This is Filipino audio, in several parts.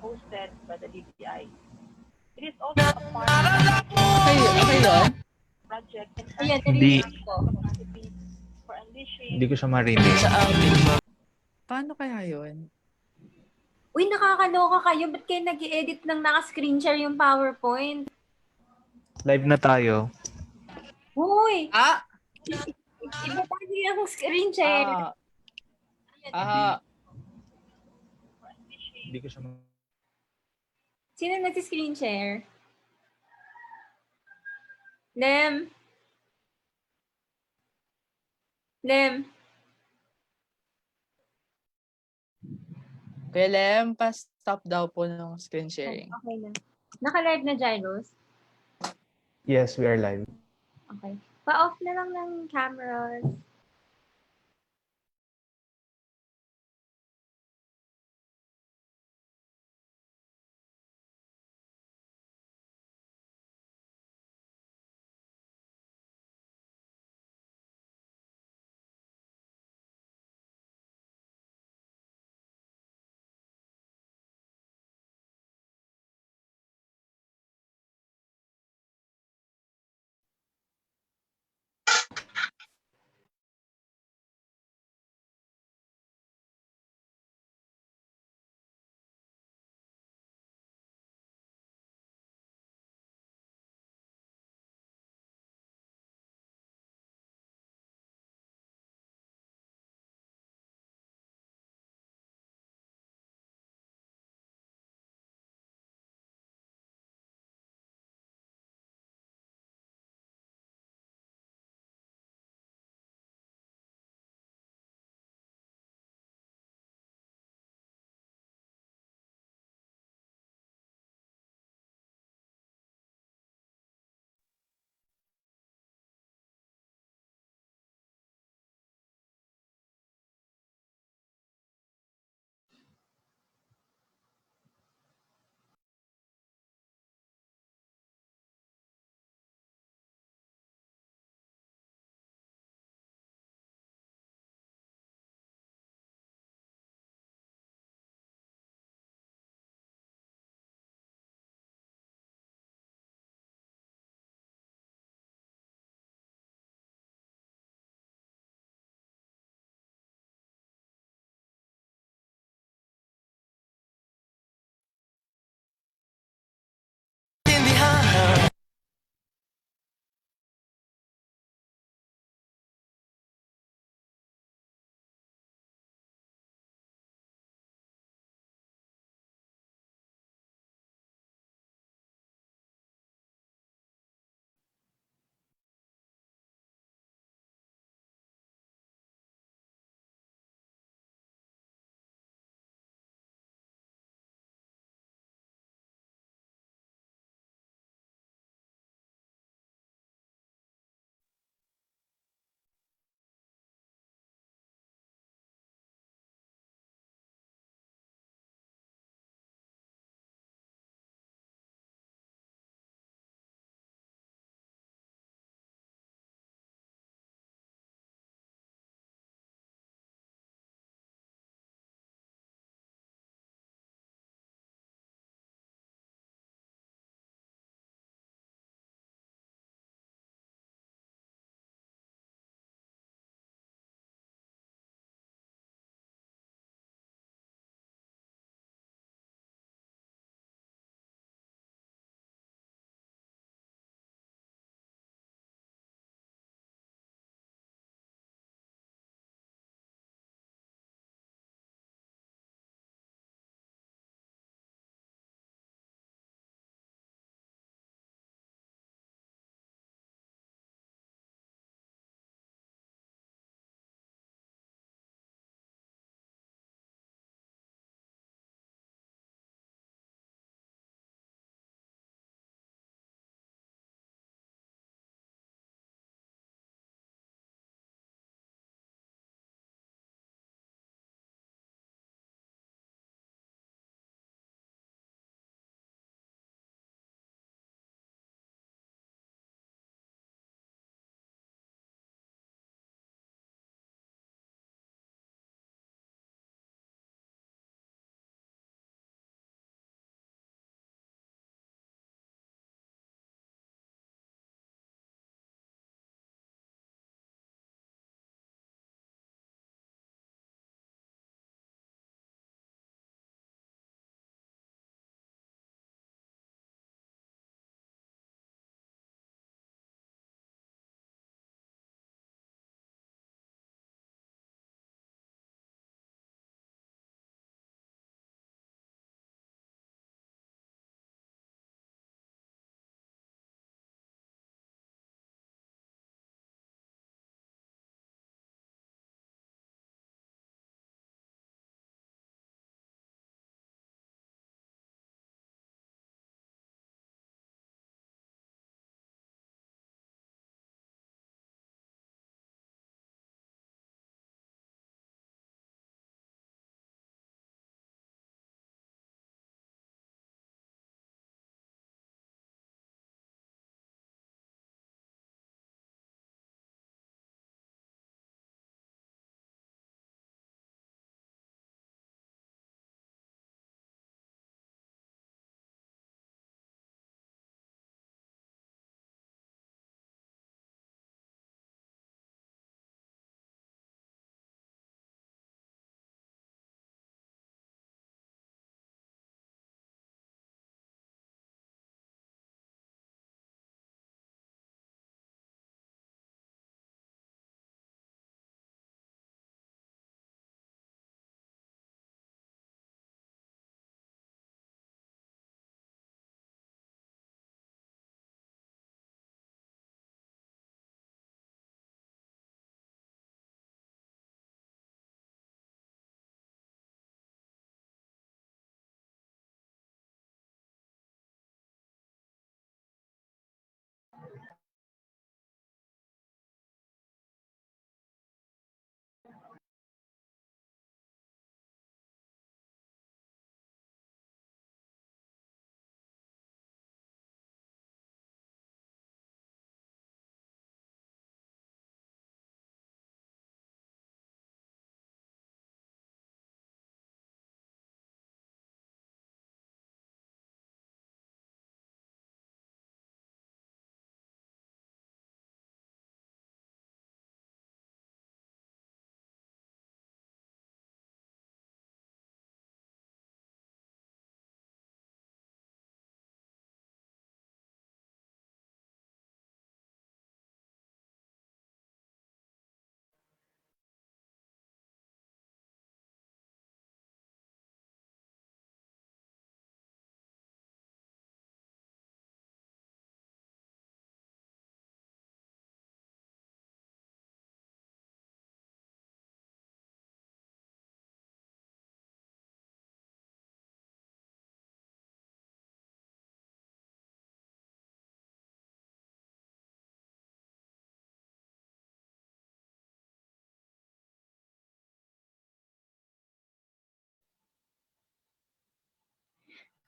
hosted by the DTI. It is also a part of Okay yun? project Ayan, Hindi, narinig ko. capacity for unleashing hindi ko siya marinig. Sa amin. Paano kaya yun? Uy, nakakaloka kayo. Ba't kayo nag-i-edit ng naka-screen share yung PowerPoint? Live na tayo. Uy! Ah! Iba tayo yung screen share. Ah. Hindi ko siya Sino nag-screen share? Nem? Nem? Belem, pa-stop daw po ng screen sharing. Okay na. Naka-live na, Gyros? Yes, we are live. Okay. Pa-off na lang ng cameras.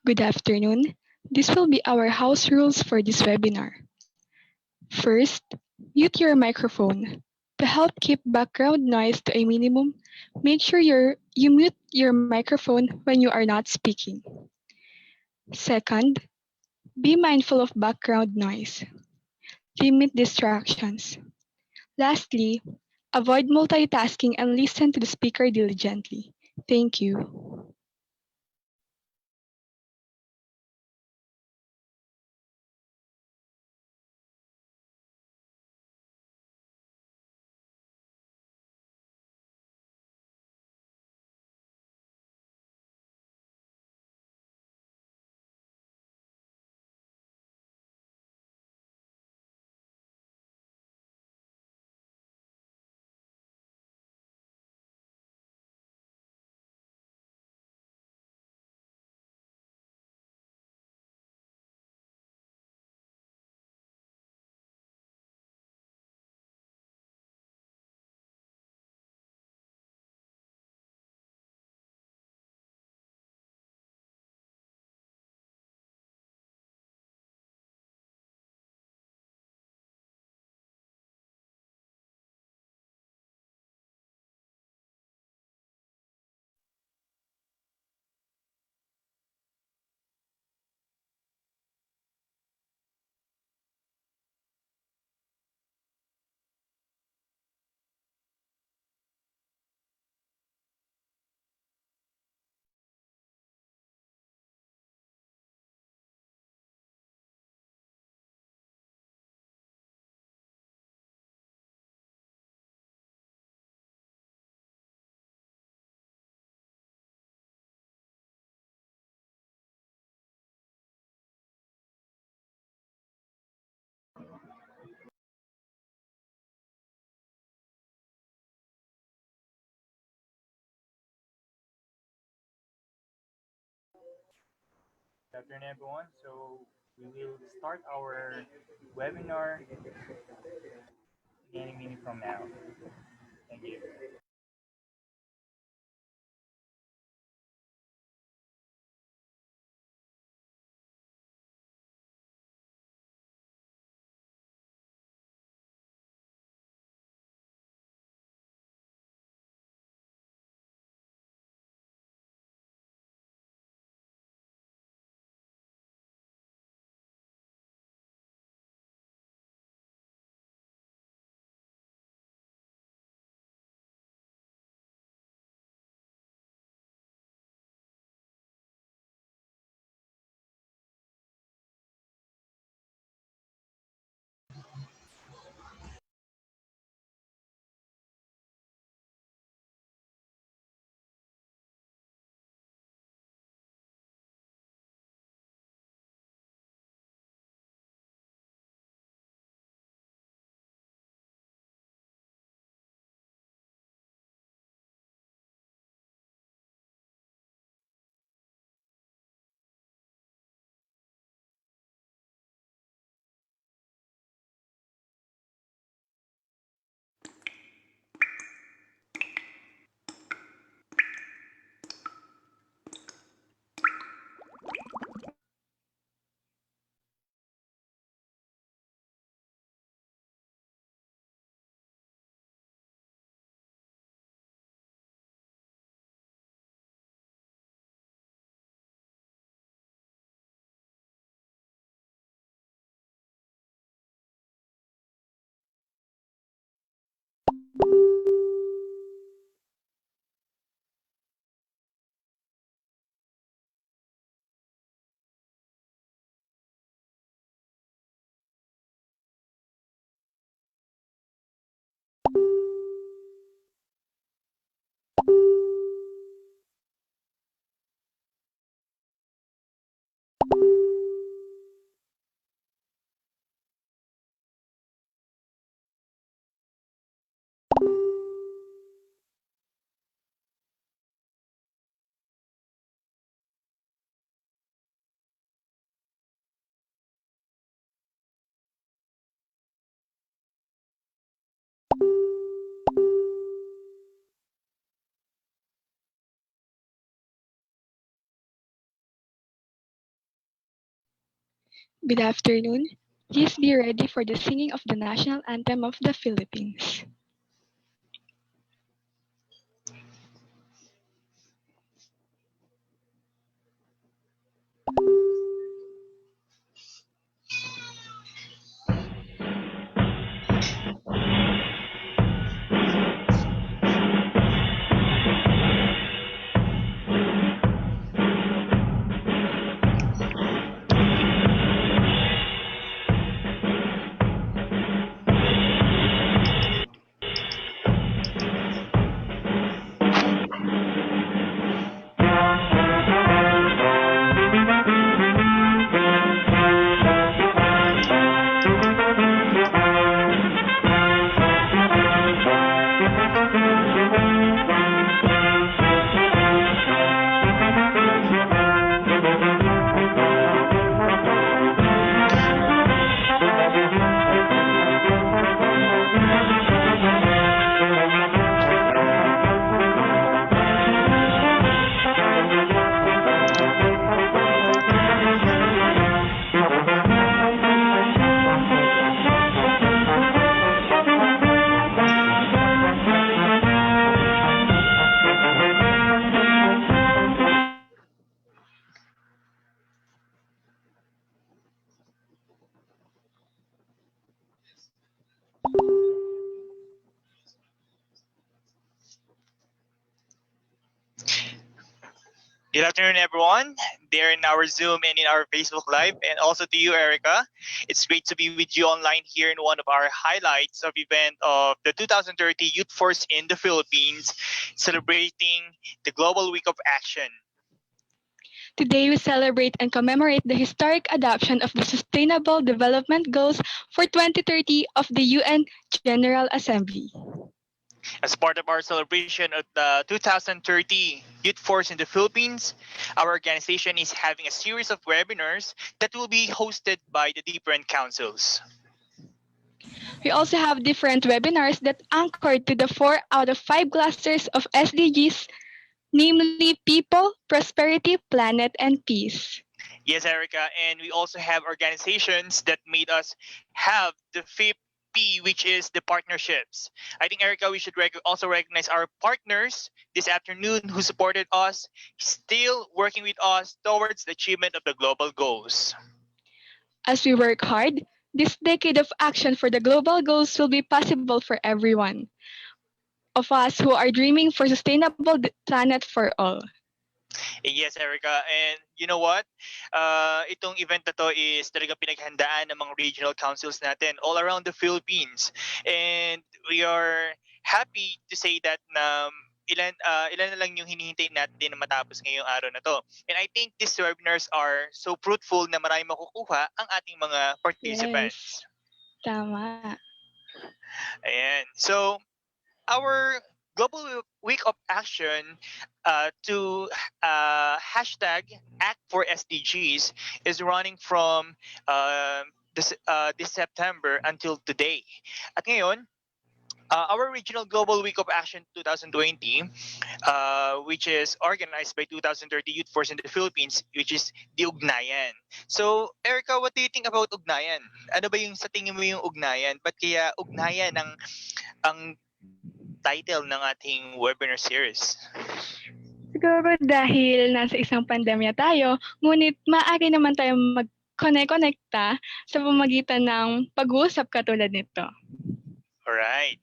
Good afternoon. This will be our house rules for this webinar. First, mute your microphone. To help keep background noise to a minimum, make sure you mute your microphone when you are not speaking. Second, be mindful of background noise. Limit distractions. Lastly, avoid multitasking and listen to the speaker diligently. Thank you. Good afternoon, everyone. So we will start our webinar any minute from now. Thank you. Good afternoon. Please be ready for the singing of the national anthem of the Philippines. Good afternoon, everyone. There in our Zoom and in our Facebook Live, and also to you, Erica. It's great to be with you online here in one of our highlights of event of the 2030 Youth Force in the Philippines, celebrating the Global Week of Action. Today, we celebrate and commemorate the historic adoption of the Sustainable Development Goals for 2030 of the UN General Assembly. As part of our celebration of the 2030 Youth Force in the Philippines, our organization is having a series of webinars that will be hosted by the different councils. We also have different webinars that anchored to the 4 out of 5 clusters of SDGs, namely People, Prosperity, Planet, and Peace. Yes, Erica, and we also have organizations that made us have the fifth P, which is the partnerships. I think, Erica, we should also recognize our partners this afternoon who supported us, still working with us towards the achievement of the global goals. As we work hard, this decade of action for the global goals will be possible for everyone of us who are dreaming for sustainable planet for all. Yes, Erica. And you know what? Itong event na to is talaga pinaghandaan ng mga regional councils natin all around the Philippines. And we are happy to say that ilan na lang yung hinihintay natin na matapos ngayong araw na to. And I think these webinars are so fruitful na marami makukuha ang ating mga participants. Yes, tama. Ayan. So, our Global Week of Action to hashtag Act for SDGs is running from this September until today. At ngayon, our regional Global Week of Action 2020, which is organized by 2030 Youth Force in the Philippines, which is the Ugnayan. So, Erica, what do you think about Ugnayan? Ano ba yung sa tingin mo yung Ugnayan? Ba't kaya Ugnayan ang title ng ating webinar series? Siguro dahil nasa isang pandemya tayo, ngunit maaari naman tayo mag-connect-connecta sa pamamagitan ng pag-uusap katulad nito. Alright.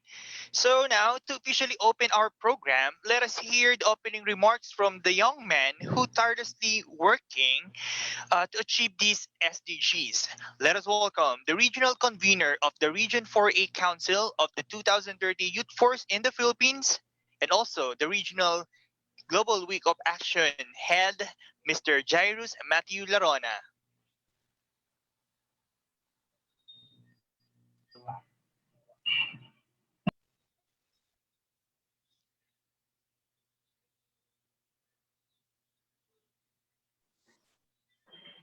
So now, to officially open our program, let us hear the opening remarks from the young man who tirelessly working to achieve these SDGs. Let us welcome the regional convener of the Region 4A Council of the 2030 Youth Force in the Philippines, and also the Regional Global Week of Action Head, Mr. Jairus Matthew Larona.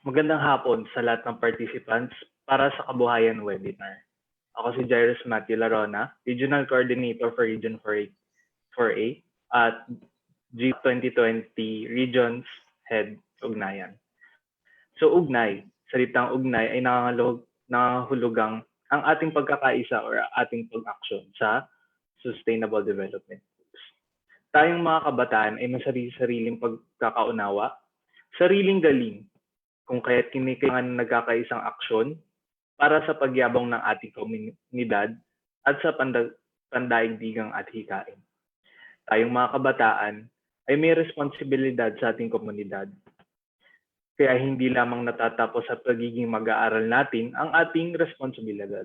Magandang hapon sa lahat ng participants para sa Kabuhayan webinar. Ako si Jairus Matthew Larona, Regional Coordinator for Region 4A at G2020 Regions Head Ugnayan. So Ugnay, salitang ugnay ay nangangahulugang ang ating pagkakaisa or ating pag-action sa sustainable development goals. Tayong mga kabataan ay may sariling pagkakaunawa, sariling galing, kung kaya't kailangan nagkakaisang aksyon para sa pagyabong ng ating komunidad at sa pandaigdigang at hikain. Tayong mga kabataan ay may responsibilidad sa ating komunidad. Kaya hindi lamang natatapos sa pagiging mag-aaral natin ang ating responsibilidad.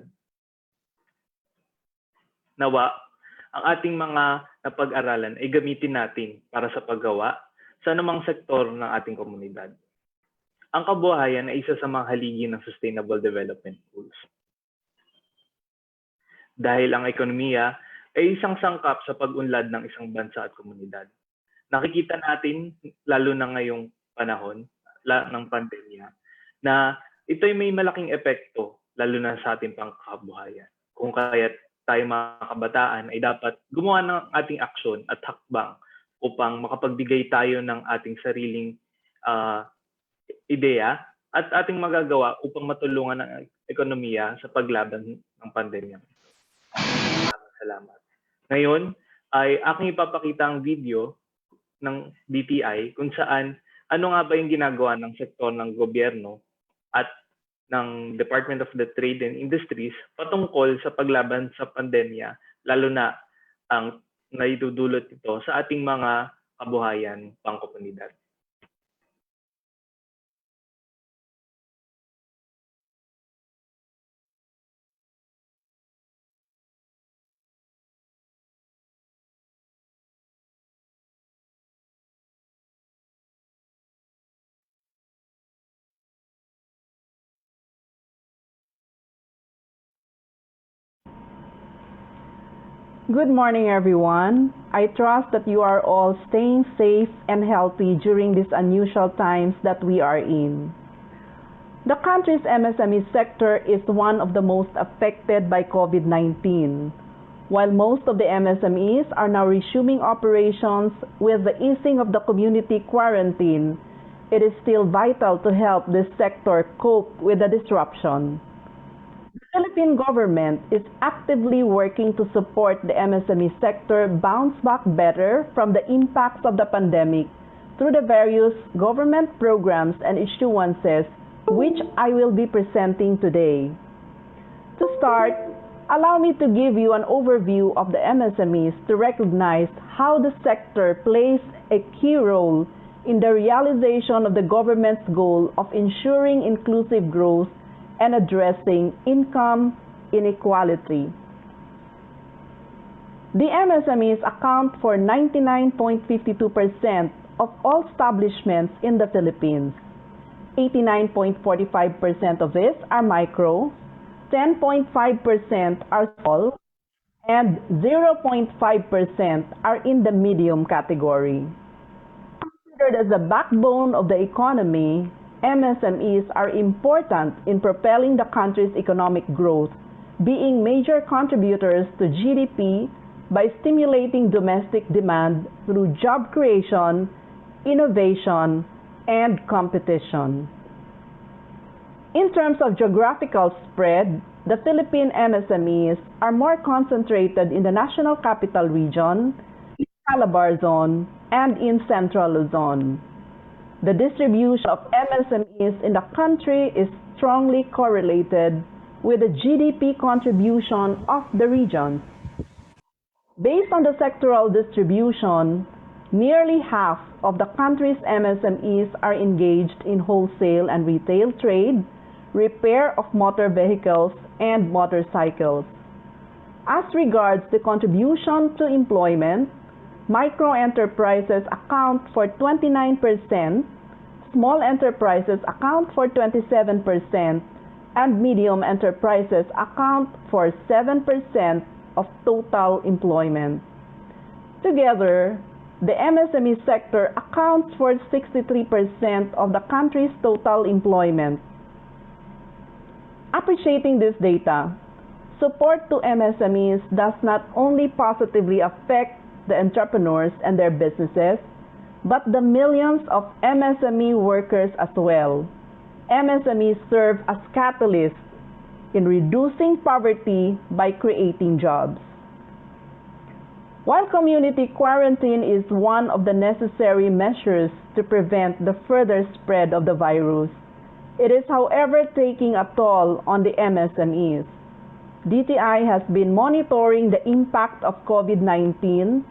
Nawa, ang ating mga napag-aralan ay gamitin natin para sa paggawa sa anumang sektor ng ating komunidad. Ang kabuhayan ay isa sa mga haligi ng Sustainable Development Goals. Dahil ang ekonomiya ay isang sangkap sa pag-unlad ng isang bansa at komunidad. Nakikita natin, lalo na ngayong panahon ng pandemya, na ito'y may malaking epekto, lalo na sa ating pangkabuhayan. Kung kaya tayo mga kabataan ay dapat gumawa ng ating aksyon at hakbang upang makapagbigay tayo ng ating sariling ideya at ating magagawa upang matulungan ang ekonomiya sa paglaban ng pandemya. Salamat. Ngayon ay aking ipapakita ang video ng DTI kung saan ano nga ba yung ginagawa ng sektor ng gobyerno at ng Department of the Trade and Industries patungkol sa paglaban sa pandemya, lalo na ang naidudulot ito sa ating mga kabuhayan pangkomunidad. Good morning, everyone. I trust that you are all staying safe and healthy during these unusual times that we are in. The country's MSME sector is one of the most affected by COVID-19. While most of the MSMEs are now resuming operations with the easing of the community quarantine, it is still vital to help this sector cope with the disruption. The Philippine government is actively working to support the MSME sector bounce back better from the impacts of the pandemic through the various government programs and issuances which I will be presenting today. To start, allow me to give you an overview of the MSMEs to recognize how the sector plays a key role in the realization of the government's goal of ensuring inclusive growth and addressing income inequality. The MSMEs account for 99.52% of all establishments in the Philippines. 89.45% of these are micro, 10.5% are small, and 0.5% are in the medium category. Considered as the backbone of the economy, MSMEs are important in propelling the country's economic growth, being major contributors to GDP by stimulating domestic demand through job creation, innovation, and competition. In terms of geographical spread, the Philippine MSMEs are more concentrated in the National Capital Region, in Calabar Zone, and in Central Luzon. The distribution of MSMEs in the country is strongly correlated with the GDP contribution of the regions. Based on the sectoral distribution, nearly half of the country's MSMEs are engaged in wholesale and retail trade, repair of motor vehicles, and motorcycles. As regards the contribution to employment, micro-enterprises account for 29%, small enterprises account for 27%, and medium enterprises account for 7% of total employment. Together, the MSME sector accounts for 63% of the country's total employment. Appreciating this data, support to MSMEs does not only positively affect the entrepreneurs and their businesses, but the millions of MSME workers as well. MSMEs serve as catalysts in reducing poverty by creating jobs. While community quarantine is one of the necessary measures to prevent the further spread of the virus, it is, however, taking a toll on the MSMEs. DTI has been monitoring the impact of COVID-19,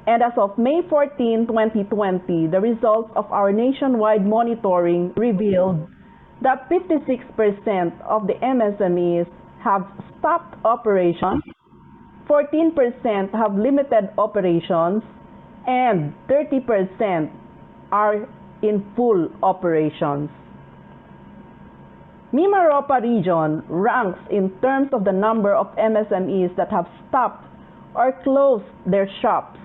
and as of May 14, 2020, the results of our nationwide monitoring revealed that 56% of the MSMEs have stopped operations, 14% have limited operations, and 30% are in full operations. Mimaropa region ranks in terms of the number of MSMEs that have stopped or closed their shops,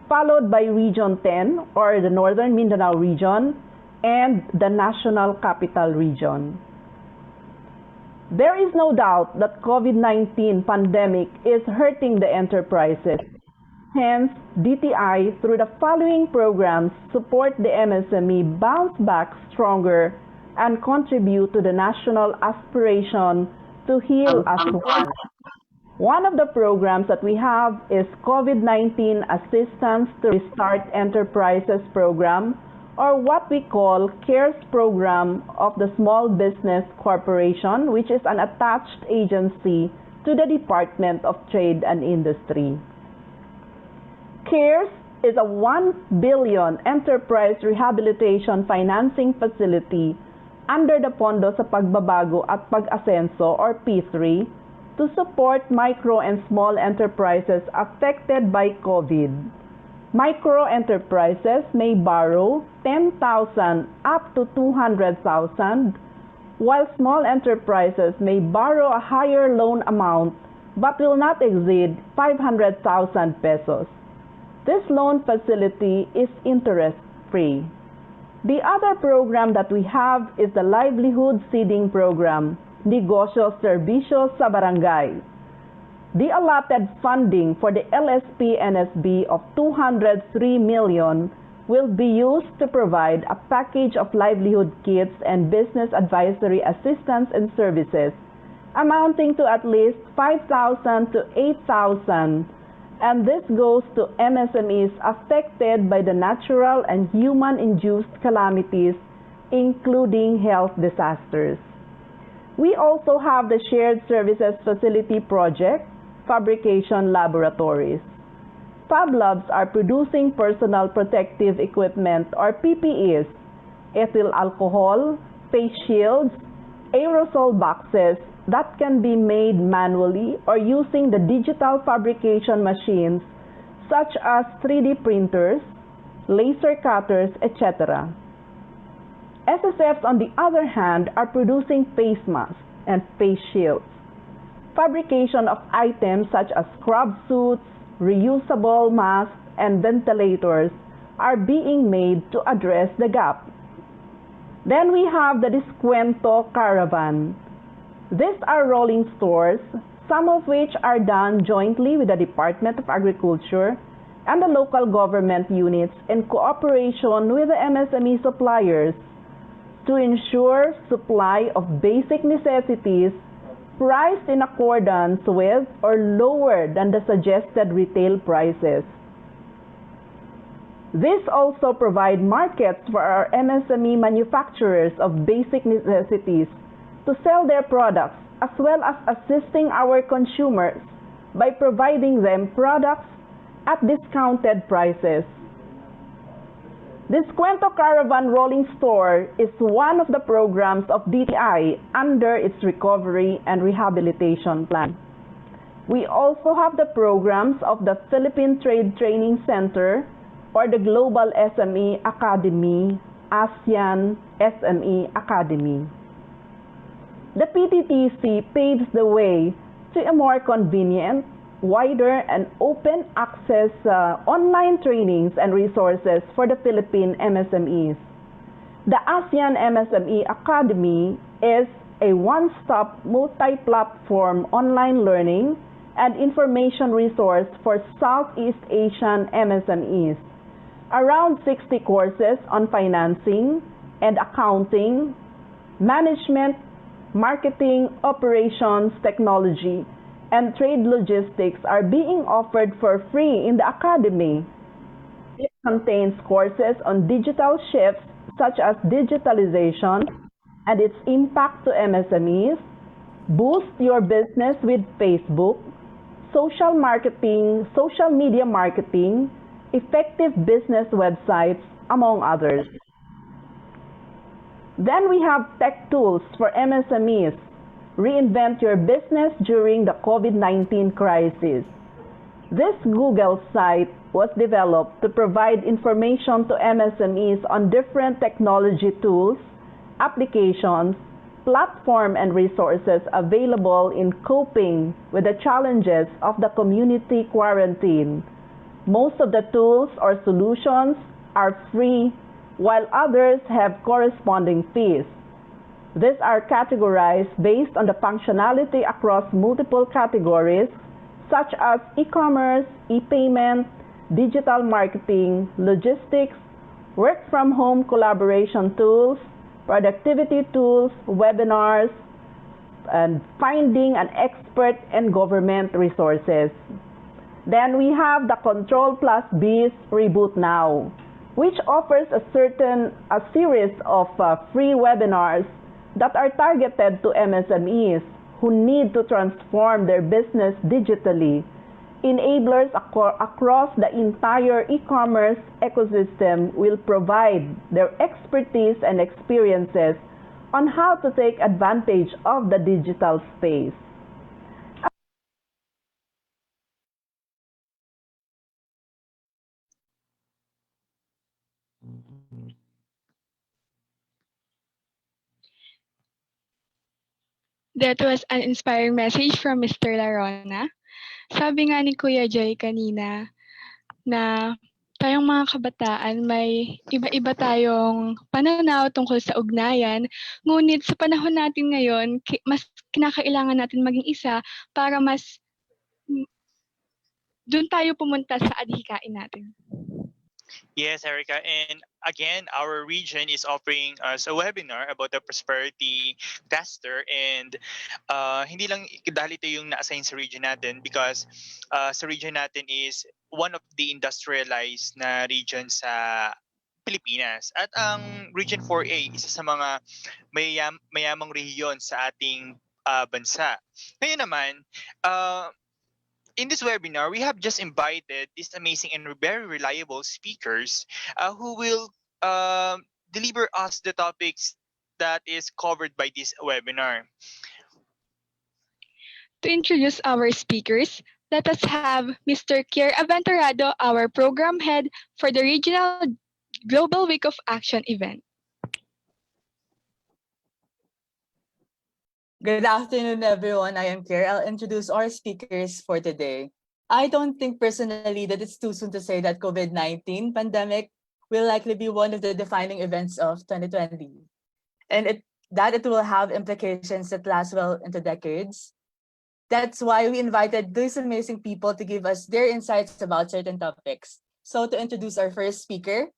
followed by Region 10 or the Northern Mindanao region and the National Capital Region. There is no doubt that COVID-19 pandemic is hurting the enterprises. Hence, DTI, through the following programs, support the MSME bounce back stronger and contribute to the national aspiration to heal as one. One of the programs that we have is COVID-19 Assistance to Restart Enterprises Program, or what we call CARES program of the Small Business Corporation, which is an attached agency to the Department of Trade and Industry. CARES is a 1 billion enterprise rehabilitation financing facility under the Pondo sa Pagbabago at Pag-asenso, or P3, to support micro and small enterprises affected by COVID. Micro enterprises may borrow 10,000 up to 200,000, while small enterprises may borrow a higher loan amount but will not exceed 500,000 pesos. This loan facility is interest-free. The other program that we have is the Livelihood Seeding Program, Negosyo Serbisyo sa Barangay. The allotted funding for the LSP-NSB of 203 million will be used to provide a package of livelihood kits and business advisory assistance and services amounting to at least 5,000 to 8,000, and this goes to MSMEs affected by the natural and human-induced calamities, including health disasters. We also have the Shared Services Facility Project, Fabrication Laboratories. Fab Labs are producing personal protective equipment, or PPEs, ethyl alcohol, face shields, aerosol boxes that can be made manually or using the digital fabrication machines such as 3D printers, laser cutters, etc. SSFs, on the other hand, are producing face masks and face shields. Fabrication of items such as scrub suits, reusable masks, and ventilators are being made to address the gap. Then we have the Descuento Caravan. These are rolling stores, some of which are done jointly with the Department of Agriculture and the local government units in cooperation with the MSME suppliers to ensure supply of basic necessities priced in accordance with or lower than the suggested retail prices. This also provides markets for our MSME manufacturers of basic necessities to sell their products, as well as assisting our consumers by providing them products at discounted prices. This Descuento Caravan Rolling Store is one of the programs of DTI under its Recovery and Rehabilitation Plan. We also have the programs of the Philippine Trade Training Center, or the Global SME Academy, ASEAN SME Academy. The PTTC paves the way to a more convenient, wider, and open access online trainings and resources for the Philippine MSMEs. The ASEAN MSME Academy is a one-stop multi-platform online learning and information resource for Southeast Asian MSMEs. Around 60 courses on financing and accounting, management, marketing, operations, technology, and trade logistics are being offered for free in the academy. It contains courses on digital shifts such as digitalization and its impact to MSMEs, boost your business with Facebook, social marketing, social media marketing, effective business websites, among others. Then we have tech tools for MSMEs. Reinvent your business during the COVID-19 crisis. This Google site was developed to provide information to MSMEs on different technology tools, applications, platform and resources available in coping with the challenges of the community quarantine. Most of the tools or solutions are free, while others have corresponding fees. These are categorized based on the functionality across multiple categories such as e-commerce, e-payment, digital marketing, logistics, work-from-home collaboration tools, productivity tools, webinars, and finding an expert and government resources. Then we have the Control Plus B's Reboot Now, which offers a series of free webinars that are targeted to MSMEs who need to transform their business digitally. Enablers across the entire e-commerce ecosystem will provide their expertise and experiences on how to take advantage of the digital space. That was an inspiring message from Mr. Larona. Sabi nga ni Kuya Joy kanina na tayong mga kabataan may iba-iba tayong pananaw tungkol sa ugnayan, ngunit sa panahon natin ngayon, mas kinakailangan natin maging isa para mas doon tayo pumunta sa adhikain natin. Yes, Erica. And again, our region is offering us a webinar about the prosperity tester. And hindi lang dahil ito yung na-assign sa region natin because sa region natin is one of the industrialized na region sa Pilipinas. At ang Region 4A, isa sa mga mayamang rehiyon sa ating bansa. Ngayon naman, in this webinar, we have just invited these amazing and very reliable speakers who will deliver us the topics that is covered by this webinar. To introduce our speakers, let us have Mr. Kier Aventurado, our program head for the Regional Global Week of Action event. Good afternoon, everyone. I am Kier. I'll introduce our speakers for today. I don't think personally that it's too soon to say that COVID-19 pandemic will likely be one of the defining events of 2020, and it will have implications that last well into decades. That's why we invited these amazing people to give us their insights about certain topics. So to introduce our first speaker,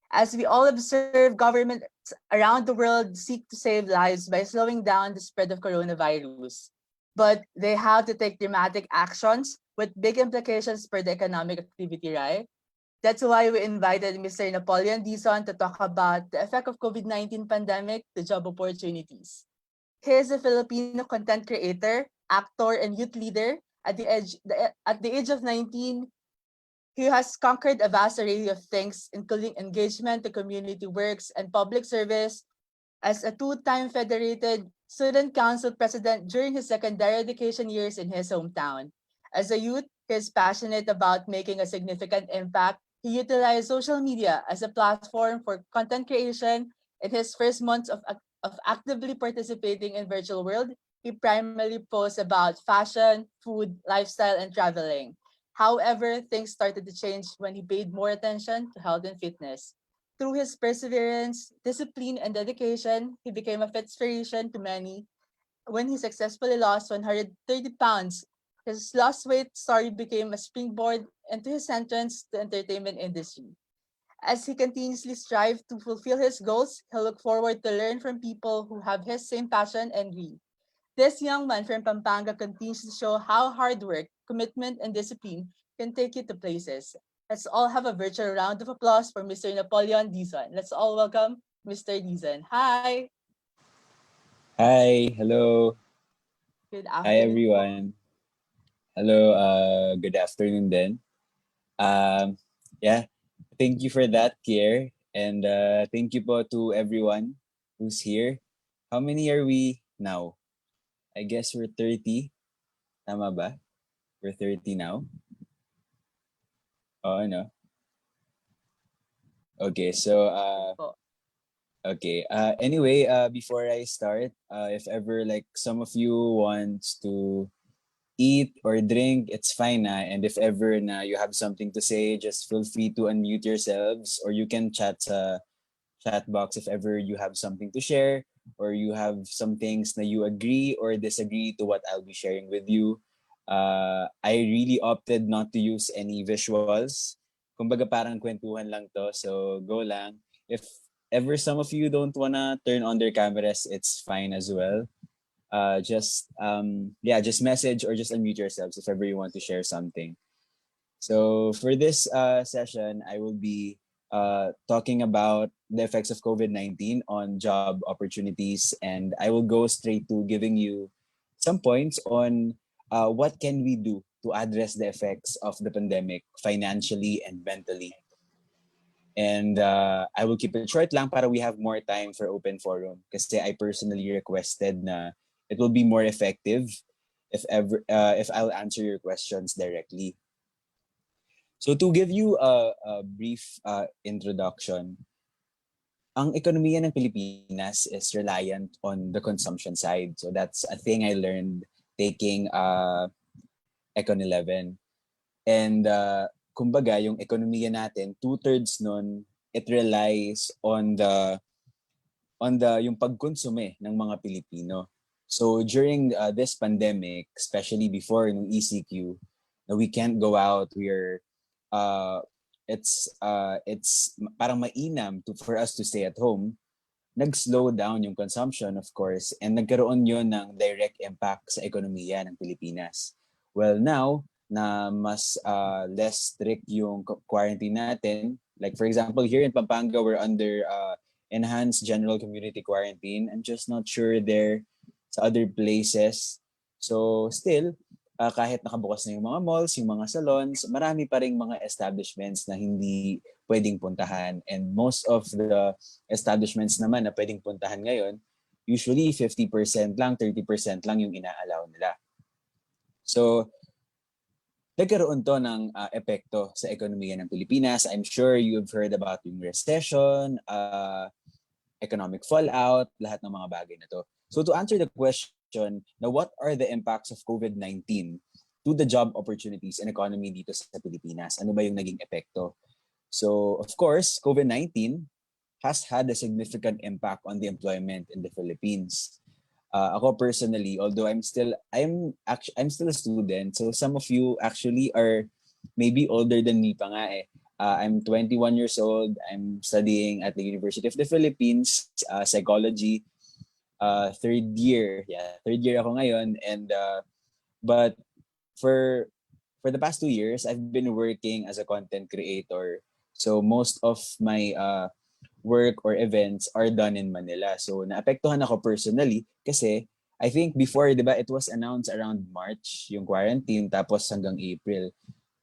as we all observe, governments around the world seek to save lives by slowing down the spread of coronavirus. But they have to take dramatic actions with big implications for the economic activity, right? That's why we invited Mr. Napoleon Nissan to talk about the effect of COVID-19 pandemic to job opportunities. He is a Filipino content creator, actor, and youth leader. At the age of 19, he has conquered a vast array of things, including engagement to community works and public service. As a two-time federated student council president during his secondary education years in his hometown. As a youth, he is passionate about making a significant impact. He utilized social media as a platform for content creation. In his first months of actively participating in virtual world, he primarily posts about fashion, food, lifestyle, and traveling. However, things started to change when he paid more attention to health and fitness. Through his perseverance, discipline, and dedication, he became a inspiration to many. When he successfully lost 130 pounds, his lost weight story became a springboard into his entrance to the entertainment industry. As he continuously strives to fulfill his goals, he'll look forward to learn from people who have his same passion and dream. This young man from Pampanga continues to show how hard work, commitment, and discipline can take you to places. Let's all have a virtual round of applause for Mr. Napoleon Nissan. Let's all welcome Mr. Nissan. Hi. Hi, hello. Good Hi afternoon po. everyone. Hello, good afternoon then. Um, yeah, thank you for that, Kier. And thank you po to everyone who's here. How many are we now? I guess we're 30. Tama ba? We're 30 now. Oh, no. Okay, so Po. okay. Anyway, before I start, if ever like some of you wants to eat or drink, it's fine na. And if ever na you have something to say, just feel free to unmute yourselves or you can chat sa chat box if ever you have something to share or you have some things na you agree or disagree to what I'll be sharing with you. I really opted not to use any visuals. Kumbaga parang kwentuhan lang to, so go lang. If ever some of you don't wanna turn on their cameras, it's fine as well. Just message or just unmute yourselves if ever you want to share something. So for this session, I will be talking about the effects of COVID-19 on job opportunities, and I will go straight to giving you some points on what can we do to address the effects of the pandemic financially and mentally. And I will keep it short lang para we have more time for open forum kasi I personally requested na it will be more effective if I'll answer your questions directly. So to give you a brief introduction, ang ekonomiya ng Pilipinas is reliant on the consumption side. So that's a thing I learned taking Econ 11. And kumbaga, yung ekonomiya natin, 2/3 nun, it relies on yung pagkonsume ng mga Pilipino. So during this pandemic, especially before nung ECQ, na we can't go out, uh, it's parang mainam for us to stay at home, nag-slow down yung consumption, of course, and nagkaroon yun ng direct impact sa ekonomiya ng Pilipinas. Well, now, na mas less strict yung quarantine natin, like for example, here in Pampanga, we're under enhanced general community quarantine. I'm just not sure there sa other places. So still, kahit nakabukas na yung mga malls, yung mga salons, marami pa ring mga establishments na hindi pwedeng puntahan. And most of the establishments naman na pwedeng puntahan ngayon, usually 50% lang, 30% lang yung inaalaw nila. So, nagkaroon to ng epekto sa ekonomiya ng Pilipinas. I'm sure you've heard about yung recession, economic fallout, lahat ng mga bagay na to. So to answer the question, now what are the impacts of COVID-19 to the job opportunities and economy dito sa Pilipinas? Ano ba yung naging epekto? So of course, COVID-19 has had a significant impact on the employment in the Philippines. Ako personally, although I'm still a student, so some of you actually are maybe older than me pa nga eh. I'm 21 years old. I'm studying at the University of the Philippines, psychology, third year. Yeah, third year ako ngayon. And but for the past 2 years, I've been working as a content creator. So most of my work or events are done in Manila. So naapektuhan ako personally kasi I think before, di ba, it was announced around March yung quarantine tapos hanggang April.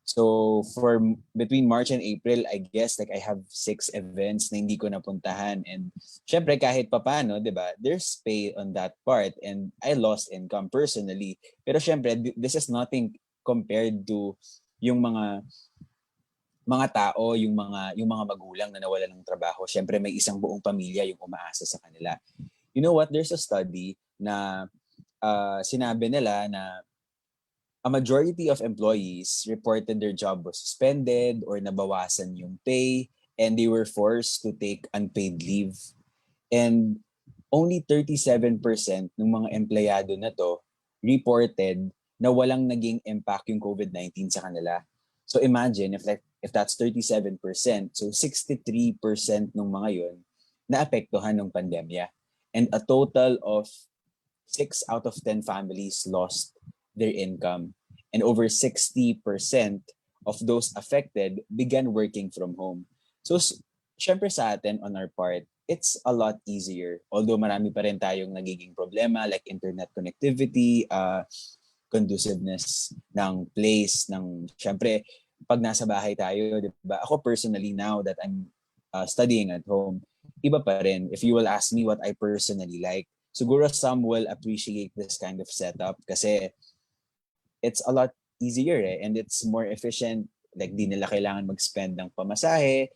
So for between March and April, I guess like I have 6 events na hindi ko napuntahan. And syempre kahit papano, di ba, there's pay on that part and I lost income personally. Pero syempre, this is nothing compared to yung mga tao, yung mga magulang na nawalan ng trabaho. Syempre may isang buong pamilya yung umaasa sa kanila. You know what? There's a study na sinabi nila na a majority of employees reported their job was suspended or nabawasan yung pay and they were forced to take unpaid leave. And only 37% ng mga empleyado na to reported na walang naging impact yung COVID-19 sa kanila. So imagine if if that's 37%, so 63% ng mga yun naapektuhan ng pandemya. And a total of 6 out of 10 families lost their income. And over 60% of those affected began working from home. So, syempre sa atin, on our part, it's a lot easier. Although marami pa rin tayong nagiging problema like internet connectivity, conduciveness ng place, syempre, pag nasa bahay tayo, di ba? Ako personally, now that I'm studying at home, iba pa rin. If you will ask me what I personally like, siguro some will appreciate this kind of setup kasi it's a lot easier and it's more efficient. Like, di nila kailangan mag-spend ng pamasahe,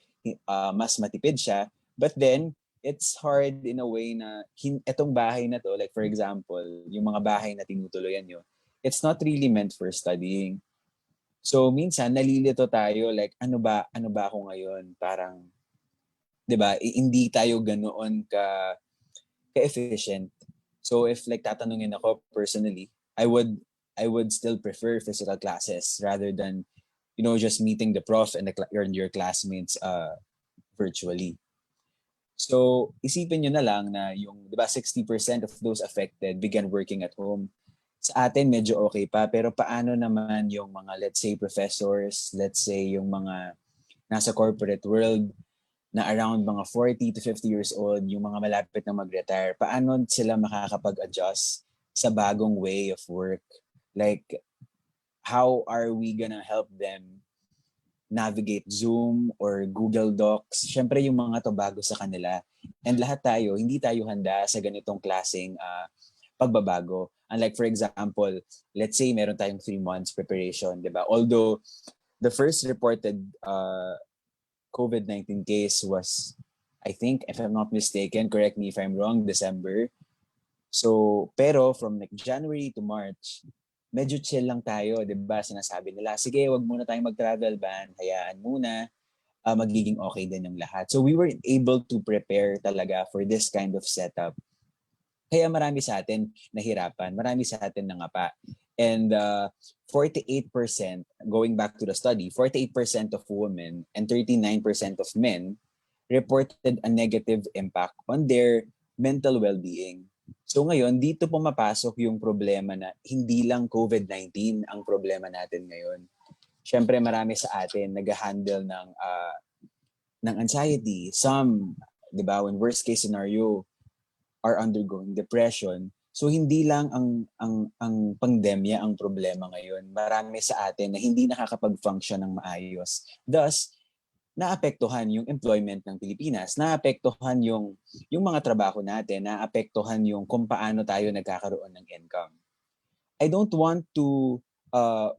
mas matipid siya. But then, it's hard in a way na etong bahay na to, like for example, yung mga bahay na tinutuloyan nyo, it's not really meant for studying. So, minsan, nalilito tayo, like, ano ba ako ngayon? Parang, di ba, hindi tayo ganoon ka-efficient. So, if like tatanungin ako personally, I would still prefer physical classes rather than, just meeting the prof and your classmates virtually. So, isipin nyo na lang na yung, di ba, 60% of those affected began working at home. Sa atin, medyo okay pa. Pero paano naman yung mga, let's say, professors, let's say, yung mga nasa corporate world na around mga 40 to 50 years old, yung mga malapit na mag-retire, paano sila makakapag-adjust sa bagong way of work? Like, how are we gonna help them navigate Zoom or Google Docs? Syempre yung mga to bago sa kanila. And lahat tayo, hindi tayo handa sa ganitong klaseng pagbabago. Unlike for example, let's say meron tayong 3 months preparation, di ba? Although the first reported COVID-19 case was, I think, if I'm not mistaken, correct me if I'm wrong, December. So, pero from like January to March, medyo chill lang tayo, di ba? Sinasabi nila, sige, wag muna tayong mag-travel ban, hayaan muna, magiging okay din yung lahat. So we were able to prepare talaga for this kind of setup. Kaya marami sa atin nahirapan, marami sa atin nangapa. And 48%, going back to the study, 48% of women and 39% of men reported a negative impact on their mental well-being. So ngayon, dito pumapasok yung problema na hindi lang COVID-19 ang problema natin ngayon. Siyempre marami sa atin nag-handle ng anxiety. Some, di ba, when worst case scenario, are undergoing depression. So hindi lang ang pandemya ang problema ngayon. Marami sa atin na hindi nakakapag-function ng maayos. Thus, naapektuhan yung employment ng Pilipinas, naapektuhan yung mga trabaho natin, naapektuhan yung kung paano tayo nagkakaroon ng income. I don't want to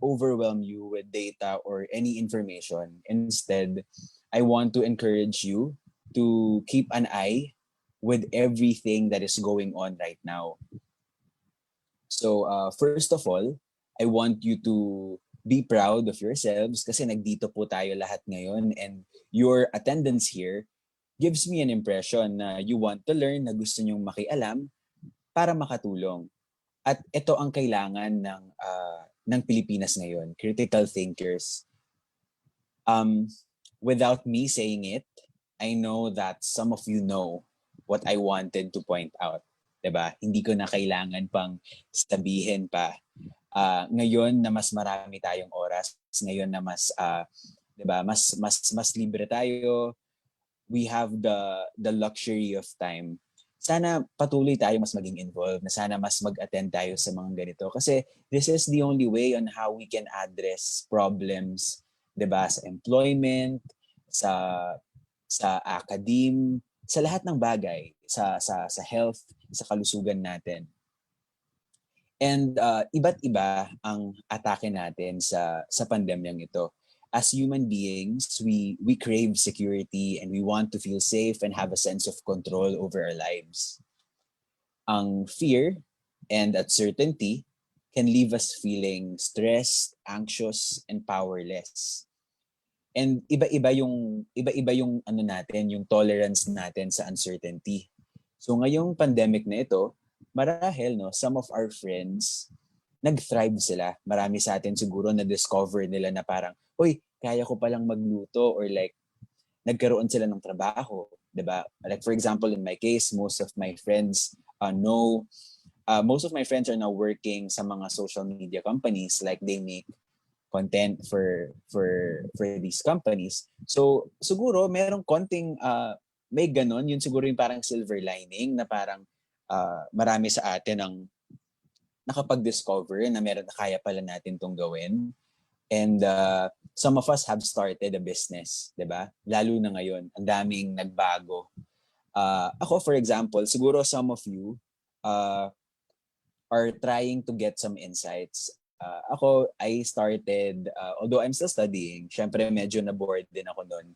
overwhelm you with data or any information. Instead, I want to encourage you to keep an eye with everything that is going on right now. So first of all, I want you to be proud of yourselves kasi nagdito po tayo lahat ngayon and your attendance here gives me an impression na you want to learn, na gusto nyong makialam para makatulong. At ito ang kailangan ng Pilipinas ngayon, critical thinkers. Without me saying it, I know that some of you know what I wanted to point out. Diba? Hindi ko na kailangan pang sabihin pa. Ngayon na mas marami tayong oras, ngayon na mas diba, mas libre tayo, we have the luxury of time. Sana patuloy tayo mas maging involved, na sana mas mag-attend tayo sa mga ganito kasi this is the only way on how we can address problems, diba, sa employment, sa academe, sa lahat ng bagay, sa health, sa kalusugan natin. And iba't iba ang atake natin sa pandemyang ito. As human beings, we crave security and we want to feel safe and have a sense of control over our lives. Ang fear and uncertainty can leave us feeling stressed, anxious, and powerless. And iba-iba yung ano natin, yung tolerance natin sa uncertainty. So ngayong pandemic na ito, marahil some of our friends nag-thrive sila. Marami sa atin siguro na discover nila na parang, "Oy, kaya ko palang magluto, or like nagkaroon sila ng trabaho, 'di ba? Like for example, in my case, most of my friends are now working sa mga social media companies, like they make content for these companies. So siguro merong konting may ganon, yun siguro yung parang silver lining na parang marami sa atin ang nakapag-discover na meron na kaya pala natin tong gawin. And some of us have started a business, 'di ba? Lalo na ngayon, ang daming nagbago. Ako, for example, siguro some of you are trying to get some insights. Ako, I started, although I'm still studying, syempre medyo na-bored din ako noon.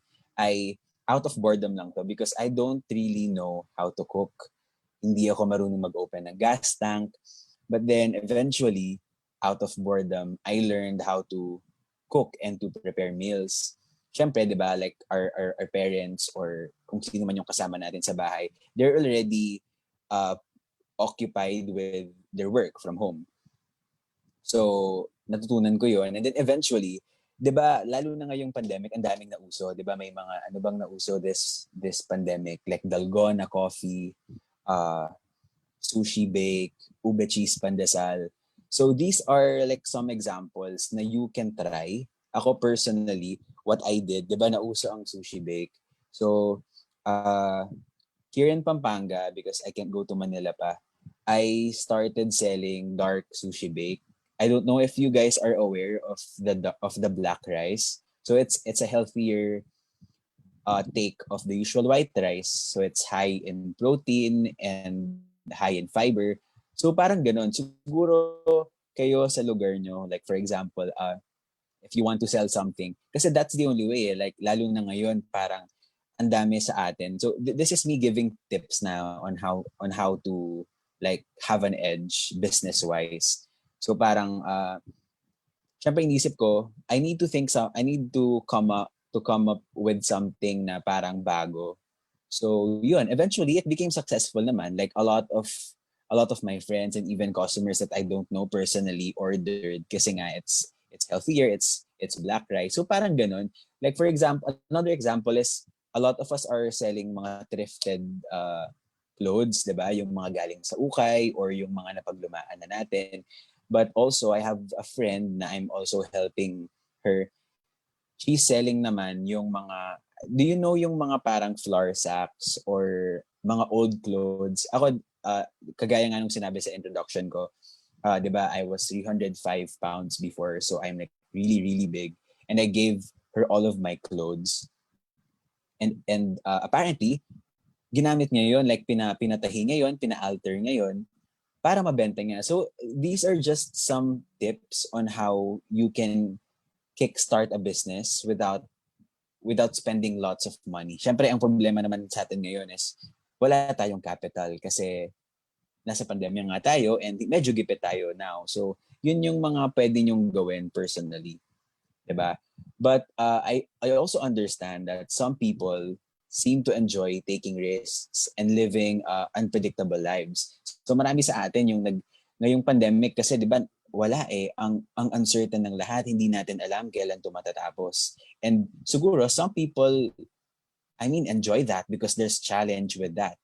Out of boredom lang to because I don't really know how to cook. Hindi ako marunong mag-open ng gas tank. But then eventually, out of boredom, I learned how to cook and to prepare meals. Syempre, 'di ba, like our parents or kung sino man yung kasama natin sa bahay, they're already occupied with their work from home. So, natutunan ko 'yon, and then eventually, 'di ba, lalo na ngayong pandemic, ang daming nauso, 'di ba? May mga ano bang nauso this pandemic, like dalgona coffee, sushi bake, ube cheese pandesal. So these are like some examples na you can try. Ako personally, what I did, 'di ba, nauso ang sushi bake. So here in Pampanga, because I can't go to Manila pa, I started selling dark sushi bake. I don't know if you guys are aware of the black rice. So it's a healthier take of the usual white rice. So it's high in protein and high in fiber. So parang ganon. Siguro kayo sa lugar nyo, like for example, if you want to sell something, kasi that's the only way, like lalo na ngayon parang ang dami sa atin. So this is me giving tips now on how to like have an edge business wise. So parang syempre inisip ko, I need to come up with something na parang bago. So yun, eventually it became successful naman. Like a lot of my friends and even customers that I don't know personally ordered kasi nga it's healthier, it's black rice. So parang ganun. Like for example, another example is a lot of us are selling mga thrifted clothes, 'di ba? Yung mga galing sa ukay or yung mga napaglumaan na natin. But also I have a friend na I'm also helping her. She's selling naman yung mga, do you know yung mga parang flour sacks or mga old clothes? Ako, kagaya nga nung sinabi sa introduction ko, 'di ba, I was 305 pounds before, so I'm like really, really big. And I gave her all of my clothes. And apparently, ginamit niya yun, like pinatahi niya yun, pina-alter niya yun, para mabenta niya. So these are just some tips on how you can kickstart a business without spending lots of money. Syempre, ang problema naman sa atin ngayon is wala tayong capital kasi nasa pandemya nga tayo and medyo gipit tayo now. So, yun yung mga pwede nyong gawin personally. Diba? But I also understand that some people seem to enjoy taking risks and living unpredictable lives. So marami sa atin yung ngayong pandemic kasi 'di ba wala ang uncertain ng lahat, hindi natin alam kailan ito matatapos. And siguro some people enjoy that because there's challenge with that.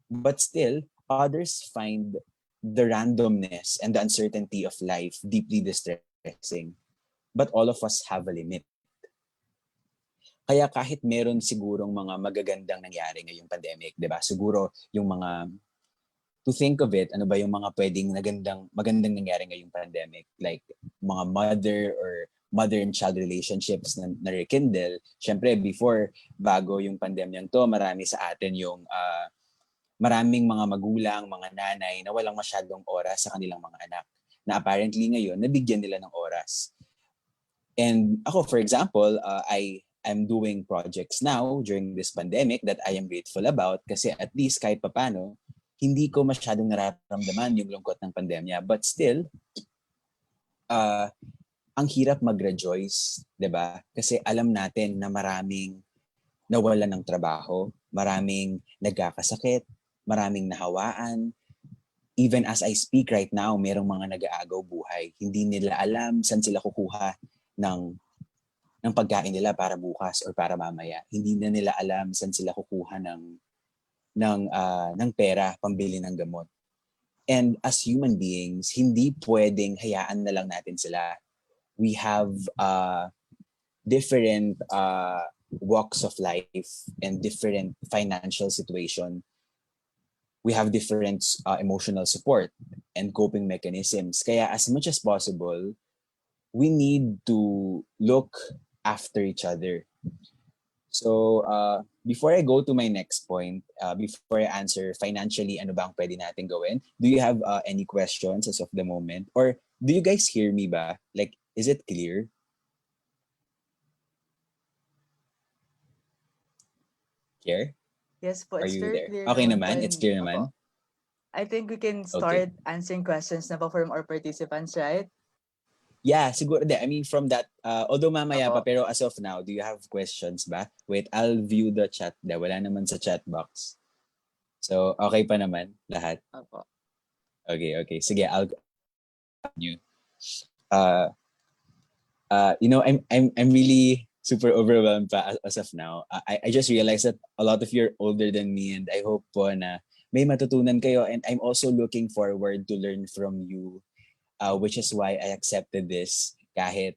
But still others find the randomness and the uncertainty of life deeply distressing. But all of us have a limit. Kaya kahit meron sigurong mga magagandang nangyari ngayong pandemic, 'di ba? Siguro yung mga, to think of it, ano ba yung mga pwedeng magandang nangyari ngayong pandemic, like mga mother and child relationships na rekindle. Syempre before, bago yung pandemyang to, marami sa atin yung maraming mga magulang, mga nanay na walang masyadong oras sa kanilang mga anak, na apparently ngayon nabigyan nila ng oras. And ako, for example, I'm doing projects now during this pandemic that I am grateful about kasi at least kahit papano, hindi ko masyadong nararamdaman yung lungkot ng pandemya. But still, ang hirap mag-rejoice, 'di ba? Kasi alam natin na maraming nawalan ng trabaho, maraming nagkakasakit, maraming nahawaan. Even as I speak right now, merong mga nag-aagaw buhay. Hindi nila alam saan sila kukuha ng ng pagkain nila para bukas or para mamaya. Hindi na nila alam saan sila kukuha ng pera pambili ng gamot. And as human beings, hindi pwedeng hayaan na lang natin sila. We have different walks of life and different financial situation. We have different emotional support and coping mechanisms. Kaya as much as possible, we need to look after each other. So, before I go to my next point, before I answer financially, ano bang pwede natin gawin? Do you have any questions as of the moment? Or do you guys hear me ba? Like, is it clear? Here? Yes po, Are it's you very there? clear Okay naman po. naman? It's And, clear opo, naman? I think we can Okay. start answering questions na po from our participants, right? Yeah, siguro. I mean, from that, although mamaya pa, Opo. pero as of now, do you have questions ba? Wait, I'll view the chat. Wala naman sa chat box. So, okay pa naman lahat? Opo. Okay. Sige, I'll you. Uh, I'm really super overwhelmed pa as of now. I just realized that a lot of you are older than me, and I hope po na may matutunan kayo, and I'm also looking forward to learn from you, which is why I accepted this kahit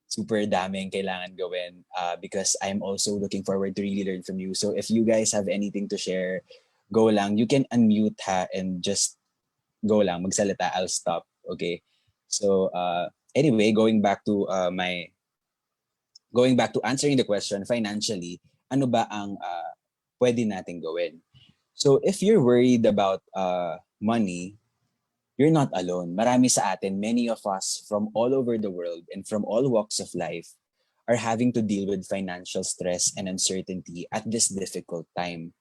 super daming kailangan gawin, because I'm also looking forward to really learn from you. So if you guys have anything to share, go lang. You can unmute and just go lang, magsalita. I'll stop. Okay. So anyway, going back to answering the question financially, ano ba ang pwede nating gawin? So if you're worried about money, you're not alone. Marami sa atin, many of us from all over the world and from all walks of life are having to deal with financial stress and uncertainty at this difficult time.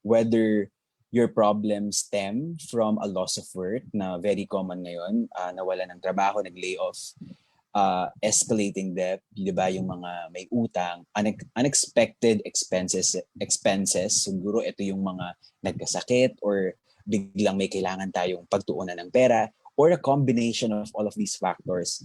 Whether your problems stem from a loss of work na very common ngayon, nawala ng trabaho, nag-layoff, escalating debt, di ba, yung mga may utang, unexpected expenses, siguro ito yung mga nagkasakit or biglang may kailangan tayong pagtuunan ng pera, or a combination of all of these factors.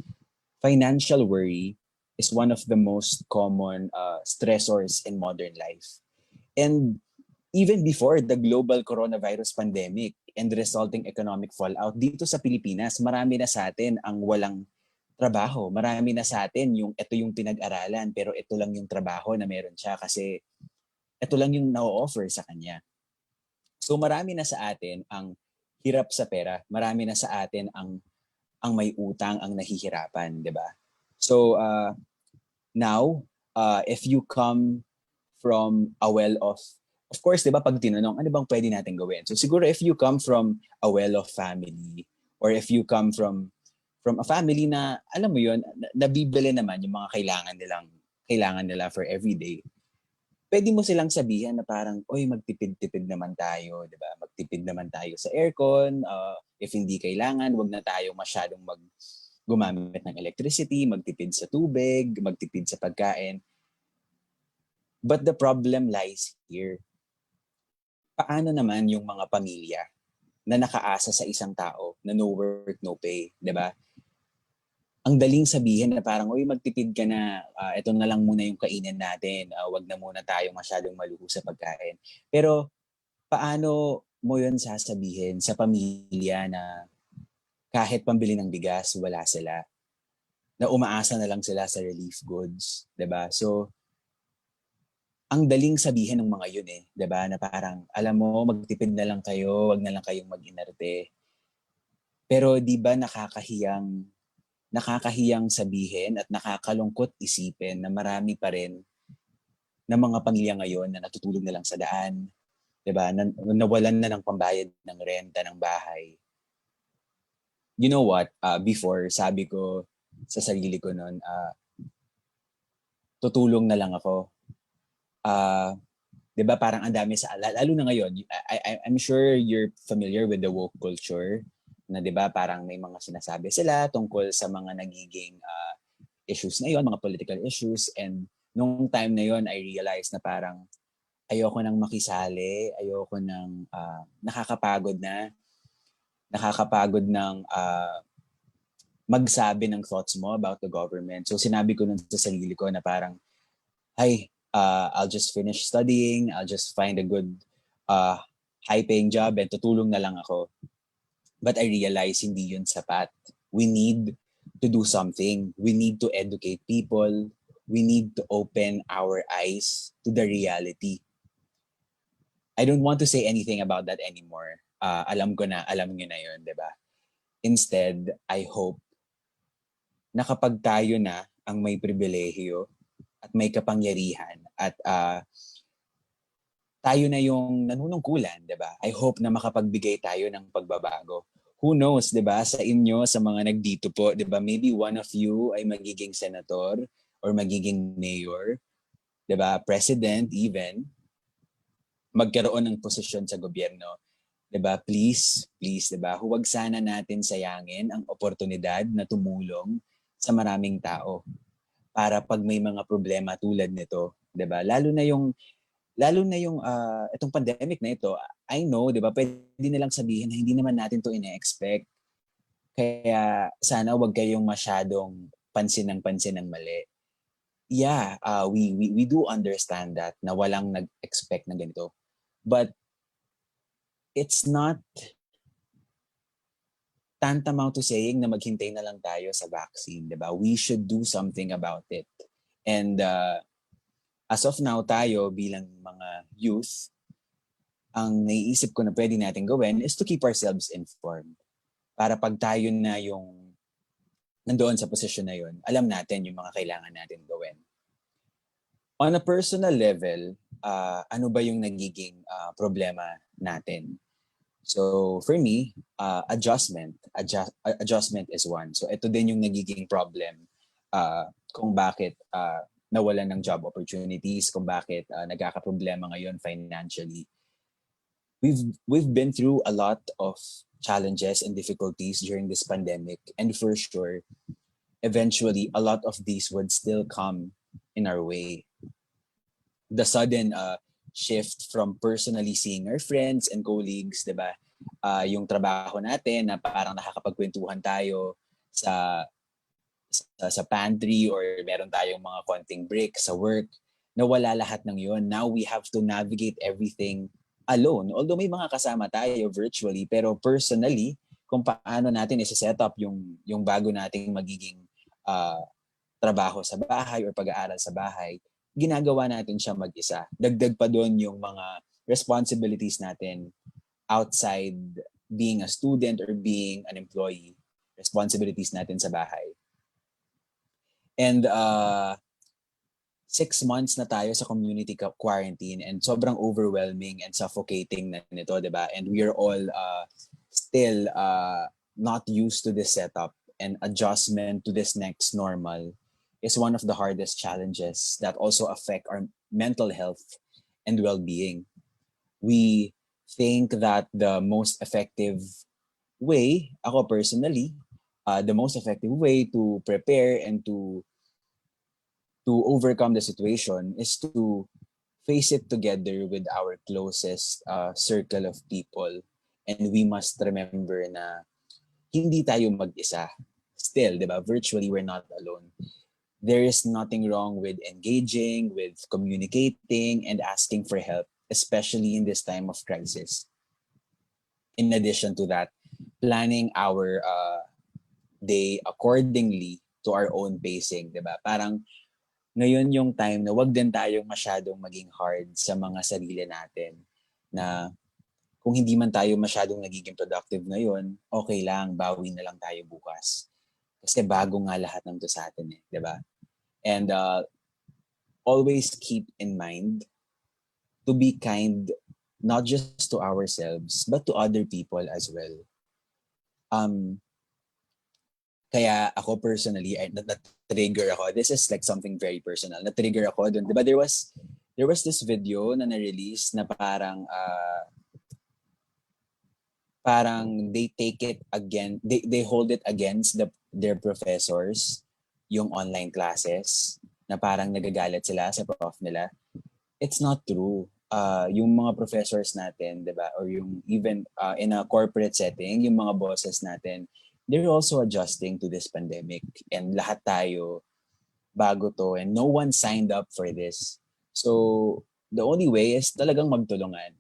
Financial worry is one of the most common stressors in modern life. And even before the global coronavirus pandemic and resulting economic fallout, dito sa Pilipinas, marami na sa atin ang walang trabaho. Marami na sa atin yung ito yung pinag-aralan pero ito lang yung trabaho na meron siya kasi ito lang yung na-offer sa kanya. So marami na sa atin ang hirap sa pera. Marami na sa atin ang may utang, ang nahihirapan, 'di ba? So now, if you come from a well-off, of course, 'di ba, pag tinanong, ano bang pwede natin gawin? So siguro if you come from a well-off family, or if you come from a family na, alam mo 'yon, nabibili naman yung mga kailangan nila for everyday, pwede mo silang sabihan na parang, oy, magtipid-tipid naman tayo, 'di ba? Magtipid naman tayo sa aircon, if hindi kailangan, wag na tayo masyadong gumamit ng electricity, magtipid sa tubig, magtipid sa pagkain. But the problem lies here. Paano naman yung mga pamilya na nakaasa sa isang tao na no work, no pay, 'di ba? Ang daling sabihin na parang, uy, magtipid ka na, ito na lang muna yung kainin natin, wag na muna tayo masyadong maluho sa pagkain. Pero paano mo yun sasabihin sa pamilya na kahit pambili ng bigas, wala sila, na umaasa na lang sila sa relief goods, 'di ba? So ang daling sabihin ng mga yun 'di ba? Na parang, alam mo, magtipid na lang kayo, wag na lang kayong mag-inarte. Pero 'di ba nakakahiyang sabihin at nakakalungkot isipin na marami pa rin na mga pamilya ngayon na natutulog na lang sa daan, 'di ba? Nawalan na ng pambayad ng renta ng bahay. You know what? Before, sabi ko sa sarili ko noon, tutulong na lang ako. 'Di ba, parang ang dami lalo na ngayon. I'm sure you're familiar with the woke culture na, 'di ba, parang may mga sinasabi sila tungkol sa mga nagiging issues na 'yon, mga political issues, and nung time na 'yon I realized na parang ayoko nang makisali, ayoko nang nakakapagod ng magsabi ng thoughts mo about the government. So sinabi ko nun sa sarili ko na parang, I'll just finish studying, I'll just find a good high-paying job and tutulong na lang ako. But I realize hindi yun sapat. We need to do something. We need to educate people. We need to open our eyes to the reality. I don't want to say anything about that anymore. Alam nyo na yun, di ba? Instead, I hope na kapag tayo na ang may pribilehiyo at may kapangyarihan at tayo na yung nanunungkulan, di ba? I hope na makapagbigay tayo ng pagbabago. Who knows, di ba? Sa inyo, sa mga nagdito po, di ba? Maybe one of you ay magiging senator or magiging mayor, di ba? President even, magkaroon ng posisyon sa gobyerno. Di ba? Please, di ba? Huwag sana natin sayangin ang oportunidad na tumulong sa maraming tao para pag may mga problema tulad nito, 'di ba? Lalo na yung itong pandemic na ito, I know, 'di ba? Pwede nilang sabihin na hindi naman natin 'to ine-expect. Kaya sana wag kayong masyadong pansin ng mali. Yeah, we do understand that na walang nag-expect na ganito. But it's not tantamount to saying na maghintay na lang tayo sa vaccine, di ba? We should do something about it. And as of now, tayo bilang mga youth, ang naiisip ko na pwede natin gawin is to keep ourselves informed. Para pag tayo na yung nandoon sa posisyon na yun, alam natin yung mga kailangan natin gawin. On a personal level, ano ba yung nagiging problema natin? So for me, adjustment is one. So ito din yung nagiging problem kung bakit nawalan ng job opportunities, kung bakit nagkakaproblema ngayon financially. We've been through a lot of challenges and difficulties during this pandemic, and for sure, eventually a lot of these would still come in our way. The sudden shift from personally seeing our friends and colleagues, 'di ba? Yung trabaho natin na parang nakakapagkwentuhan tayo sa pantry or meron tayong mga konting break sa work, nawala lahat ng yun. Now we have to navigate everything alone. Although may mga kasama tayo virtually, pero personally, kung paano natin i-set up yung bago nating magiging trabaho sa bahay or pag-aaral sa bahay, ginagawa natin siya mag-isa. Dagdag pa doon yung mga responsibilities natin outside being a student or being an employee. Responsibilities natin sa bahay. And 6 months na tayo sa community quarantine and sobrang overwhelming and suffocating na nito, di ba? And we are all still not used to this setup, and adjustment to this next normal is one of the hardest challenges that also affect our mental health and well-being. We think that the most effective way, ako personally, the most effective way to prepare and to overcome the situation is to face it together with our closest circle of people. And we must remember na hindi tayo mag-isa. Still, di ba? Virtually, we're not alone. There is nothing wrong with engaging, with communicating, and asking for help, especially in this time of crisis. In addition to that, planning our day accordingly to our own pacing, di ba? Parang ngayon yung time na wag din tayong masyadong maging hard sa mga sarili natin, na kung hindi man tayo masyadong nagiging productive ngayon, okay lang, bawi na lang tayo bukas. Kasi bago nga lahat ng to sa atin eh, di ba? And always keep in mind to be kind not just to ourselves but to other people as well. Kaya ako personally, na-trigger ako. This is like something very personal. Na-trigger ako dun. Diba there was this video na na-release na parang they take it again, they hold it against their professors, yung online classes, na parang nagagalit sila sa prof nila. It's not true. Yung mga professors natin, diba, or yung even in a corporate setting, yung mga bosses natin, they're also adjusting to this pandemic, and lahat tayo bago to, and no one signed up for this. So the only way is talagang magtulungan.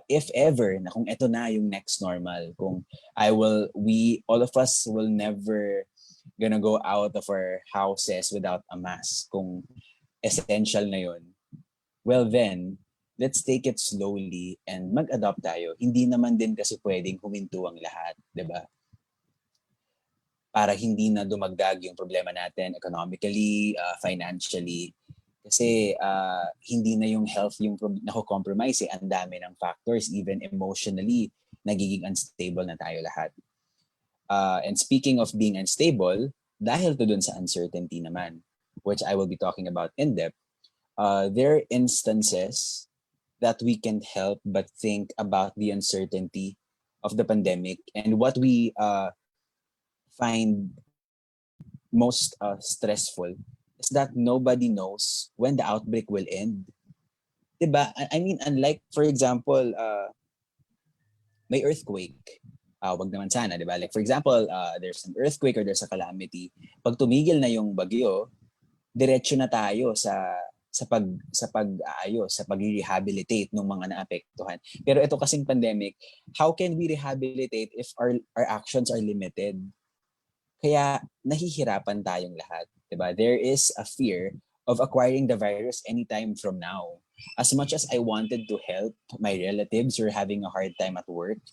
If ever na kung ito na yung next normal, kung all of us will never gonna go out of our houses without a mask, kung essential na yun, well then, let's take it slowly and mag-adopt tayo. Hindi naman din kasi pwedeng huminto ang lahat, di ba? Para hindi na dumagdag yung problema natin economically, financially. Kasi hindi na yung health yung nako-compromise. Ang dami ng factors, even emotionally, nagiging unstable na tayo lahat. And speaking of being unstable, dahil to dun sa uncertainty naman, which I will be talking about in depth, there are instances that we can't help but think about the uncertainty of the pandemic, and what we find most stressful is that nobody knows when the outbreak will end. Diba? I mean, unlike, for example, may earthquake. Wag naman sana, diba? Like, for example, there's an earthquake or there's a calamity. Pag tumigil na yung bagyo, diretso na tayo sa pag-aayos, sa pag-rehabilitate ng mga naapektuhan. Pero ito kasing pandemic, how can we rehabilitate if our actions are limited? Kaya nahihirapan tayong lahat, diba? There is a fear of acquiring the virus anytime from now. As much as I wanted to help my relatives who are having a hard time at work,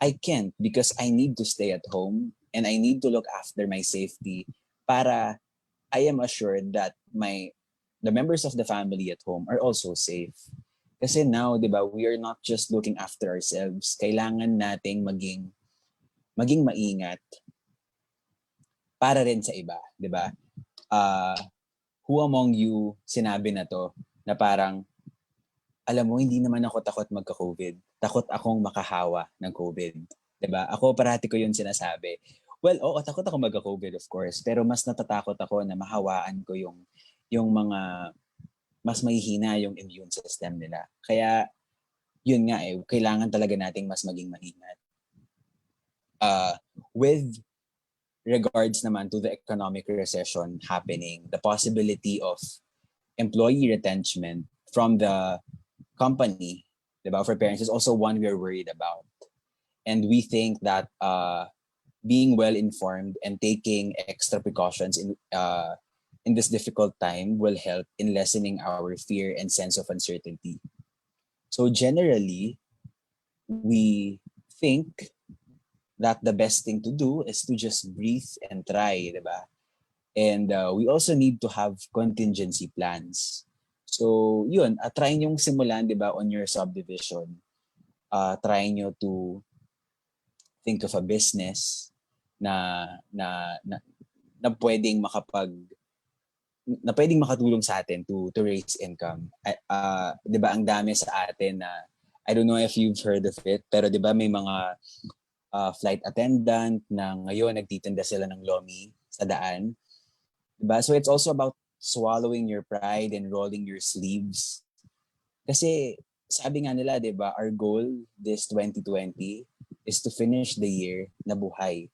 I can't because I need to stay at home and I need to look after my safety para I am assured that the members of the family at home are also safe. Kasi now, di ba, we are not just looking after ourselves. Kailangan nating maging maingat para rin sa iba, di ba? Who among you sinabi na to na parang, alam mo, hindi naman ako takot magka-COVID. Takot akong makahawa ng COVID. Diba? Ako parati ko yun sinasabi. Well, oo, takot ako magka-COVID of course. Pero mas natatakot ako na mahawaan ko yung mga mas mahihina yung immune system nila. Kaya, yun nga kailangan talaga nating mas maging maingat. With regards naman to the economic recession happening, the possibility of employee retrenchment from the company, diba, for parents is also one we're worried about. And we think that being well-informed and taking extra precautions in this difficult time will help in lessening our fear and sense of uncertainty. So generally, we think that the best thing to do is to just breathe and try, diba? And we also need to have contingency plans. So, yun, try nyo simulan, di ba, on your subdivision. Try nyo to think of a business na pwedeng makatulong sa atin to raise income. Di ba, ang dami sa atin na, I don't know if you've heard of it, pero di ba may mga flight attendant na ngayon nagtitinda sila ng lomi sa daan. Di ba? So it's also about swallowing your pride and rolling your sleeves. Kasi sabi nga nila, di ba, our goal this 2020 is to finish the year na buhay.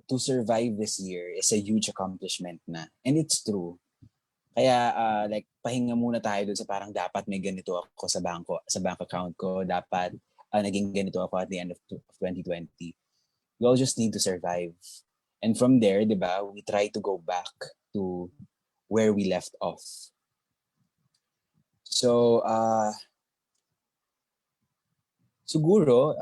To survive this year is a huge accomplishment na. And it's true. Kaya like pahinga muna tayo dun sa parang dapat may ganito ako sa bank account ko, dapat naging ganito ako at the end of 2020. We all just need to survive. And from there, di ba, we try to go back to where we left off. So, siguro,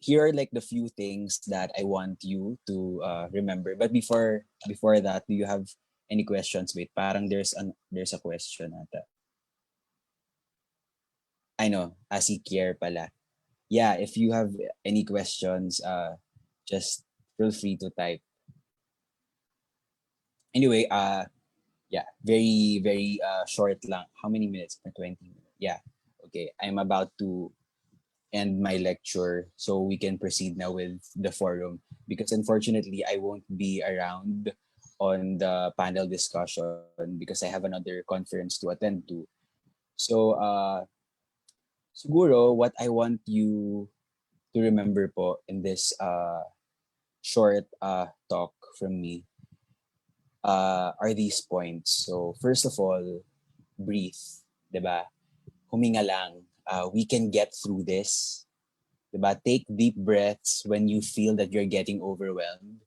here are like the few things that I want you to remember. But before that, do you have any questions? Wait, parang there's a question ata. I know, si Kier pala. Yeah, if you have any questions, just feel free to type. Anyway, yeah, very, very short lang. How many minutes? 20 minutes. Yeah, okay. I'm about to end my lecture so we can proceed now with the forum, because unfortunately I won't be around on the panel discussion because I have another conference to attend to. So, siguro what I want you to remember po in this short talk from me are these points. So first of all, breathe, 'di ba? Huminga lang. We can get through this. 'Di ba? Take deep breaths when you feel that you're getting overwhelmed.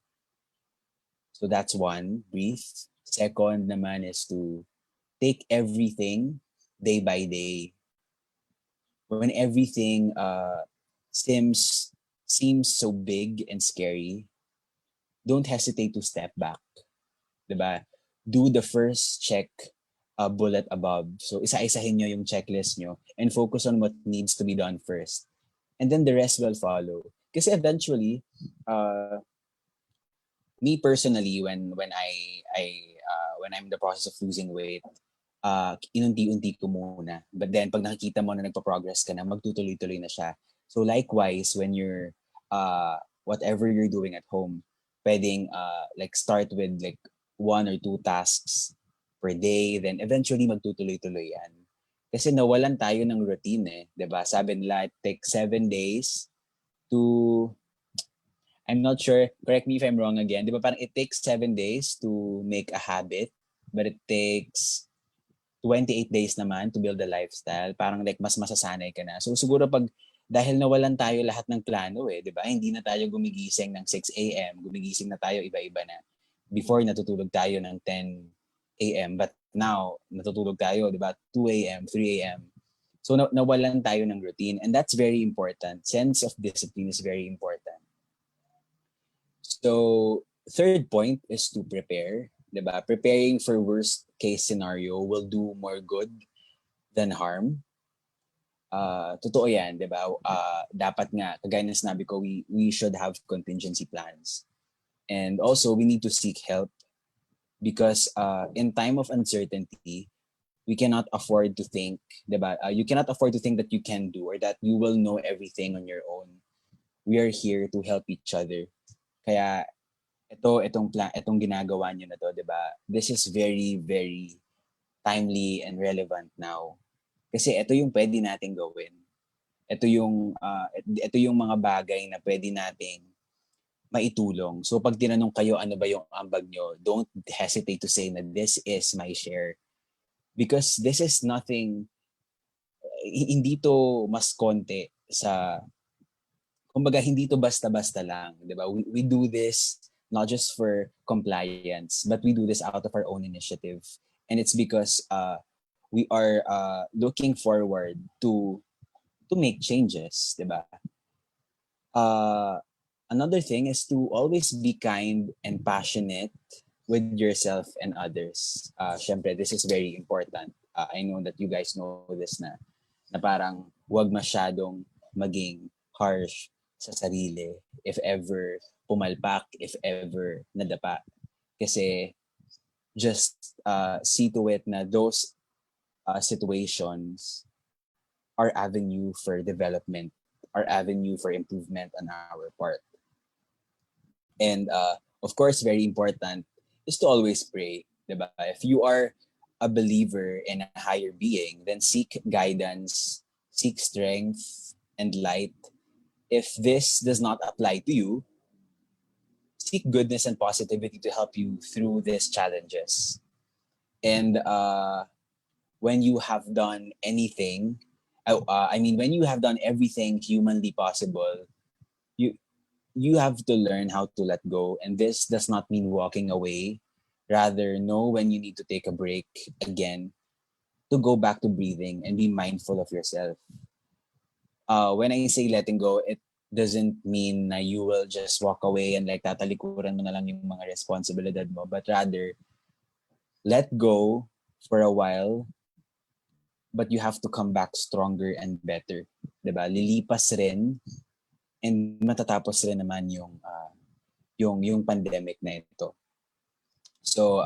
So that's one, breathe. Second naman is to take everything day by day. When everything seems so big and scary, don't hesitate to step back. 'Di ba? Do the first check bullet above. So isa-isahin nyo yung checklist nyo and focus on what needs to be done first. And then the rest will follow. Kasi eventually, me personally, when I'm in the process of losing weight, inunti-unti ko muna. But then pag nakikita mo na nagpa-progress ka na, magtutuloy-tuloy na siya. So likewise, when you're whatever you're doing at home, pwedeng like start with like 1 or 2 tasks per day, then eventually magtutuloy-tuloy yan. Kasi nawalan tayo ng routine eh, 'di ba? Sabi nila it takes 7 days to, I'm not sure, correct me if I'm wrong again, 'di ba parang it takes 7 days to make a habit, but it takes 28 days naman to build a lifestyle. Parang like mas masasanay ka na. So siguro pag dahil nawalan tayo lahat ng plano eh, 'di ba? Hindi na tayo gumigising ng 6 a.m., gumigising na tayo iba-iba na. Before natutulog tayo ng 10 a.m., but now natutulog tayo, 'di ba? 2 a.m., 3 a.m. So nawalan tayo ng routine, and that's very important. Sense of discipline is very important. So third point is to prepare, 'di ba? Preparing for worst case scenario will do more good than harm. Totoo 'yan, 'di ba? Dapat nga, kagaya ng sinabi ko, we should have contingency plans. And also we need to seek help because in time of uncertainty, we cannot afford to think, 'di ba? You cannot afford to think that you can do or that you will know everything on your own. We are here to help each other. Kaya itong ginagawa niyo na to, 'di ba? This is very very timely and relevant now. Kasi ito yung pwede nating gawin. Ito yung mga bagay na pwede nating maitulong. So pag tinanong kayo ano ba yung ambag nyo, don't hesitate to say na this is my share. Because this is nothing, hindi to mas konti sa, kumbaga hindi to basta-basta lang, di ba? We do this not just for compliance, but we do this out of our own initiative. And it's because we are looking forward to make changes, di ba? Another thing is to always be kind and passionate with yourself and others. Syempre, this is very important. I know that you guys know this na parang huwag masyadong maging harsh sa sarili if ever pumalpak, if ever nadapa. Kasi just see to it na those situations are avenue for development, are avenue for improvement on our part. And of course, very important is to always pray, diba? If you are a believer in a higher being, then seek guidance, seek strength and light. If this does not apply to you, seek goodness and positivity to help you through these challenges. And when you have done anything, when you have done everything humanly possible, you have to learn how to let go. And this does not mean walking away. Rather, know when you need to take a break again, to go back to breathing and be mindful of yourself. When I say letting go, it doesn't mean na you will just walk away and like tatalikuran mo na lang yung mga responsibilidad mo, but rather, let go for a while, but you have to come back stronger and better. Diba? Lilipas rin and matatapos rin naman yung pandemic na ito. So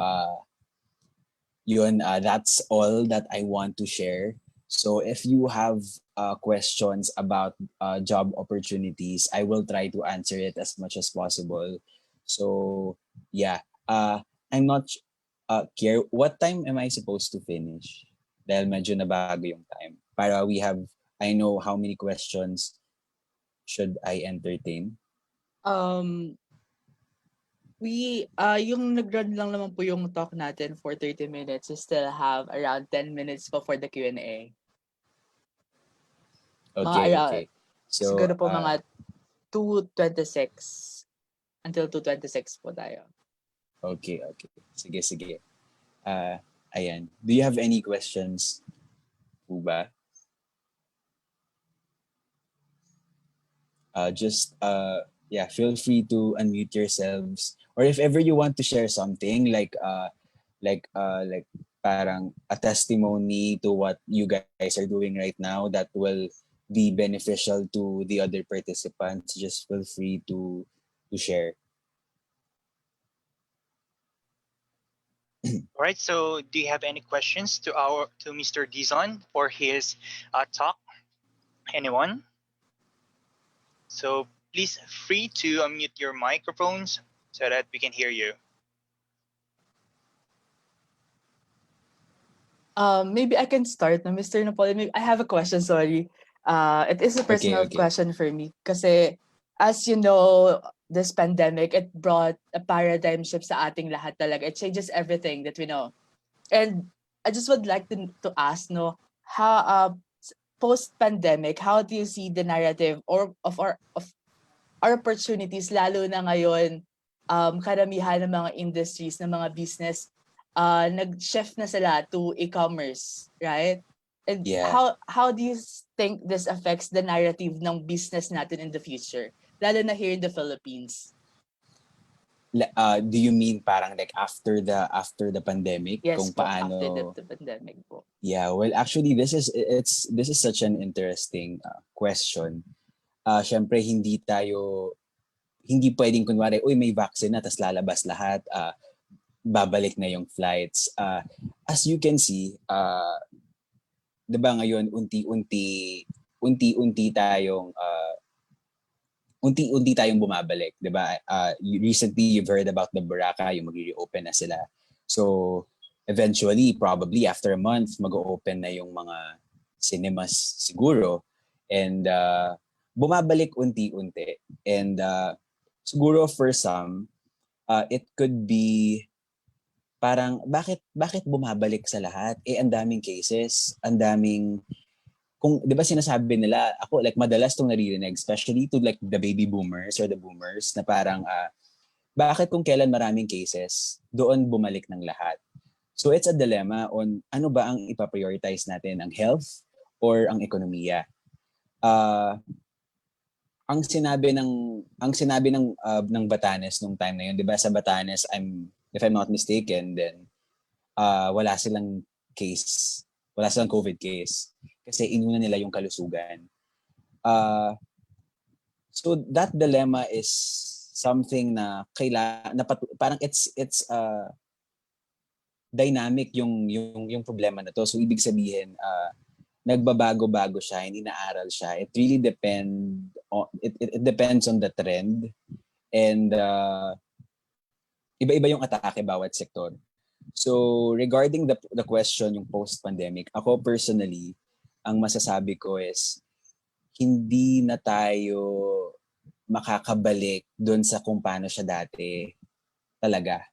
that's all that I want to share. So if you have questions about job opportunities, I will try to answer it as much as possible. So yeah, I'm not care what time am I supposed to finish? Dahil medyo nabago yung time. Para I know how many questions should I entertain? Yung nag-run lang naman po yung talk natin for 30 minutes. We still have around 10 minutes pa for the Q&A. Okay, Mga okay. So, siguro po mga 2:26 until 2:26 po tayo. okay. Sige. Ayan. Do you have any questions po ba? Feel free to unmute yourselves, or if ever you want to share something like parang a testimony to what you guys are doing right now that will be beneficial to the other participants, just feel free to share. All right. So, do you have any questions to Mr. Dizon for his talk? Anyone? So please free to unmute your microphones so that we can hear you. Maybe I can start na, Mr. Napoleon. I have a question, sorry. It is a personal question for me. Kasi, as you know, this pandemic, it brought a paradigm shift sa ating lahat talaga. It changes everything that we know. And I just would like to ask, no, how post-pandemic, how do you see the narrative of our opportunities, lalo na ngayon, karamihan ng mga industries, ng mga business, nag-shift na sila to e-commerce, right? And how do you think this affects the narrative ng business natin in the future, lalo na here in the Philippines? Do you mean parang like after the pandemic? Yes, kung po, paano? after the pandemic po. Yeah, well, actually, this is such an interesting question. Syempre, hindi pwedeng kunwari, uy, may vaccine na, tas lalabas lahat, babalik na yung flights. As you can see, diba ngayon, unti-unti tayong bumabalik, diba? Recently, you've heard about the Boracay, yung mag-reopen na sila. So, eventually, probably after a month, mag-open na yung mga cinemas siguro. And bumabalik unti-unti. And siguro for some, it could be parang bakit bumabalik sa lahat? Ang daming cases, ang daming kung 'di ba sinasabi nila, ako like madalas tong naririnig, especially to like the baby boomers or the boomers na parang bakit kung kailan maraming cases, doon bumalik ng lahat. So it's a dilemma on ano ba ang ipa-prioritize natin, ang health or ang ekonomiya. Ang sinabi ng Batanes nung time na yun, 'di ba sa Batanes, if I'm not mistaken, then wala silang COVID case kasi inuna nila yung kalusugan. So that dilemma is something na parang it's dynamic yung problema na to. So ibig sabihin nagbabago-bago siya, hindi naaral siya. It really it depends on the trend, and iba-iba yung atake bawat sektor. So regarding the question yung post-pandemic, ako personally, ang masasabi ko is hindi na tayo makakabalik doon sa kung paano siya dati talaga.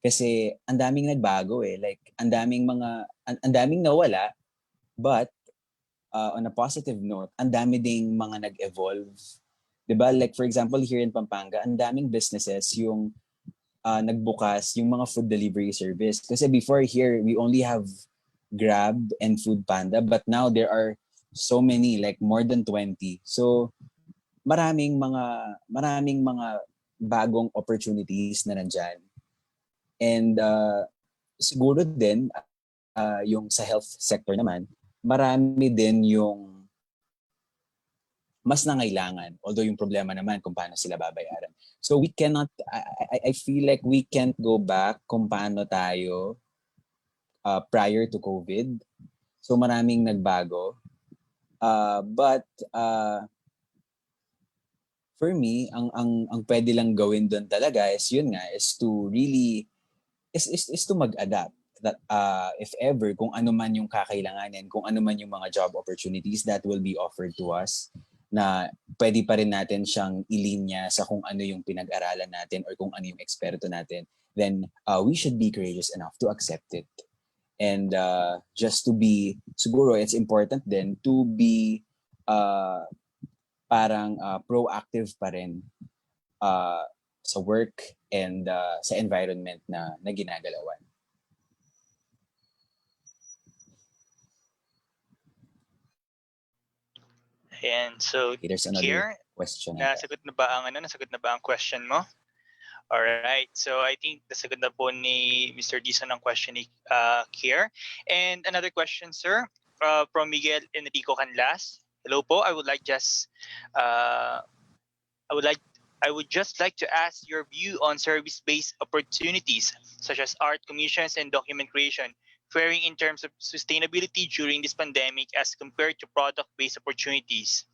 Kasi ang daming nagbago like ang daming nawala, but on a positive note, ang dami ding mga nag-evolve. 'Di ba? Like for example, here in Pampanga, ang daming businesses yung nagbukas yung mga food delivery service. Kasi before here, we only have Grab and Food Panda, but now there are so many, like more than 20. So maraming mga bagong opportunities na nandyan. And siguro din yung sa health sector naman, marami din yung mas nangailangan, although yung problema naman kung paano sila babayaran. So we cannot, I feel like we can't go back kung paano tayo prior to COVID. So maraming nagbago. But for me, ang pwede lang gawin doon talaga is yun nga, is to really, is to mag-adapt. That if ever, kung ano man yung kakailanganin, kung ano man yung mga job opportunities that will be offered to us, na pwede pa rin natin siyang ilinya sa kung ano yung pinag-aralan natin or kung ano yung eksperto natin, then we should be courageous enough to accept it. And just to be, siguro it's important then to be parang proactive pa rin sa work and sa environment na ginagalawan. And so, Okay, there's another here, question. nasagot na ba ang question mo? Alright, so I think nasagot na po ni Mr. Dizon ang question ni Kier. And another question, sir, from Miguel Enrico Canlas. Hello po, I would just like to ask your view on service-based opportunities such as art commissions and document creation, faring in terms of sustainability during this pandemic as compared to product-based opportunities.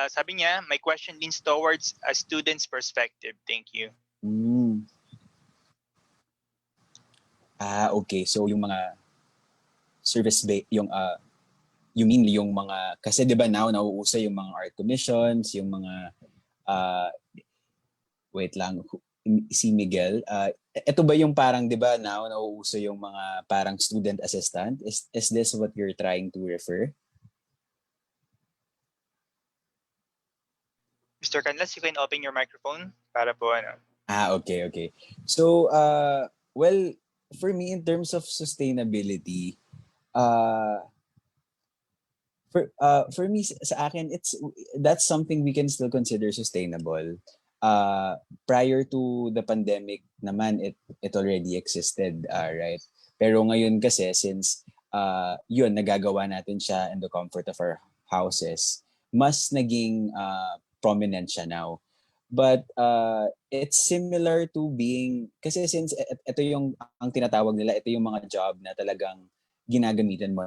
Sabi niya, my question leans towards a student's perspective. Thank you. Okay. So yung mga service-based, you mean yung mga, kasi di ba now nauuso yung mga art commissions, yung mga, wait lang, si Miguel, ito ba yung parang, di ba now nauuso yung mga parang student assistant? Is this what you're trying to refer? Mr. Canlas, you can open your microphone para po ano. Okay. So, well, for me, in terms of sustainability, for me, sa akin, that's something we can still consider sustainable. Prior to the pandemic naman, it already existed, right? Pero ngayon kasi, since yun, nagagawa natin siya in the comfort of our houses, mas naging prominent siya now. But it's similar to being, kasi since ito yung, ang tinatawag nila, ito yung mga job na talagang ginagamitan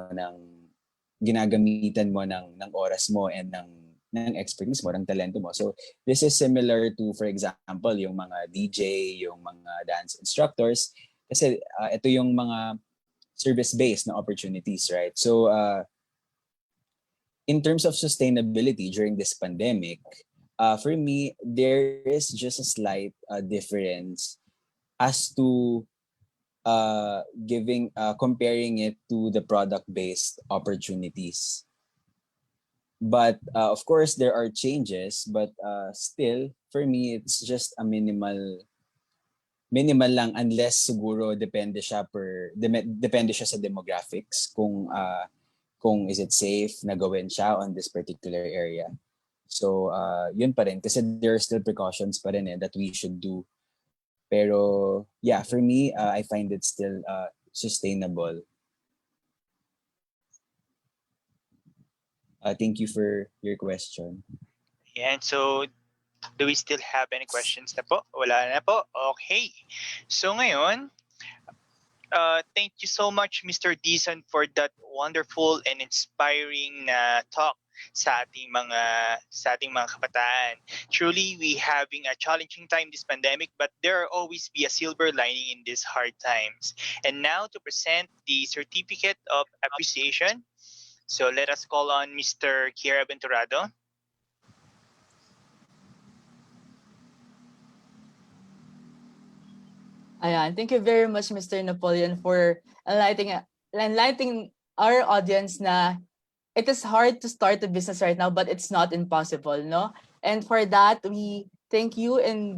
mo ng oras mo and ng expertise mo, ng talento mo. So this is similar to, for example, yung mga DJ, yung mga dance instructors, kasi ito yung mga service-based na opportunities, right? So in terms of sustainability during this pandemic, for me, there is just a slight difference as to comparing it to the product-based opportunities. But of course, there are changes, but still, for me, it's just a minimal lang, unless siguro depende siya sa demographics kung is it safe na gawin siya on this particular area. So yun pa rin, kasi there are still precautions pa rin that we should do. Pero yeah, for me, I find it still sustainable. Thank you for your question. And so, do we still have any questions na po? Wala na po? Okay. So ngayon, thank you so much, Mr. Dizon, for that wonderful and inspiring talk sa ating mga kabataan. Truly, we having a challenging time this pandemic, but there will always be a silver lining in these hard times. And now to present the certificate of appreciation. So let us call on Mr. Kiera Venturado. Ayan, thank you very much, Mr. Napoleon, for enlightening our audience na it is hard to start a business right now, but it's not impossible, no? And for that, we thank you in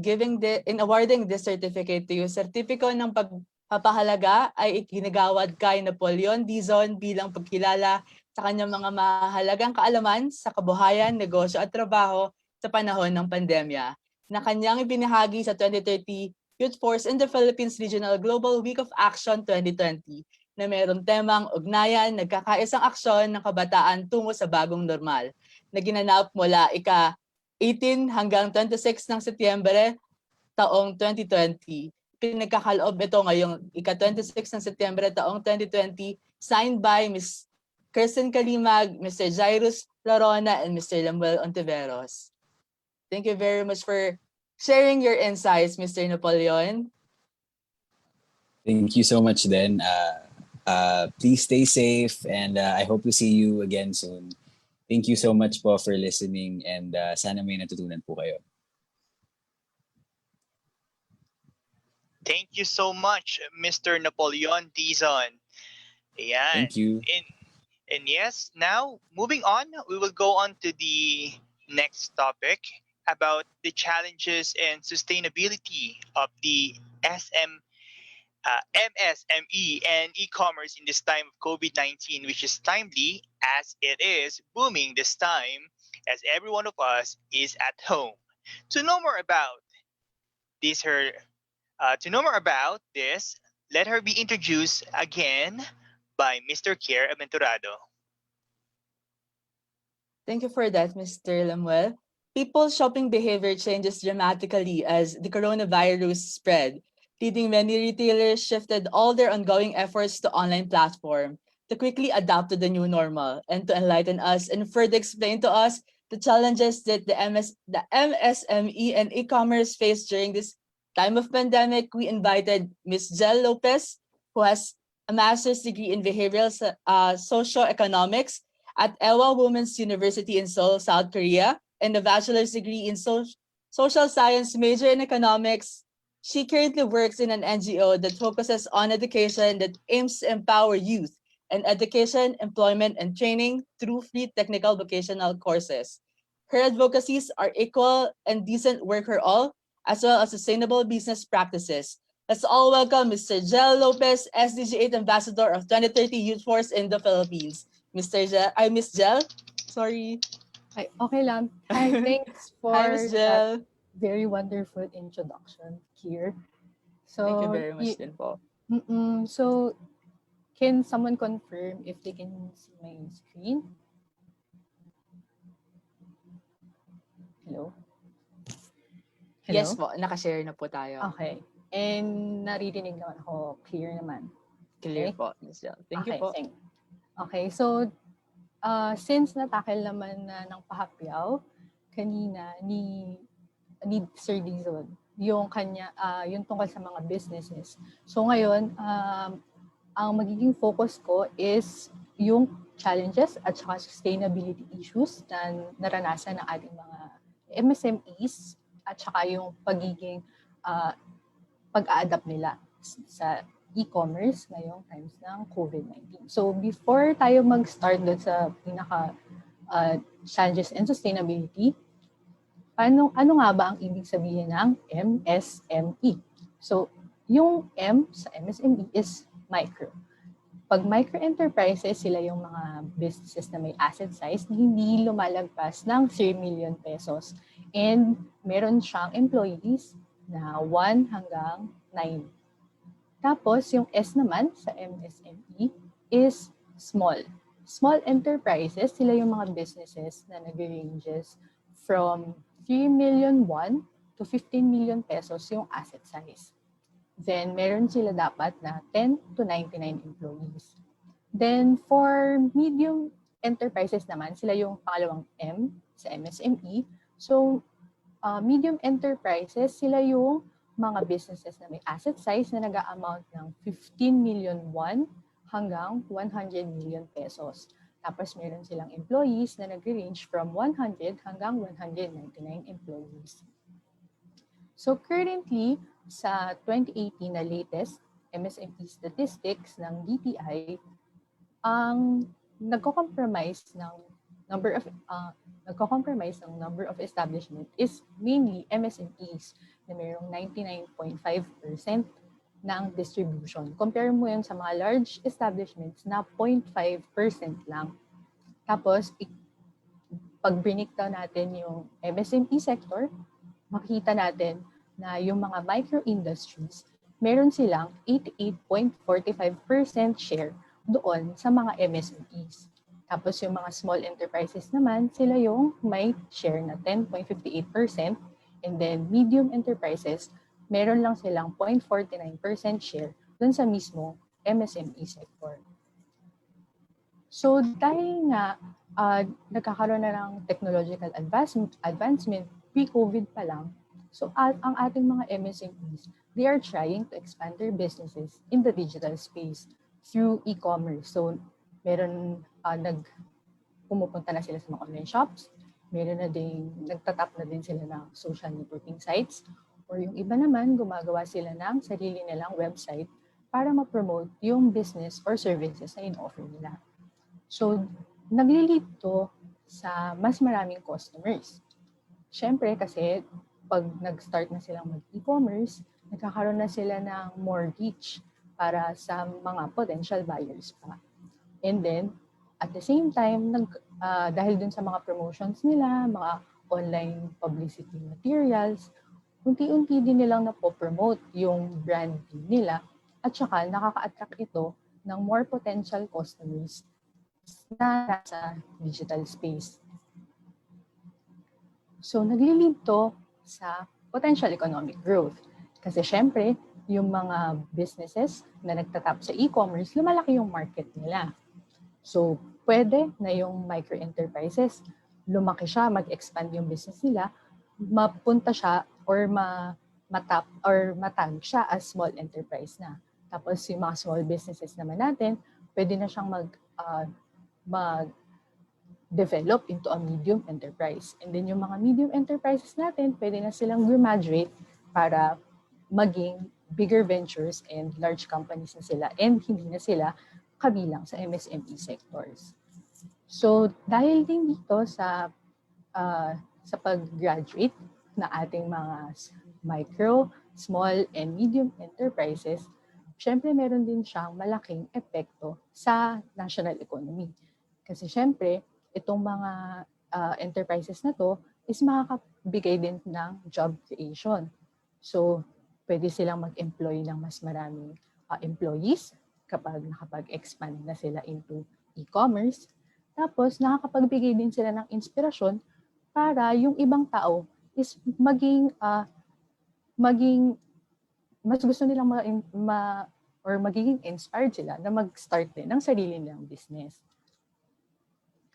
awarding this certificate to you. Sertipiko ng pagpapahalaga ay ikinagawad kay Napoleon Nissan bilang pagkilala sa kanyang mga mahalagang kaalaman sa kabuhayan, negosyo at trabaho sa panahon ng pandemya, na kanyang ibinahagi sa 2030 Youth Force in the Philippines Regional Global Week of Action 2020 na mayroong temang ugnayan, nagkakaisang aksyon ng kabataan tungo sa bagong normal na ginanap mula ika-18 hanggang 26 ng Setyembre taong 2020. Pinagkakaloob ito ngayong ika-26 ng Setyembre taong 2020, signed by Ms. Kirsten Kalimag, Mr. Jairus Larona, and Mr. Lemuel Ontiveros. Thank you very much for sharing your insights, Mr. Napoleon. Thank you so much then. Please stay safe, and I hope to see you again soon. Thank you so much po for listening and sana may natutunan po kayo. Thank you so much, Mr. Napoleon Nissan. Ayan. Thank you. And yes, now moving on, we will go on to the next topic about the challenges and sustainability of the MSME and e-commerce in this time of COVID-19, which is timely as it is booming this time as every one of us is at home. To know more about this, let her be introduced again by Mr. Kier Aventurado. Thank you for that, Mr. Lamuel. People's shopping behavior changes dramatically as the coronavirus spread, leading many retailers shifted all their ongoing efforts to online platform to quickly adapt to the new normal and to enlighten us and further explain to us the challenges that the MSME and e-commerce face during this time of pandemic. We invited Ms. Jel Lopez, who has a master's degree in behavioral socioeconomics at Ewha Women's University in Seoul, South Korea, and a bachelor's degree in social science major in economics. She currently works in an NGO that focuses on education that aims to empower youth and education, employment, and training through free technical vocational courses. Her advocacies are equal and decent work for all, as well as sustainable business practices. Let's all welcome Mr. Jel Lopez, SDG 8 Ambassador of 2030 Youth Force in the Philippines. Miss Jel. Sorry. Ay, okay lang. Hi, thanks for Hi, Miss that Jel. very wonderful introduction here. So, Thank you very much din po. So, can someone confirm if they can see my screen? Hello? Hello? Yes po, nakashare na po tayo. Okay. And naririnig naman ako. Clear naman. Clear Okay? po, Miss Jel. Thank you po. Okay, so since natakil naman na ng pahapyaw kanina ni Sir Dizon, yung tungkol sa mga businesses. So ngayon, ang magiging focus ko is yung challenges at saka sustainability issues na naranasan ng ating mga MSMEs at saka yung pagiging pag-a-adapt nila sa e-commerce ngayong times ng COVID-19. So before tayo mag-start doon sa challenges and sustainability, ano nga ba ang ibig sabihin ng MSME? So yung M sa MSME is micro. Pag micro-enterprises, sila yung mga businesses na may asset size na hindi lumalagpas ng 3 million pesos. And meron siyang employees na 1 hanggang 9. Tapos, yung S naman sa MSME is small. Small enterprises, sila yung mga businesses na nag-ranges from 3 million won to 15 million pesos yung asset size. Then, meron sila dapat na 10 to 99 employees. Then, for medium enterprises naman, sila yung pangalawang M sa MSME. So, medium enterprises, sila yung mga businesses na may asset size na nag-a-amount ng 15 million won hanggang 100 million pesos. Tapos meron silang employees na nag-range from 100 hanggang 199 employees. So currently, sa 2018 na latest MSME statistics ng DTI, ang nagko-compromise ng number of establishment is mainly MSMEs na mayroong 99.5% ng distribution. Compare mo yun sa mga large establishments na 0.5% lang. Tapos, pag breakdown natin yung MSME sector, makikita natin na yung mga micro-industries, meron silang 88.45% share doon sa mga MSMEs. Tapos yung mga small enterprises naman, sila yung may share na 10.58%. And then medium enterprises, meron lang silang 0.49% share dun sa mismo MSME sector. So dahil nga nagkakaroon na ng technological advancement pre-COVID pa lang, so ang ating mga MSMEs, they are trying to expand their businesses in the digital space through e-commerce. So meron pumupunta na sila sa mga online shops, meron na din, nagtatap na din sila ng social networking sites, or yung iba naman, gumagawa sila ng sarili nilang website para ma-promote yung business or services na in-offer nila. So, nagli-lead to sa mas maraming customers. Siyempre, kasi pag nag-start na silang mag-e-commerce, nagkakaroon na sila ng more reach para sa mga potential buyers pa. And then, at the same time, dahil dun sa mga promotions nila, mga online publicity materials, unti-unti din nilang napopromote yung brand nila at saka nakaka-attract ito ng more potential customers na nasa digital space. So, nagli-lead to sa potential economic growth. Kasi syempre, yung mga businesses na nagtatap sa e-commerce, lumalaki yung market nila. So, pwede na yung micro-enterprises, lumaki siya, mag-expand yung business nila, mapunta siya or matap or matag siya as small enterprise na. Tapos yung mga small businesses naman natin, pwede na siyang mag-develop into a medium enterprise. And then yung mga medium enterprises natin, pwede na silang graduate para maging bigger ventures and large companies na sila and hindi na sila kabilang sa MSME sectors. So dahil din dito sa pag-graduate na ating mga micro, small, and medium enterprises, syempre meron din siyang malaking epekto sa national economy. Kasi syempre, itong mga enterprises na to is makakabigay din ng job creation. So, pwede silang mag-employ ng mas maraming employees kapag nakapag-expand na sila into e-commerce. Tapos, nakakapagbigay din sila ng inspirasyon para yung ibang tao is maging mas gusto nilang magiging inspired sila na mag-start din ng sarili nilang business.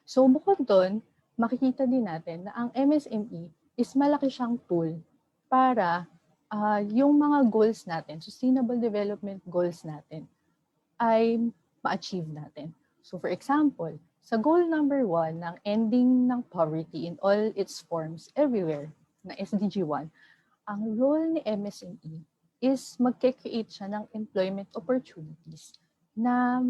So, bukod doon, makikita din natin na ang MSME is malaki siyang tool para yung mga goals natin, sustainable development goals natin, ay ma-achieve natin. So for example, sa goal number 1 ng ending ng poverty in all its forms everywhere, na SDG 1, ang role ni MSME is mag-create siya ng employment opportunities na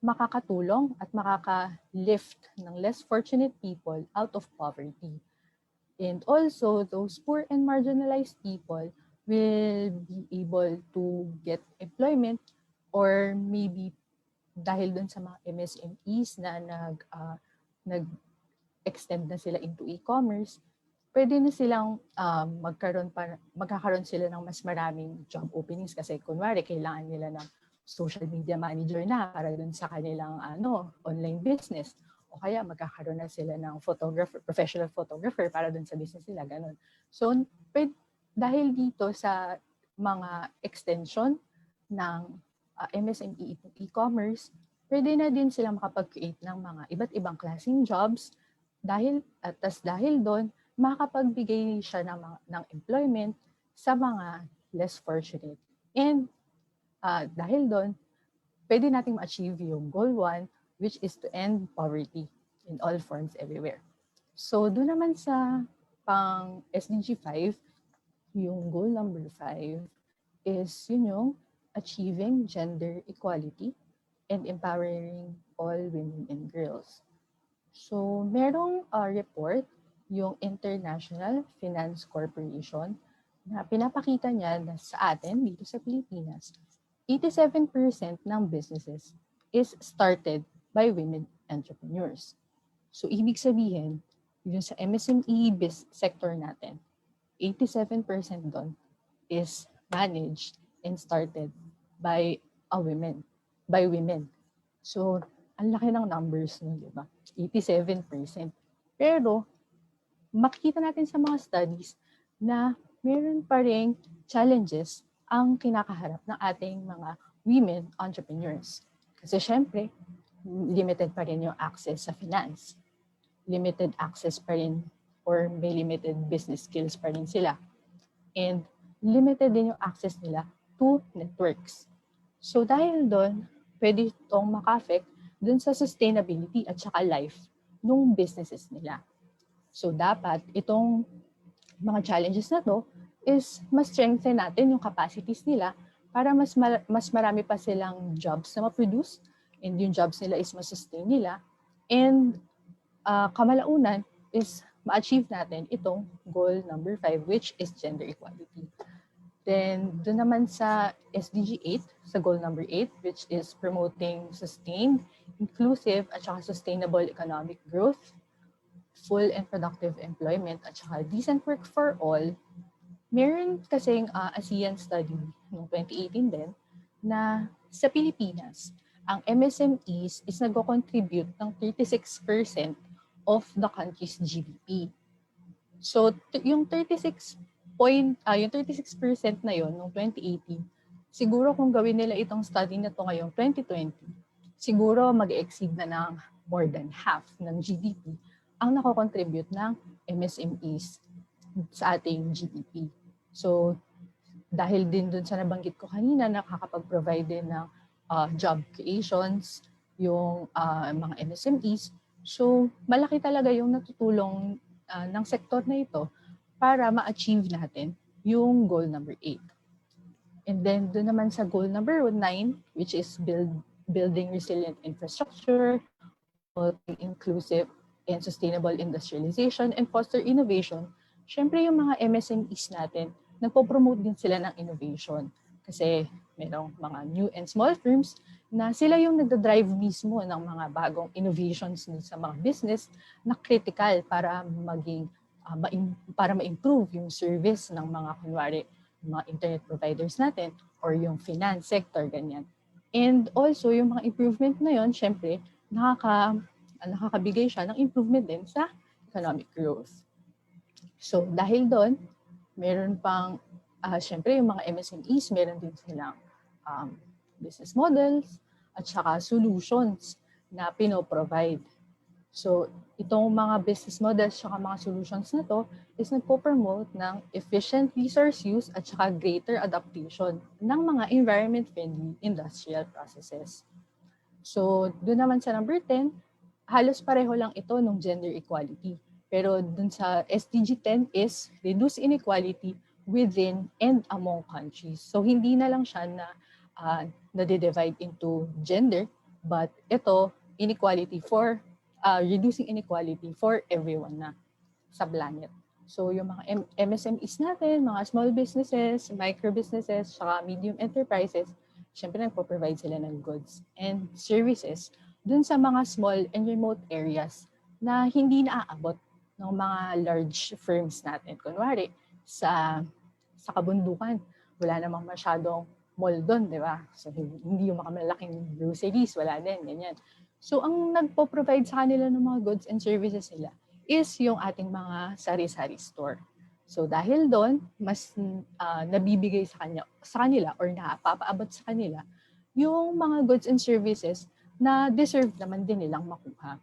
makakatulong at makaka-lift ng less fortunate people out of poverty. And also, those poor and marginalized people will be able to get employment or maybe dahil dun sa mga MSMEs na nag-extend na sila into e-commerce, pwede na silang magkakaroon sila ng mas maraming job openings kasi kunwari kailangan nila ng social media manager na para dun sa kanilang online business. O kaya magkakaroon na sila ng professional photographer para dun sa business nila, ganun. So, dahil dito sa mga extension ng MSME e-commerce, pwede na din sila makapag-create ng mga iba't ibang klaseng jobs dahil doon, makapagbigay siya ng employment sa mga less fortunate. And dahil doon, pwede nating ma-achieve yung goal 1, which is to end poverty in all forms everywhere. So doon naman sa pang SDG 5, yung goal number 5 is yung achieving gender equality and empowering all women and girls. So merong report yung International Finance Corporation na pinapakita niya na sa atin dito sa Pilipinas, 87% ng businesses is started by women entrepreneurs. So ibig sabihin, yun sa MSME sector natin, 87% doon is managed and started by women. So, ang laki ng numbers nun, di ba? 87%. Pero, makikita natin sa mga studies na meron pa ring challenges ang kinakaharap ng ating mga women entrepreneurs. Kasi syempre, limited pa rin yung access sa finance. Limited access pa rin or may limited business skills pa rin sila. And limited din yung access nila to networks. So dahil doon, pwede itong maka-affect dun sa sustainability at saka life ng businesses nila. So dapat itong mga challenges na to is mas strengthen natin yung capacities nila para mas marami pa silang jobs na ma-produce, and yung jobs nila is ma-sustain nila, and kamalaunan is ma-achieve natin itong goal number 5, which is gender equality. Then, doon naman sa SDG 8, sa goal number 8, which is promoting sustained, inclusive, at saka sustainable economic growth, full and productive employment, at saka decent work for all. Meron kasing ASEAN study noong 2018 din na sa Pilipinas, ang MSMEs is nag-contribute ng 36% of the country's GDP. So, yung 36% na yon noong 2018, siguro kung gawin nila itong study na to ngayong 2020, siguro mag-exceed na ng more than half ng GDP ang nako-contribute ng MSMEs sa ating GDP. So, dahil din dun sa nabanggit ko kanina, nakakapag-provide din ng job creations, yung mga MSMEs. So, malaki talaga yung natutulong ng sektor na ito para ma-achieve natin yung goal number 8. And then, doon naman sa goal number 9, which is building resilient infrastructure, inclusive and sustainable industrialization, and foster innovation. Syempre, yung mga MSMEs natin, nagpo-promote din sila ng innovation. Kasi merong mga new and small firms na sila yung nagda-drive mismo ng mga bagong innovations sa mga business na critical para maging para ma-improve yung service ng mga kunwari mga internet providers natin or yung finance sector, ganyan. And also, yung mga improvement na yon, syempre, nakakabigay siya ng improvement din sa economic growth. So, dahil doon, meron pang, syempre, yung mga MSMEs, meron din silang business models at saka solutions na pinoprovide. So, itong mga business models at mga solutions na to is nagpo-promote ng efficient resource use at saka greater adaptation ng mga environment-friendly industrial processes. So, doon naman sa number 10, halos pareho lang ito ng gender equality. Pero doon sa SDG 10 is reduce inequality within and among countries. So, hindi na lang siya na nade-divide into gender, but ito, inequality for reducing inequality for everyone na sa planet. So yung mga MSMEs natin, mga small businesses, micro businesses, saka medium enterprises, syempre nagpo-provide sila ng goods and services dun sa mga small and remote areas na hindi naaabot ng mga large firms natin. Kunwari, sa kabundukan, wala namang masyadong mall doon, di ba? So hindi yung mga malaking groceries, wala din, ganyan. So, ang nagpo-provide sa kanila ng mga goods and services nila is yung ating mga sari-sari store. So, dahil doon, mas nabibigay sa kanila or napapaabot sa kanila yung mga goods and services na deserve naman din nilang makuha.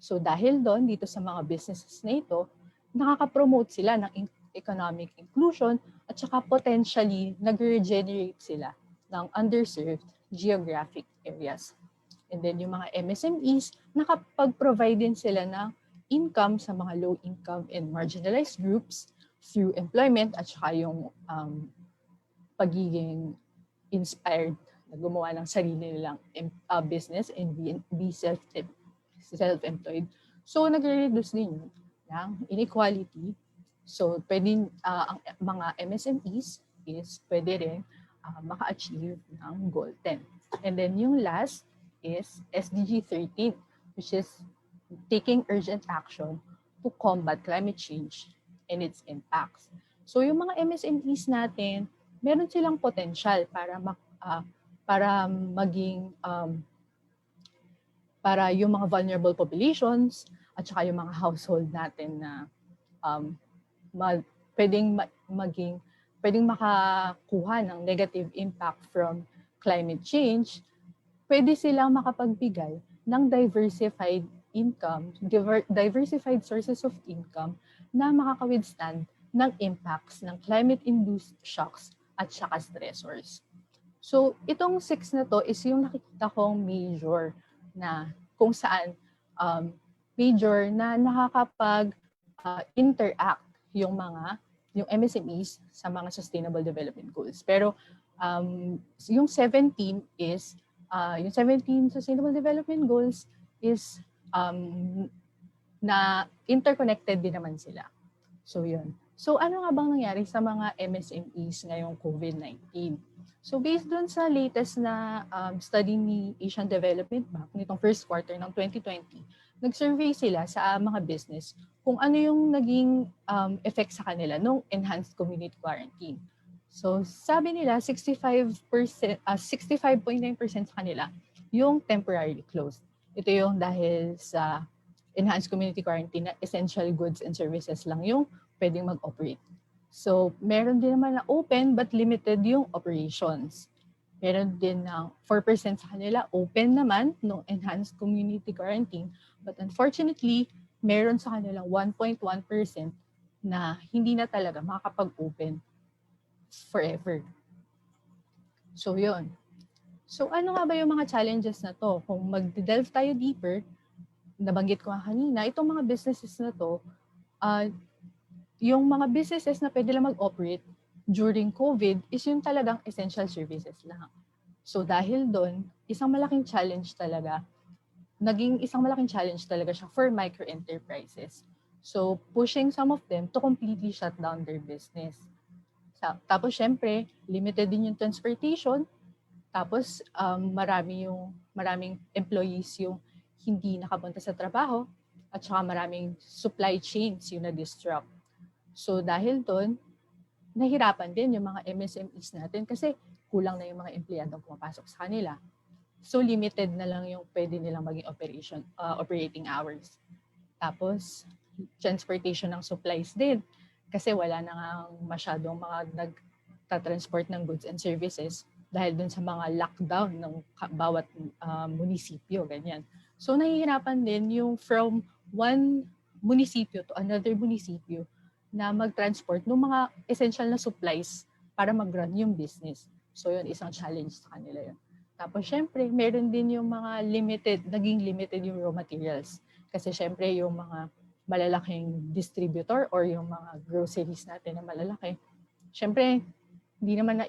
So, dahil doon, dito sa mga businesses na ito, nakaka-promote sila ng economic inclusion at saka potentially nag-regenerate sila ng underserved geographic areas. And then yung mga MSMEs, nakapag-provide din sila ng income sa mga low-income and marginalized groups through employment at saka yung pagiging inspired na gumawa ng sarili nilang business and be self-employed. So, nagre-reduce din yun ng inequality. So, pwede ang mga MSMEs is pwede rin maka-achieve ng goal 10. And then yung last is SDG 13, which is taking urgent action to combat climate change and its impacts. So yung mga MSMEs natin, meron silang potential para maging para yung mga vulnerable populations at saka yung mga household natin na pwedeng makakuha ng negative impact from climate change, pwede silang makapagbigay ng diversified sources of income na makaka-withstand ng impacts ng climate-induced shocks at saka stressors. So, itong 6 na to is yung nakikita kong major na kung saan major na nakakapag-interact yung MSMEs sa mga Sustainable Development Goals. Pero yung 17 Sustainable Development Goals is na interconnected din naman sila. So yun. So ano nga bang nangyari sa mga MSMEs ngayong COVID-19? So based dun sa latest na study ni Asian Development Bank nitong first quarter ng 2020, nag-survey sila sa mga business kung ano yung naging effect sa kanila nung enhanced community quarantine. So sabi nila 65.9% sa kanila yung temporarily closed. Ito yung dahil sa enhanced community quarantine na essential goods and services lang yung pwedeng mag-operate. So, meron din naman na open but limited yung operations. Meron din ng 4% sa kanila open naman nung enhanced community quarantine. But unfortunately, meron sa kanila 1.1% na hindi na talaga makakapag-open forever. So, yun. So, ano nga ba yung mga challenges na to? Kung mag-delve tayo deeper, nabanggit ko nga kanina, itong mga businesses na to, yung mga businesses na pwede lang mag-operate during COVID is yung talagang essential services lang. So dahil doon, naging isang malaking challenge talaga siya for micro-enterprises. So pushing some of them to completely shut down their business. Tapos syempre, limited din yung transportation. Tapos maraming employees yung hindi nakapunta sa trabaho at saka maraming supply chains yung na-disrupt. So dahil doon, nahirapan din yung mga MSMEs natin kasi kulang na yung mga empleyadong pumapasok sa kanila. So limited na lang yung pwede nilang maging operating hours. Tapos transportation ng supplies din kasi wala na nga masyadong mga nagtatransport ng goods and services dahil dun sa mga lockdown ng bawat munisipyo, ganyan. So nahihirapan din yung from one munisipyo to another munisipyo na mag-transport ng mga essential na supplies para mag-run yung business. So yun, isang challenge sa kanila yun. Tapos syempre, meron din yung mga naging limited yung raw materials. Kasi syempre yung mga malalaking distributor or yung mga groceries natin na malalaki, syempre, hindi naman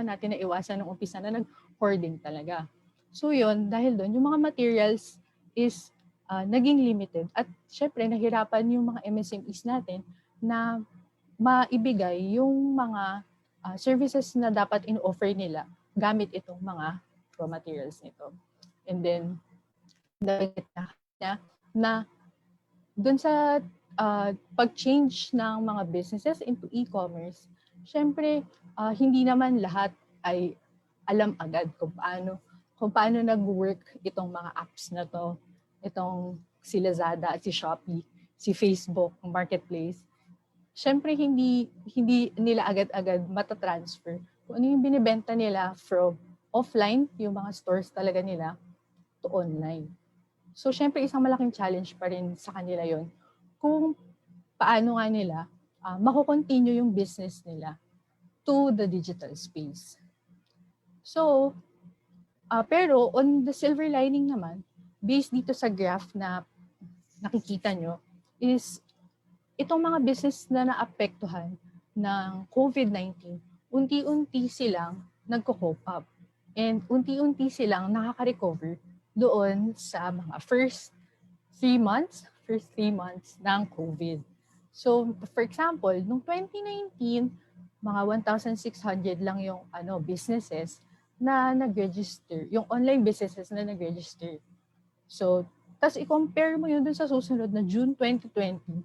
natin naiwasan ng umpisa na nag-hoarding talaga. So yun, dahil doon, yung mga materials is naging limited. At syempre, nahirapan yung mga MSMEs natin na maibigay yung mga services na dapat in-offer nila gamit itong mga raw materials nito. And then, na dun sa pag-change ng mga businesses into e-commerce, syempre, hindi naman lahat ay alam agad kung paano nag-work itong mga apps na to, itong si Lazada at si Shopee, si Facebook, Marketplace. Syempre, hindi nila agad-agad matatransfer kung ano yung binibenta nila from offline, yung mga stores talaga nila, to online. So, syempre, isang malaking challenge pa rin sa kanila yon kung paano nga nila mako-continue yung business nila to the digital space. So, pero on the silver lining naman, based dito sa graph na nakikita nyo, is itong mga business na naapektuhan ng COVID-19, unti-unti silang nagko-cope up. And unti-unti silang nakaka-recover doon sa mga first 3 months ng COVID. So, for example, noong 2019, mga 1,600 lang yung businesses na nag-register, yung online businesses na nag-register. So, tas i-compare mo yun dun sa susunod na June 2020,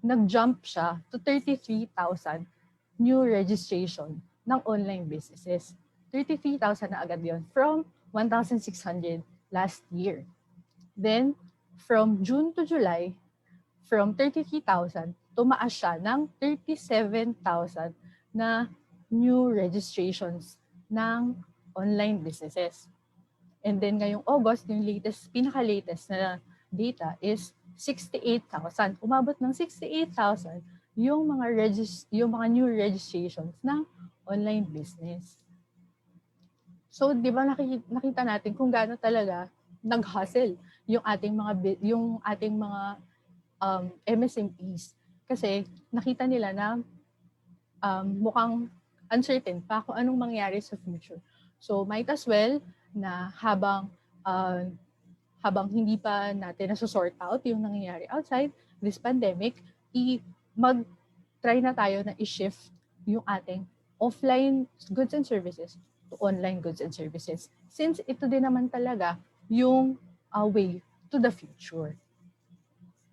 nag-jump siya to 33,000 new registration ng online businesses. 33,000 na agad yun from 1,600 last year. Then, from June to July, from 33,000, tumaas siya ng 37,000 na new registrations ng online businesses. And then ngayong August, yung pinaka-latest na data is 68,000. Umabot ng 68,000 yung mga new registrations ng online business. So, di ba nakita natin kung gaano talaga nag-hustle yung ating mga MSMEs, kasi nakita nila na mukhang uncertain pa kung anong mangyari sa future. So might as well na habang hindi pa natin na-sort out yung nangyayari outside this pandemic, mag-try na tayo na i-shift yung ating offline goods and services to online goods and services. Since ito din naman talaga yung way to the future.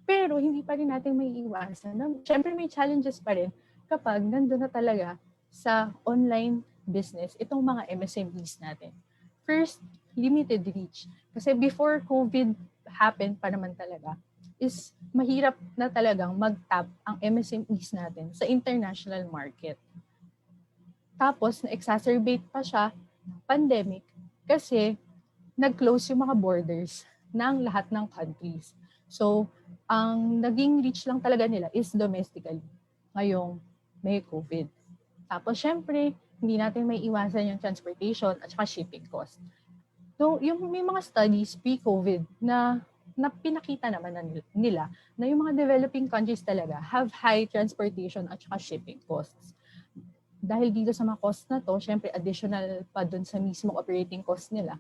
Pero hindi pa rin natin may iwasan. Siyempre may challenges pa rin kapag nandun na talaga sa online business itong mga MSMEs natin. First, limited reach. Kasi before COVID happened pa naman talaga, is mahirap na talagang mag-tap ang MSMEs natin sa international market. Tapos, na-exacerbate pa siya ng pandemic kasi nag-close yung mga borders ng lahat ng countries. So, ang naging reach lang talaga nila is domestically ngayong may COVID. Tapos, syempre, hindi natin may iwasan yung transportation at saka shipping cost. So, yung may mga studies pre-COVID na pinakita naman nila na yung mga developing countries talaga have high transportation at saka shipping costs. Dahil dito sa mga costs na to, syempre additional pa dun sa mismong operating cost nila,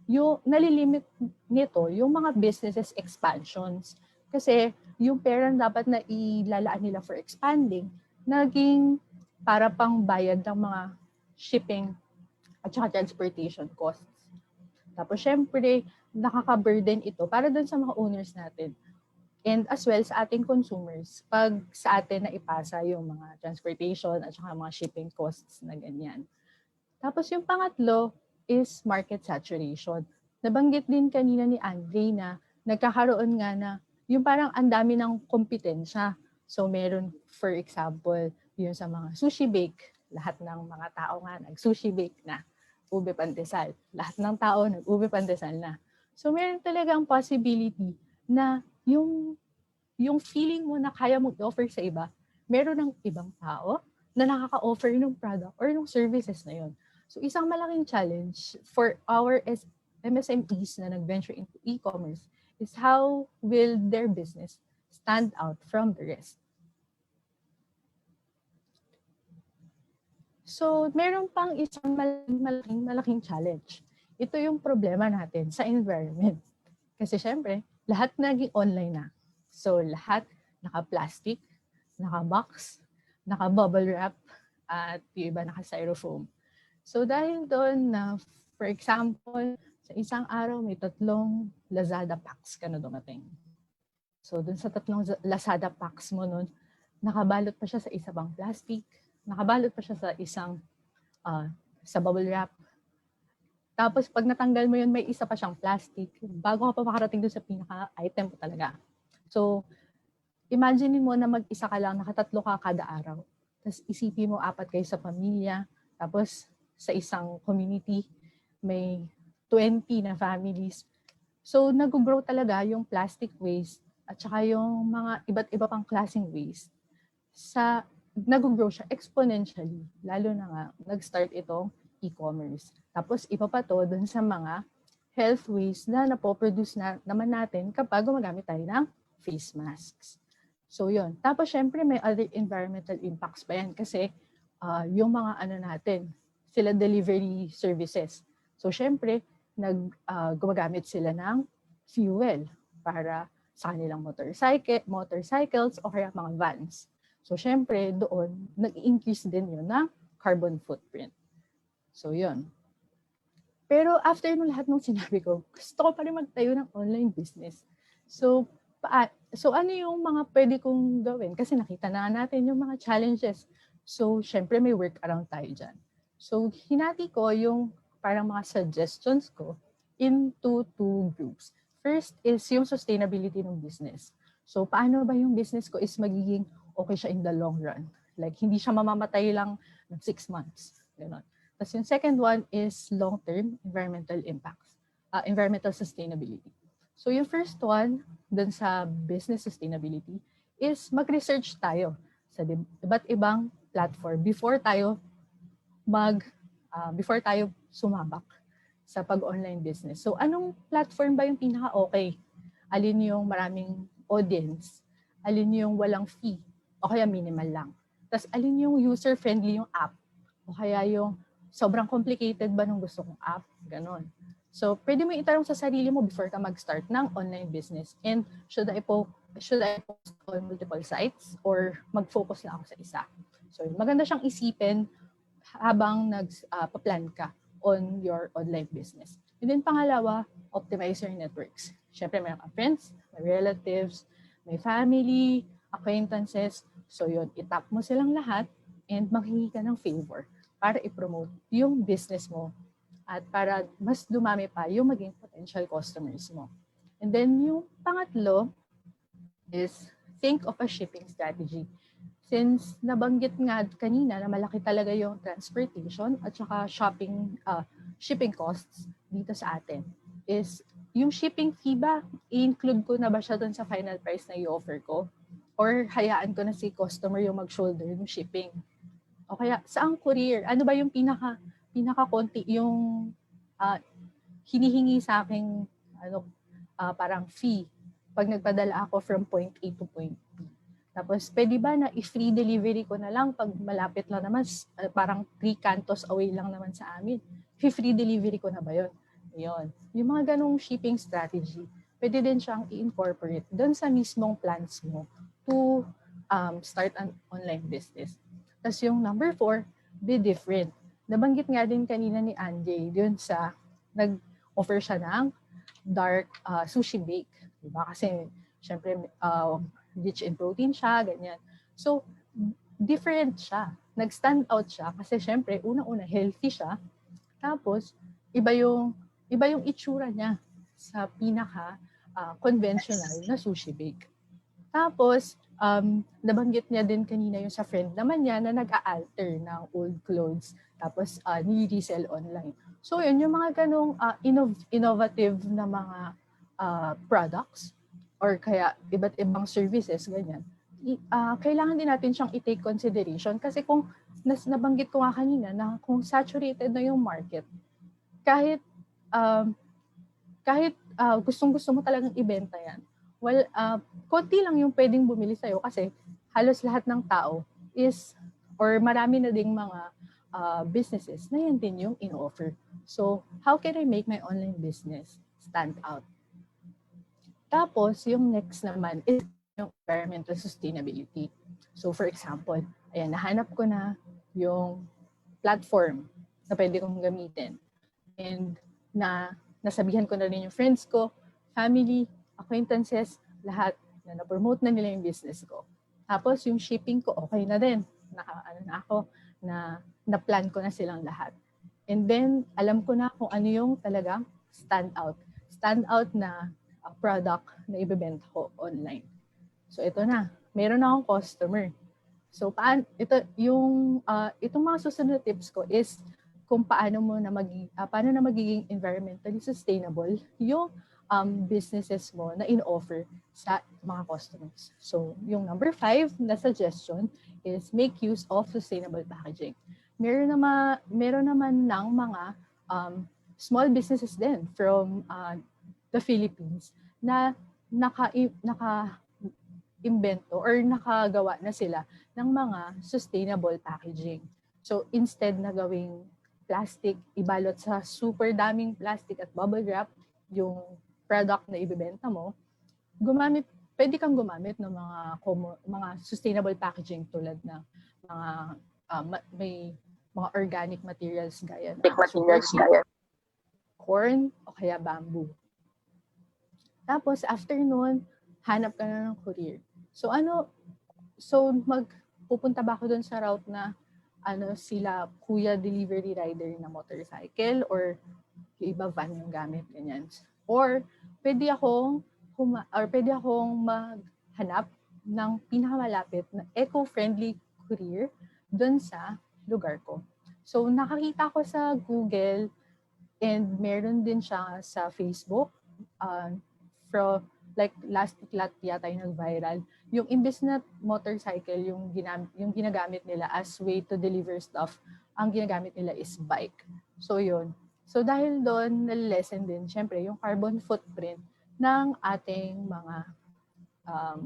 yung nalilimit nito yung mga businesses expansions. Kasi yung pera dapat na ilalaan nila for expanding, naging para pang bayad ng mga shipping at saka transportation costs. Tapos syempre, nakaka-burden ito para dun sa mga owners natin. And as well sa ating consumers, pag sa atin na ipasa yung mga transportation at saka mga shipping costs na ganyan. Tapos yung pangatlo is market saturation. Nabanggit din kanina ni Andre na nagkakaroon nga na yung parang ang dami ng kompetensya. So meron, for example, yung sa mga sushi bake, lahat ng mga tao nga nag-sushi bake na, ube pandesal. Lahat ng tao nag-ube pandesal na. So meron talagang possibility na yung feeling mo na kaya mong i-offer sa iba, meron ng ibang tao na nakaka-offer ng product or ng services na yun. So isang malaking challenge for our MSMEs na nag-venture into e-commerce is how will their business stand out from the rest. So meron pang isang malaking challenge. Ito yung problema natin sa environment. Kasi syempre, lahat naging online na. So lahat naka-plastic, naka-box, naka-bubble wrap, at yung iba naka-styrofoam. So dahil doon na, for example, sa isang araw may 3 Lazada packs ka na dumating. So doon sa 3 Lazada packs mo nun, nakabalot pa siya sa isa pang plastic, nakabalot pa siya sa isang sa bubble wrap. Tapos pag natanggal mo yun, may isa pa siyang plastic bago ka pa makarating doon sa pinaka-item mo talaga. So, imagine mo na mag-isa ka lang, naka-3 ka kada araw. Tapos isipin mo 4 kayo sa pamilya. Tapos sa isang community, may 20 na families. So, nag-grow talaga yung plastic waste at saka yung mga iba't iba pang klaseng waste. Nag-grow siya exponentially. Lalo na nga, nag-start itong e-commerce. Tapos iba pa to dun sa mga health waste na napoproduce na naman natin kapag gumagamit tayo ng face masks. So yun. Tapos syempre may other environmental impacts pa yan kasi yung mga natin, sila delivery services. So syempre, gumagamit sila ng fuel para sa kanilang motorcycles o kaya mga vans. So syempre, doon, nag-increase din yun ng carbon footprint. So yun. Pero after nung lahat ng sinabi ko, gusto ko pa rin magtayo ng online business. So ano yung mga pwede kong gawin? Kasi nakita na natin yung mga challenges. So, syempre may workaround tayo dyan. So, hinati ko yung parang mga suggestions ko into 2 groups. First is yung sustainability ng business. So, paano ba yung business ko is magiging okay siya in the long run? Like, hindi siya mamamatay lang ng 6 months. Ganon. Tapos yung second one is long-term environmental impacts, environmental sustainability. So yung first one, dun sa business sustainability, is mag-research tayo sa iba't ibang platform before tayo sumabak sa pag-online business. So anong platform ba yung pinaka-okay alin yung maraming audience, alin yung walang fee, o kaya minimal lang. Tapos alin yung user-friendly yung app, o kaya yung sobrang complicated ba nung gusto kong app, ganon. So, pwede mo itanong sa sarili mo before ka mag-start ng online business. And should I post on multiple sites or mag-focus lang ako sa isa? So, maganda siyang isipin habang nag-plan ka on your online business. And then pangalawa, optimize your networks. Siyempre, may friends, may relatives, may family, acquaintances. So yun, itap mo silang lahat and maghingi ka ng favor para i-promote yung business mo at para mas dumami pa yung maging potential customers mo. And then yung pangatlo is think of a shipping strategy. Since nabanggit nga kanina na malaki talaga yung transportation at saka shipping costs dito sa atin, is yung shipping fee ba, i-include ko na ba siya doon sa final price na i-offer ko? Or hayaan ko na si customer yung mag-shoulder yung shipping? O kaya, saang courier? Ano ba yung pinaka-konti yung hinihingi sa aking parang fee pag nagpadala ako from point A to point B? Tapos, pwede ba na i-free delivery ko na lang pag malapit lang naman, parang 3 cantos away lang naman sa amin? Free delivery ko na ba yun? Yun. Yung mga ganong shipping strategy, pwede din siyang i-incorporate doon sa mismong plans mo to start an online business. Tapos yung number 4, be different. Nabanggit nga din kanina ni Anjay, doon sa nag-offer siya ng dark sushi bake. Diba? Kasi, syempre, rich in protein siya, ganyan. So, different siya. Nag-stand out siya kasi syempre, unang-una, healthy siya. Tapos, iba yung itsura niya sa pinaka-conventional na sushi bake. Tapos, nabanggit niya din kanina yung sa friend naman niya na nag-a-alter ng old clothes. Tapos, ni-resell online. So, yun, yung mga ganong innovative na mga products or kaya iba't ibang services, ganyan. Kailangan din natin siyang i-take consideration kasi kung nabanggit ko nga kanina na kung saturated na yung market, kahit gustong-gusto mo talagang ibenta yan, well, konti lang yung pwedeng bumili sa'yo kasi halos lahat ng tao is, or marami na ding mga businesses na yan din yung in-offer. So, how can I make my online business stand out? Tapos, yung next naman is yung environmental sustainability. So, for example, ayan, nahanap ko na yung platform na pwede kong gamitin. And nasabihan ko na rin yung friends ko, family, acquaintances, lahat na na-promote na nila yung business ko. Tapos, yung shipping ko, okay na din. Na-plan ko na silang lahat. And then, alam ko na kung ano yung talagang stand out. Stand out na product na ibebenta ko online. So ito na, meron na akong customer. So itong mga susunod na tips ko is kung paano na magiging environmentally sustainable yung businesses mo na in-offer sa mga customers. So yung number 5 na suggestion is make use of sustainable packaging. Meron naman ng mga small businesses din from the Philippines na naka-imbento or nakagawa na sila ng mga sustainable packaging. So instead na gawing plastic, ibalot sa super daming plastic at bubble wrap yung product na ibebenta mo, pwede kang gumamit ng mga sustainable packaging tulad na may mga organic materials gaya ng corn o kaya bamboo. Tapos, after nun, hanap ka na ng courier. So, pupunta ba ako dun sa route na sila kuya delivery rider na motorcycle or yung iba van yung gamit, ganyan. Or, pwede akong maghanap ng pinakamalapit na eco-friendly courier dun sa lugar ko. So, nakakita ko sa Google and meron din siya sa Facebook. Like last week yata yung nag-viral. Yung imbes na motorcycle, yung ginagamit nila as way to deliver stuff, ang ginagamit nila is bike. So yun. So dahil doon, nalilesen din, syempre, yung carbon footprint ng ating mga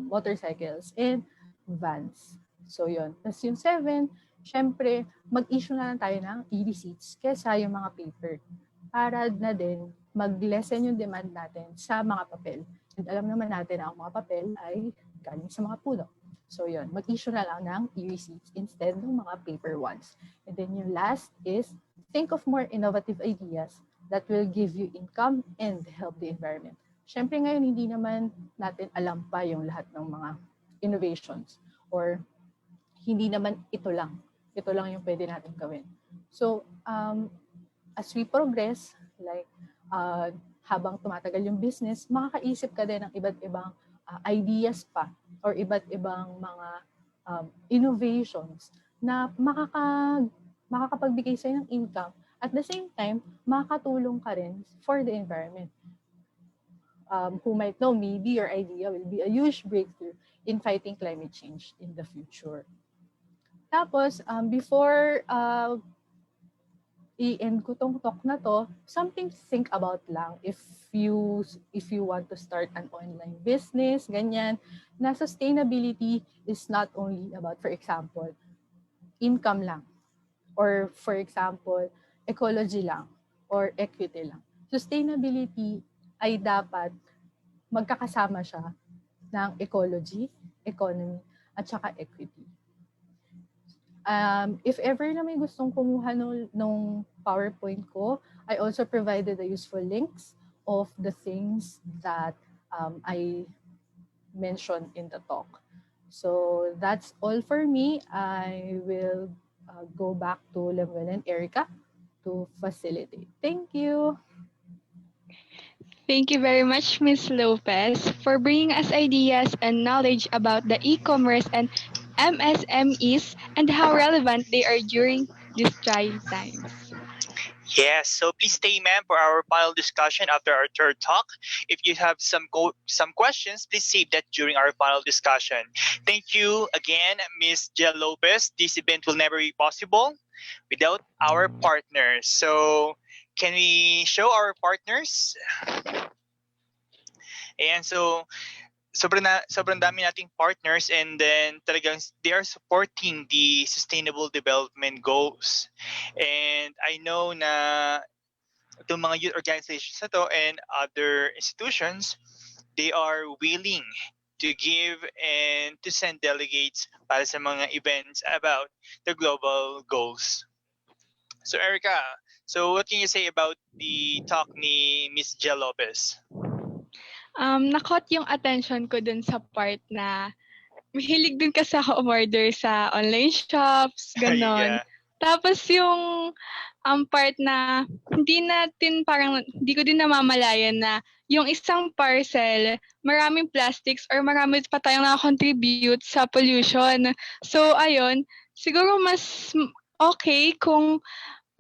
motorcycles and vans. So yun. Tapos yung 7, syempre, mag-issue na lang tayo ng e-receipts kesa yung mga paper para na din mag-lessen yung demand natin sa mga papel. And alam naman natin na ang mga papel ay galing sa mga puno. So yun, mag-issue na lang ng e-receipts instead ng mga paper ones. And then yung last is think of more innovative ideas that will give you income and help the environment. Syempre ngayon, hindi naman natin alam pa yung lahat ng mga innovations or hindi naman ito lang. Ito lang yung pwede natin gawin. So, as we progress, like habang tumatagal yung business, makakaisip ka din ng iba't ibang ideas pa or iba't ibang mga innovations na makakapagbigay sa'yo ng income. At the same time, makakatulong ka rin for the environment. Who might know, maybe your idea will be a huge breakthrough in fighting climate change in the future. Tapos, before i-end ko tong talk na to, something to think about lang if you want to start an online business, ganyan, na sustainability is not only about, for example, income lang, or for example, ecology lang, or equity lang. Sustainability ay dapat magkakasama siya ng ecology, economy, at saka equity. If ever na may gustong kumuha nung PowerPoint ko, I also provided the useful links of the things that I mentioned in the talk. So that's all for me. I will go back to Lemuel and Erica to facilitate. Thank you. Thank you very much, Ms. Lopez, for bringing us ideas and knowledge about the e-commerce and MSMEs and how relevant they are during these trying times. Yes, so please stay, ma'am, for our final discussion after our third talk. If you have some questions, please save that during our final discussion. Thank you again, Ms. Jel Lopez. This event will never be possible without our partners. So, can we show our partners? And so, sobrang dami nating partners, and then talagang they are supporting the sustainable development goals. And I know na itong mga youth organizations na to and other institutions, they are willing to give and to send delegates para sa mga events about the global goals. So Erica, so what can you say about the talk ni Ms. Jel Lopez? Nakot yung attention ko dun sa part na mahilig din kasi ako umorder sa online shops, ganon. Yeah. Tapos yung part na hindi ko din namamalayan na yung isang parcel, maraming plastics or marami pa tayong nakakontribute sa pollution. So ayun, siguro mas okay kung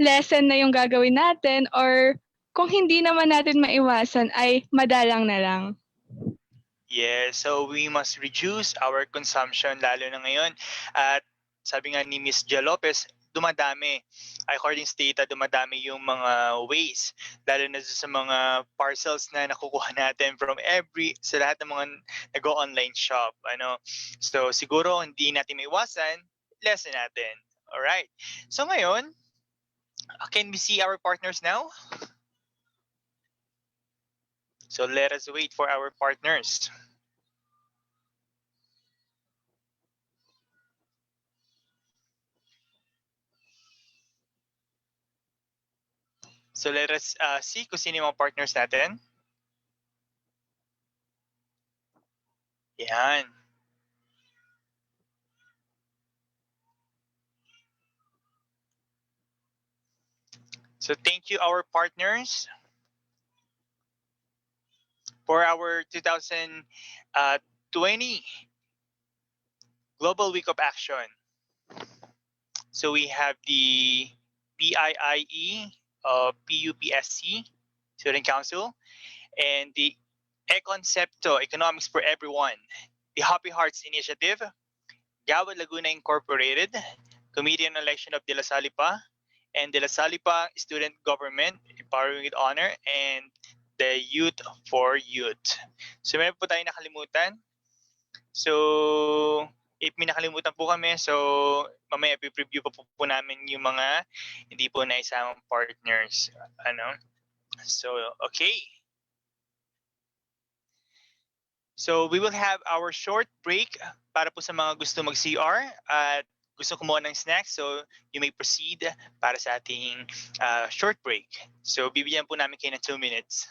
lesson na yung gagawin natin, or kung hindi naman natin maiwasan ay madalang na lang. Yeah, so we must reduce our consumption lalo na ngayon. At sabi nga ni Ms. Jel Lopez, dumadami. According sa data, dumadami yung mga waste, lalo na sa mga parcels na nakukuha natin from sa lahat ng mga nag-online shop. So siguro hindi natin maiwasan, lesson natin. Alright. So ngayon, can we see our partners now? So let us wait for our partners. So let us see kung sino yung mga partners natin. Yan. So thank you our partners for our 2020 Global Week of Action. So we have the PIIE, PUPSC, Student Council, and the Econcepto, Economics for Everyone, the Happy Hearts Initiative, Gawad Laguna Incorporated, Committee on Election of De La Salle Pa, and De La Salle Pa Student Government, Empowering with Honor, and the Youth for Youth. So meron po tayong nakalimutan. So if may nakalimutan po kami, so mamaya i-preview pa po namin yung mga hindi po naisamang partners. So, okay. So we will have our short break para po sa mga gusto mag-CR at gusto kumuha ng snacks. So you may proceed para sa ating short break. So bibigyan po namin kayo ng 2 minutes.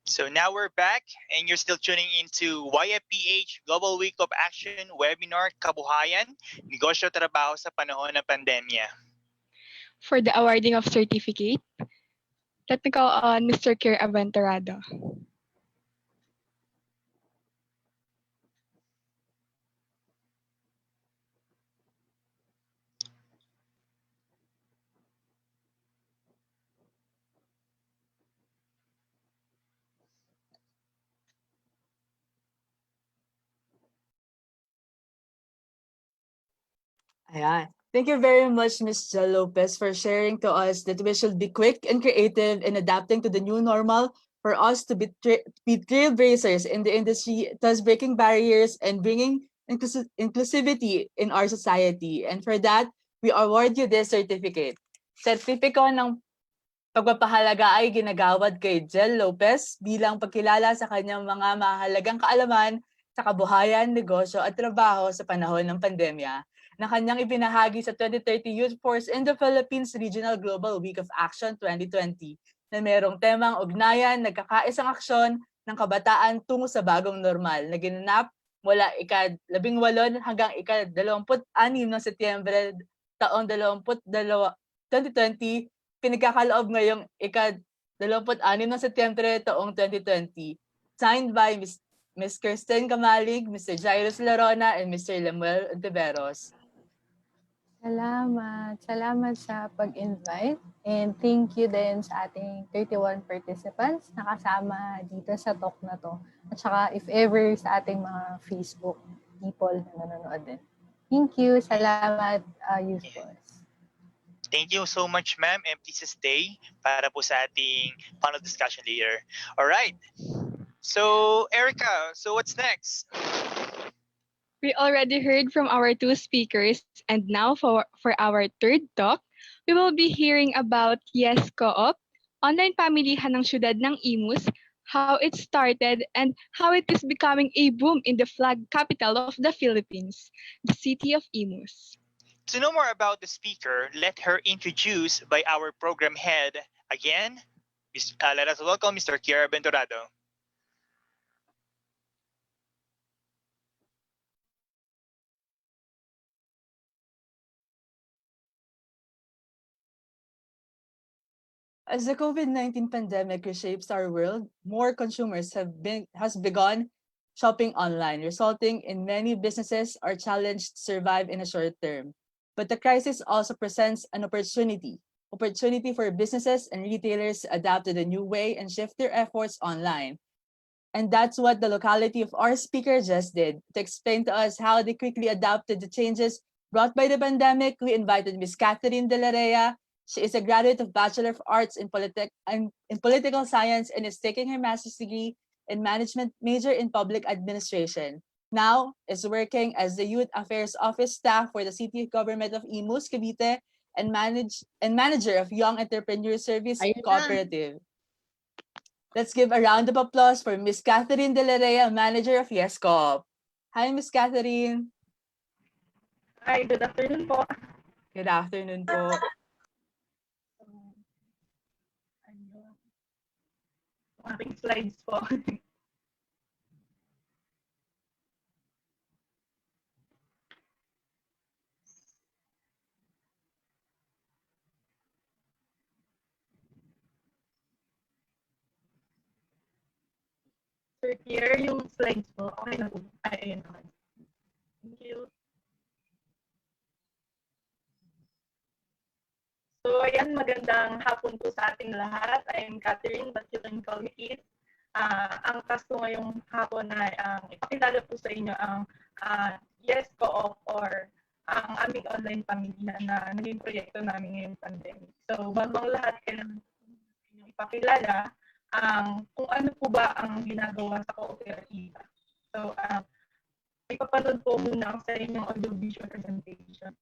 So now we're back and you're still tuning into YFPH Global Week of Action Webinar Kabuhayan, Negosyo, Trabaho sa Panahon ng Pandemya. For the awarding of certificate, let me call on Mr. Kier Aventurado. Ayan. Thank you very much, Ms. Jel Lopez, for sharing to us that we should be quick and creative in adapting to the new normal for us to be trailblazers in the industry, thus breaking barriers and bringing inclusivity in our society. And for that, we award you this certificate. Sertipiko ng pagpapahalaga ay ginagawad kay Jel Lopez bilang pagkilala sa kanyang mga mahalagang kaalaman sa kabuhayan, negosyo at trabaho sa panahon ng pandemya na kanyang ibinahagi sa 2030 Youth Force in the Philippines Regional Global Week of Action 2020 na mayroong temang ugnayan, nagkakaisang aksyon ng kabataan tungo sa bagong normal na ginanap mula ika-18 hanggang ika-26 ng Setyembre taong 2020, pinagkakaloob ngayong ika-26 ng Setyembre taong 2020. Signed by Ms. Kirsten Kamalig, Mr. Jairus Larona, and Mr. Lemuel Ontiveros. Salamat sa pag-invite. And thank you din sa ating 31 participants na kasama dito sa talk na to. At saka if ever sa ating mga Facebook people na nanonood din. Thank you. Salamat, Youth Force. Thank you so much, ma'am, and please stay para po sa ating panel discussion later. All right. So, Erica, so what's next? We already heard from our two speakers, and now for our third talk, we will be hearing about Yes Co-op, online pamilihan ng syudad ng Imus, how it started, and how it is becoming a boom in the flag capital of the Philippines, the city of Imus. To know more about the speaker, let her introduce by our program head again. Let us welcome Mr. Kiera Bentorado. As the COVID-19 pandemic reshapes our world, more consumers has begun shopping online, resulting in many businesses are challenged to survive in a short term. But the crisis also presents an opportunity for businesses and retailers to adapt to the new way and shift their efforts online. And that's what the locality of our speaker just did. To explain to us how they quickly adapted the changes brought by the pandemic, we invited Ms. Catherine De La Rea. She is a graduate of Bachelor of Arts in Political Science and is taking her master's degree in Management major in Public Administration. Now is working as the Youth Affairs Office staff for the City Government of Imus, Cavite, and manager of Young Entrepreneur Service Cooperative. Let's give a round of applause for Ms. Catherine De La Rea, manager of Yes Co-op. Hi, Ms. Catherine. Hi, good afternoon po. Good afternoon po. Ating slides po. Sir, here yung slides po. Okay na po. Ayun naman. Thank you. So, ayan, magandang hapon po sa ating lahat. I am Catherine, but you can call me Kit. Ang task ko ngayong hapon na ipakilala po sa inyo ang Yes Co-op or ang aming online pamilya na naging proyekto namin ngayong pandemic. So, bago ang lahat, kailangan ipakilala kung ano po ba ang ginagawa sa kooperatiba. So, ipapanood po muna sa inyong audio-visual presentation.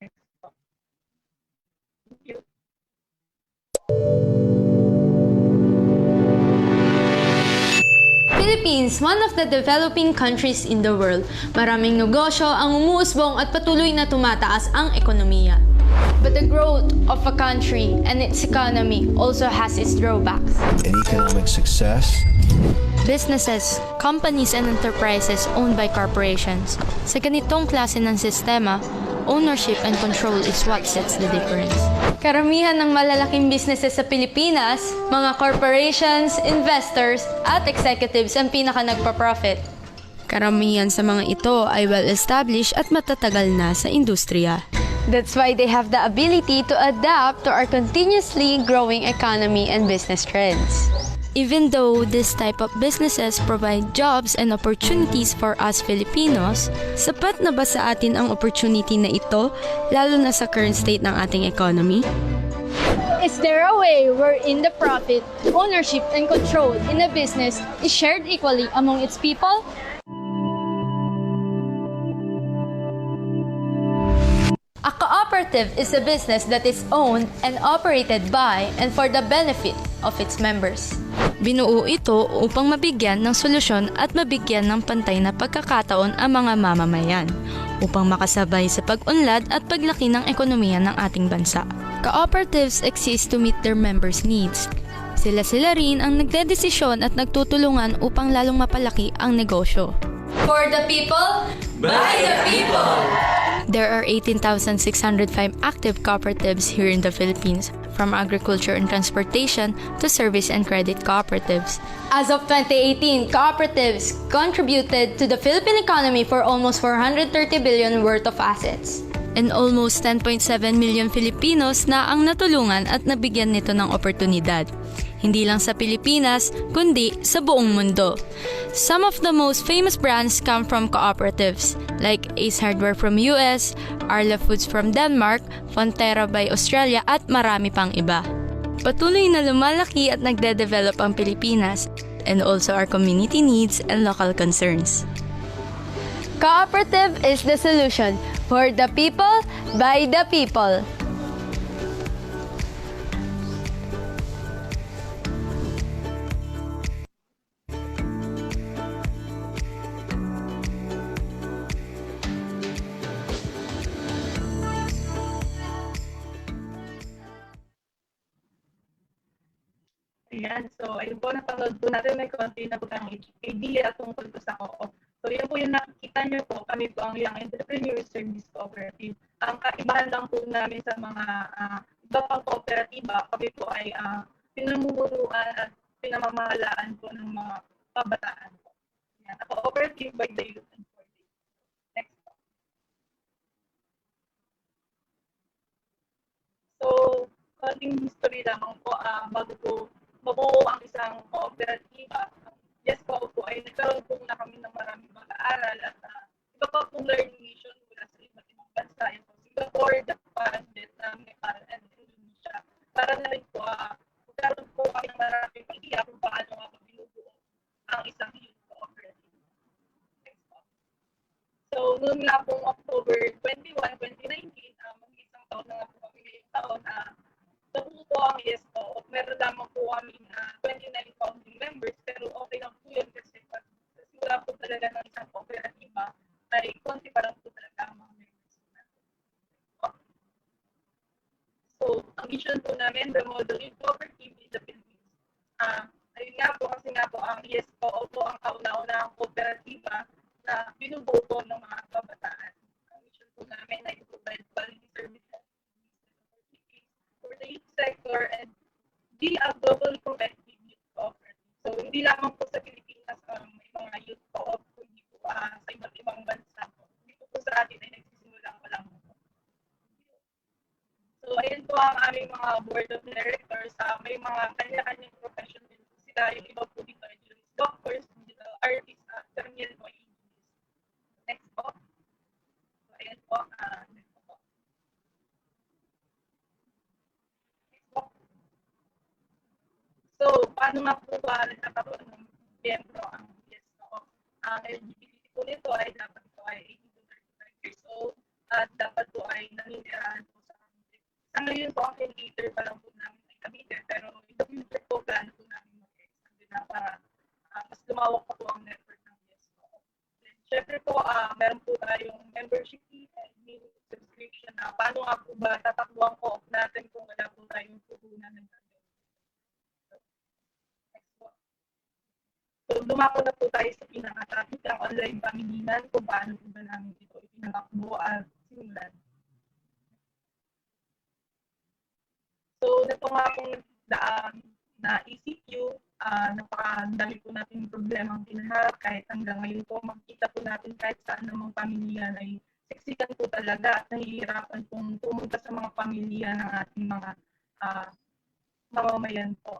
Next po. Thank you. Philippines, one of the developing countries in the world. Maraming negosyo ang umuusbong at patuloy na tumataas ang ekonomiya. But the growth of a country and its economy also has its drawbacks. In economic success, Businesses, companies, and enterprises owned by corporations. Sa ganitong klase ng sistema, ownership and control is what sets the difference. Karamihan ng malalaking businesses sa Pilipinas, mga corporations, investors, at executives ang pinaka nagpa-profit. Karamihan sa mga ito ay well-established at matatagal na sa industriya. That's why they have the ability to adapt to our continuously growing economy and business trends. Even though this type of businesses provide jobs and opportunities for us Filipinos, sapat na ba sa atin ang opportunity na ito, lalo na sa current state ng ating economy? Is there a way wherein the profit, ownership, and control in a business is shared equally among its people? A cooperative is a business that is owned and operated by and for the benefit of its members. Binuo ito upang mabigyan ng solusyon at mabigyan ng pantay na pagkakataon ang mga mamamayan upang makasabay sa pag-unlad at paglaki ng ekonomiya ng ating bansa. Cooperatives exist to meet their members' needs. Sila-sila rin ang nagdedesisyon at nagtutulungan upang lalong mapalaki ang negosyo. For the people, by the people! There are 18,605 active cooperatives here in the Philippines, from agriculture and transportation to service and credit cooperatives. As of 2018, cooperatives contributed to the Philippine economy for almost 430 billion worth of assets. And almost 10.7 million Filipinos na ang natulungan at nabigyan nito ng oportunidad. Hindi lang sa Pilipinas, kundi sa buong mundo. Some of the most famous brands come from cooperatives, like Ace Hardware from US, Arla Foods from Denmark, Fonterra by Australia, at marami pang iba. Patuloy na lumalaki at nagde-develop ang Pilipinas, and also our community needs and local concerns. Cooperative is the solution for the people, by the people. Ayan, so ayun po, napanood po natin may konti na po tayong idea tungkol po sa co-op. So yun po yung nakikita nyo po, kami po ang Young Entrepreneur Service Cooperative. Ang kaibahan lang po namin sa mga iba pang kooperatiba, kami po ay pinamumunuan at pinamamahalaan po ng mga kabataan po. Ayan, a cooperative by the youth and for the youth. Next po. So, konting history lamang po bago po mabuo ang isang kooperatiba. Yes po ay nagkaroon po na kami ng maraming pag-aaral at iba pa pong learning mission mula sa iba't ibang bansa. Yan po, Singapore, Japan, Vietnam, Nepal, and Indonesia. Para na rin po, magkaroon po kami ng maraming idea kung paano nga binubuo ang isang youth cooperative. Next po. So, noon nga pong October 21, 2019, mag-isang taon na nga po kami ngayong taon nabuo po ang YesCo. Meron lamang po kami 29 founding members, pero okay lang po yun kasi pag simula po talaga ng isang kooperatiba, ay konti pa lang po talaga ang mga members natin. So, ang mission po namin, the model youth cooperative in the Philippines. Ayun nga po kasi nga po ang YesCo po ang kauna-unahang kooperatiba na binubuo po ng mga kabataan. Ang mission po namin ay provide quality services for the youth sector and be a globally competitive youth cooperative. So, hindi lamang po sa Pilipinas may mga youth co-op, kundi po sa iba't ibang bansa. Dito po sa atin ay nagsisimula pa lang po. So, ayun po ang aming mga board of directors. May mga kanya-kanyang profession din po sila. Yung iba po dito ay doctors, digital artists, terminal po engineers. Next po. So, ayun po. So, paano nga po ba nagkakaroon ng miyembro ang YesCo? Ang eligibility po nito ay dapat po ay 18 to 35 years old at dapat po ay naninirahan po sa Cavite. Sa ngayon po, ang cater pa lang po namin ay Cavite, pero in the future po, plano po namin mag-expand na para mas lumawak pa po ang network ng YesCo. Siyempre po, meron po tayong membership fee and minimum subscription. Paano nga po ba tatakbo ang co-op natin kung wala po tayong puhunan ng So, dumako na po tayo sa pinaka-topic ng online pamilihan kung paano po ba namin ito ipinatakbo at simulan. So, ito nga pong daan na ECQ, napakadami po natin problemang tinaharap kahit hanggang ngayon po makita po natin kahit saan namang pamilya ay siksikan po talaga at nahihirapan pong pumunta sa mga pamilya ng ating mga mamamayan po.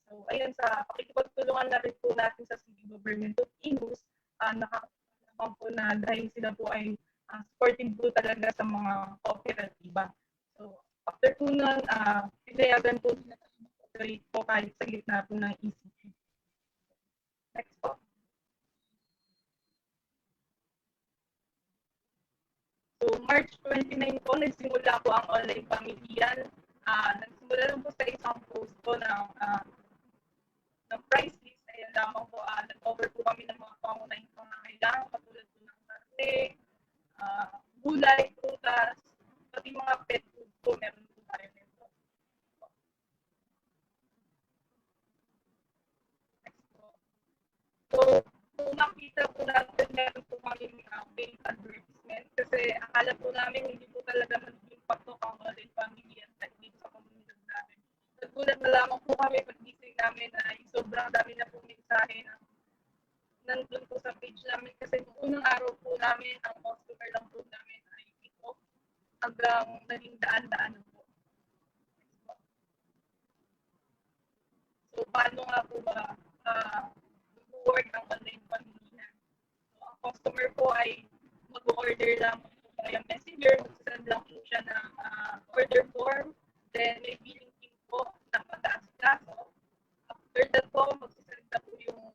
So, ayun, sa pakikipagtulungan na rin po natin sa City Government of Imus, nakakalaman po na dahil sila po ay supportive po talaga sa mga kooperatiba. So, after po nun, pinayagan po nila operate po kahit sa gitna po ng ECQ. Next po. So, March 29 po, nagsimula po ang online pamilyan. Nagsimula lang po sa isang post po ng price list. Ayan lamang po, nag-over po kami ng mga pangunahing pangangailangan, katulad po ng karne, gulay, prutas, pati mga pet food po, meron po tayo nito. So, kung nakita po natin, meron po kami paid advertisement kasi akala po namin hindi po talaga mag-impact po ang online family at dito sa komunidad namin. Nagulat na lamang po kami pag-gising namin na sobrang dami na po mensahe na nandun po sa page namin kasi nung unang araw po namin, ang customer lang po namin ay ito hanggang naging daan-daan po. So, paano nga po ba work ang online pamilya? So, ang customer po ay mag-order lang po kaya messenger, mag-send lang po siya ng order form, then may billing team po na mataas kaso. After that po, mag-send na po yung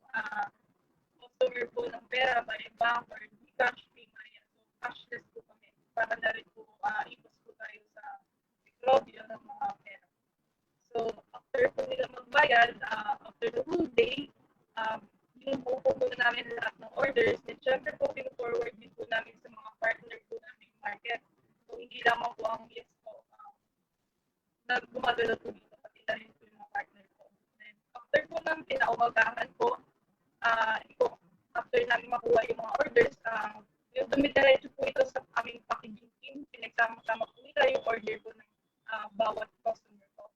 customer po ng pera by bank or cash payment. So, cashless po kami para na rin po ipos po tayo sa Negosyo ng mga pera. So, after po nila magbayad, after the whole day, yung po muna namin lahat ng orders, then syempre po pinu-forward din po namin sa mga partner po namin market. So, hindi lamang po ang yes po na gumagalaw po dito, pati na rin po yung mga partner po. Then, after po namin pinaumagahan po, after namin makuha yung mga orders, yung dumidiretso po ito sa aming packaging team, pinagsama-sama po nila yung order po ng bawat customer po.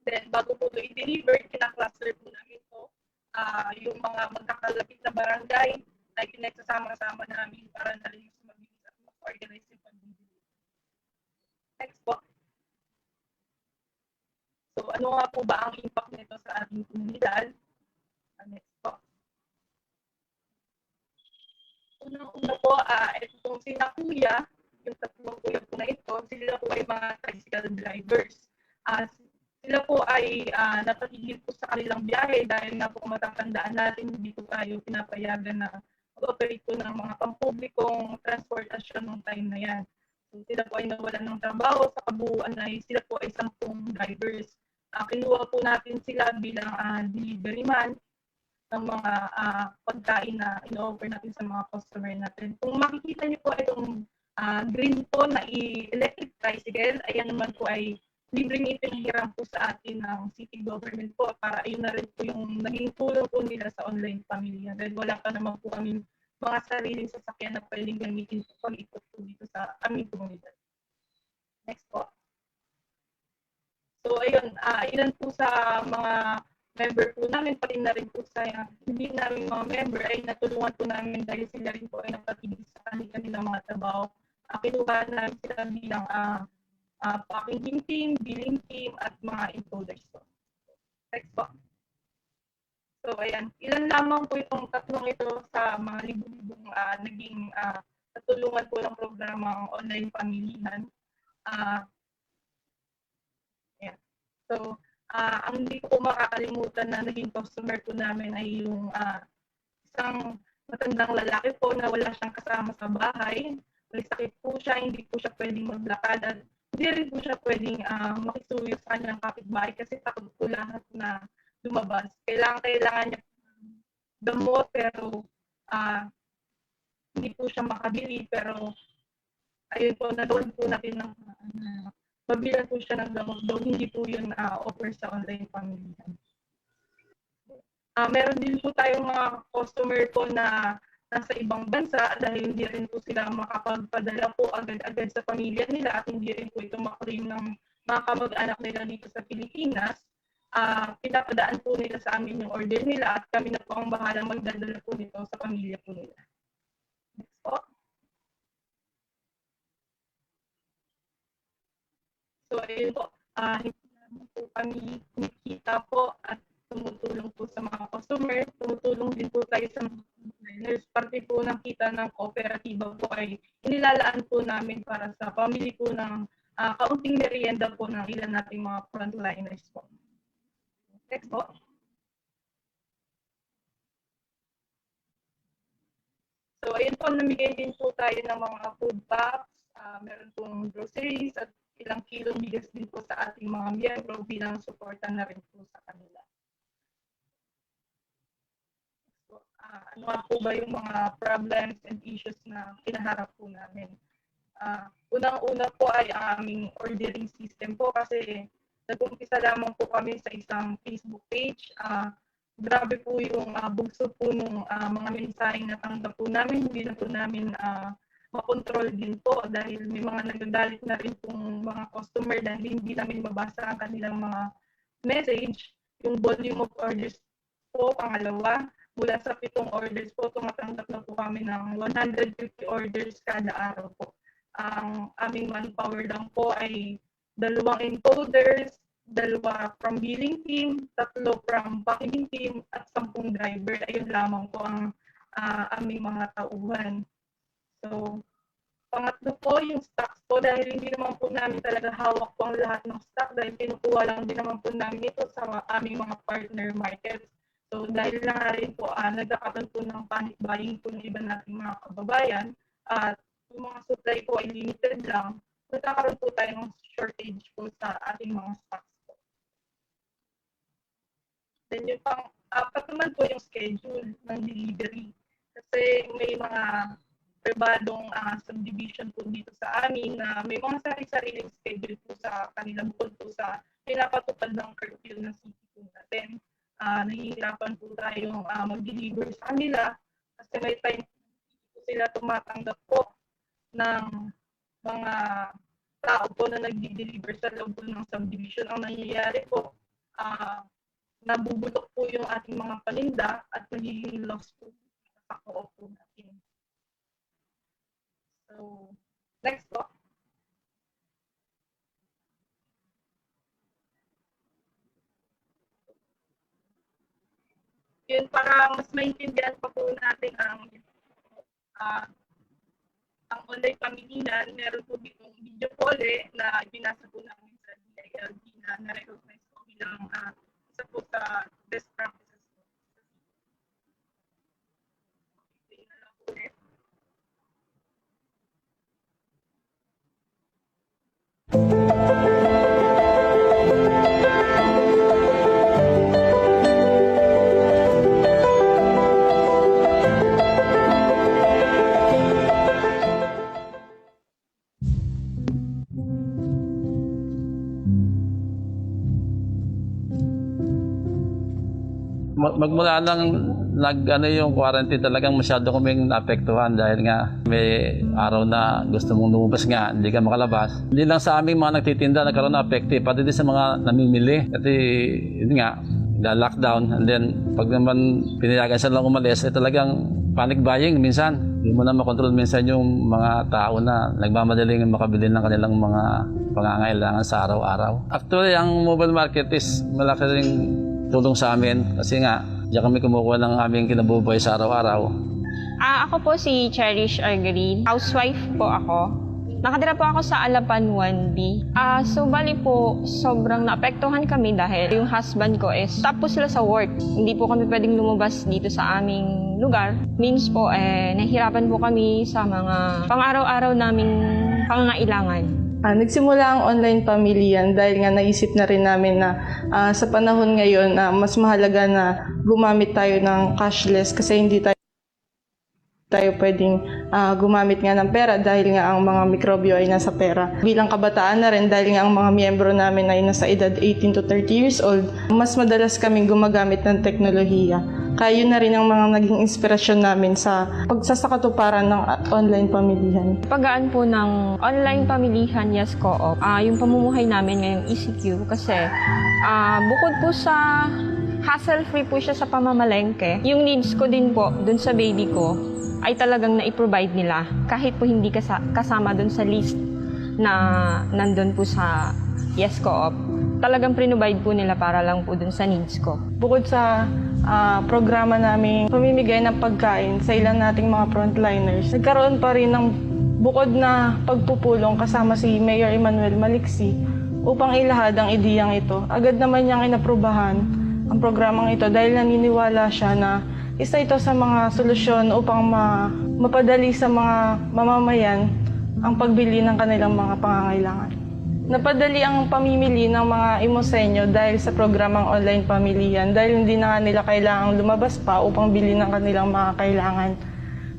Then, bago po ito i-deliver, kinakluster po namin po. Yung mga magkakalapit na barangay ay pinagsasama-sama namin para na rin mas mabilis at mag-organize yung pag-deliver. Next po. So, ano nga po ba ang impact nito sa ating komunidad? Next po. Unang-una po, itong sina kuya, yung tatlong kuya po na ito, sila po ay mga tricycle drivers. Sila po ay napatigil po sa kanilang biyahe dahil nga po matatandaan natin hindi po tayo pinapayagan na mag-operate po ng mga pampublikong transportasyon ng time na yan. So, sila po ay nawalan ng trabaho sa Kabuhayan ay sila po ay 10 drivers. Kinuha po natin sila bilang delivery man ng mga pagkain na in-offer natin sa mga customer natin. Kung makikita niyo po itong green po na electric tricycle, ayan naman po ay libreng ipinahiram po sa atin ng city government po para ayun na rin po yung naging tulong po nila sa online pamilya. Dahil wala pa naman po kami mga sariling sasakyan na pwedeng gamitin po pag-ikot po dito sa aming komunidad. Next po. So ayun, ilan po sa mga member po namin, pati na rin po sa hindi namin mga member ay natulungan po namin dahil sila rin po ay napatigil sa kanilang mga trabaho. Kinuha namin sila bilang packaging team, billing team, at mga encoders po. Next po. So, ayan. Ilan lamang po itong tatlong ito sa mga libo-libong naging natulungan po ng programa ng online pamilihan. Ayan. So, ang hindi ko makakalimutan na naging customer po namin ay yung isang matandang lalaki po na wala siyang kasama sa bahay. May sakit po siya, hindi po siya pwedeng maglakad at hindi rin po siya pwedeng makisuyo sa kanyang kapitbahay kasi takot po lahat na lumabas. Kailangan niya gamot pero hindi po siya makabili pero ayun po, nagawin po natin ng mabilan po siya ng gamot daw hindi po yun offer sa online pamilihan. Meron din po tayong mga customer po na nasa ibang bansa dahil hindi rin po sila makapagpadala po agad-agad sa pamilya nila at hindi rin po ito maklaim ng mga kamag-anak nila dito sa Pilipinas. Pinapadaan po nila sa amin yung order nila at kami na po ang bahala magdadala po nito sa pamilya po nila. Next po. So ayun po, hindi naman po kami kumikita po at tumutulong po sa mga customer, tumutulong din po tayo sa mga frontliners. Parte po ng kita ng kooperatiba po ay inilalaan po namin para sa pamili po ng kaunting merienda po ng ilan nating mga frontliners po. Next po. So ayun po, namigay din po tayo ng mga food packs, meron pong groceries at ilang kilong bigas din po sa ating mga miyembro bilang suporta na rin po sa kanila. So, ano nga po ba yung mga problems and issues na kinaharap po namin? Unang-una po ay aming ordering system po kasi nag-umpisa lamang po kami sa isang Facebook page. Grabe po yung bugso po ng mga mensaheng natanggap po namin. Hindi na po namin makontrol din po dahil may mga nagagalit na rin pong mga customer dahil hindi namin mabasa ang kanilang mga message. Yung volume of orders po, pangalawa, mula sa 7 orders po, tumatanggap na po kami ng 150 orders kada araw po. Ang aming manpower lang po ay 2 encoders, 2 from billing team, 3 from packaging team, at 10 driver. Ayun lamang po ang aming mga tauhan. So, pangatlo po yung stocks po dahil hindi naman po namin talaga hawak po ang lahat ng stock dahil kinukuha lang din naman po namin ito sa aming mga partner markets. So, dahil na rin po nagkakaroon po ng panic buying po ng iba nating mga kababayan at yung mga supply po ay limited lang, nagkakaroon po tayo ng shortage po sa ating mga stocks po. Then yung pang-apat naman po yung schedule ng delivery. Kasi may mga pribadong subdivision po dito sa amin na may mga sarili-sariling schedule po sa kanila bukod po sa pinapatupad ng curfew ng city po natin. Nahihirapan po tayong mag-deliver sa kanila kasi may time po sila tumatanggap po ng mga tao po na nag-deliver sa loob po ng subdivision. Ang nangyayari po, nabubulok po yung ating mga paninda at nagiging loss po sa co-op po natin. So, next po. Yun, para mas maintindihan pa po natin ang online pamilihan, meron po ditong video call na binasa po namin sa DILG na na-recognize po bilang isa po sa best practices po. Okay, na lang po ulit. Magmula nang yung quarantine, talagang masyado kaming naapektuhan dahil nga may araw na gusto mong lumabas nga, hindi ka makalabas. Hindi lang sa aming mga nagtitinda nagkaroon na apekto, pati din sa mga namimili. Kasi yun nga, lockdown, and then pag naman pinayagan sila lang umalis, talagang panic buying minsan. Hindi mo na makontrol minsan yung mga tao na nagmamadaling makabili ng kanilang mga pangangailangan sa araw-araw. Actually, ang mobile market is malaki ring tulong sa amin kasi nga diyan kami kumukuha ng aming kinabubuhay sa araw-araw. Ako po si Cherish Argerin. Housewife po ako. Nakatira po ako sa Alapan 1B. So bali po, sobrang naapektuhan kami dahil yung husband ko is stop po sila sa work. Hindi po kami pwedeng lumabas dito sa aming lugar. Means po, nahihirapan po kami sa mga pang-araw-araw naming pangangailangan. Nagsimula ang online pamilyan dahil nga naisip na rin namin na sa panahon ngayon mas mahalaga na gumamit tayo ng cashless kasi hindi tayo pwedeng gumamit nga ng pera dahil nga ang mga mikrobyo ay nasa pera. Bilang kabataan na rin dahil nga ang mga miyembro namin ay nasa edad 18 to 30 years old, mas madalas kaming gumagamit ng teknolohiya. Kaya yun na rin ang mga naging inspirasyon namin sa pagsasakatuparan ng online pamilihan. Pagaan po ng online pamilihan, yes, co-op, yung pamumuhay namin ngayong ECQ kasi bukod po sa hassle-free po siya sa pamamalengke, yung needs ko din po dun sa baby ko ay talagang na-provide nila kahit po hindi kasama dun sa list na nandun po sa yes, co-op. Talagang prinobide po nila para lang po dun sa needs ko. Bukod sa programa namin pamimigay ng pagkain sa ilan nating mga frontliners, nagkaroon pa rin ng bukod na pagpupulong kasama si Mayor Emmanuel Maliksi upang ilahad ang ideyang ito. Agad naman niyang inaprubahan ang programang ito dahil naniniwala siya na isa ito sa mga solusyon upang mapadali sa mga mamamayan ang pagbili ng kanilang mga pangangailangan. Napadali ang pamimili ng mga imosenyo dahil sa programang online pamilihan dahil hindi na nila kailangang lumabas pa upang bili ng kanilang mga kailangan.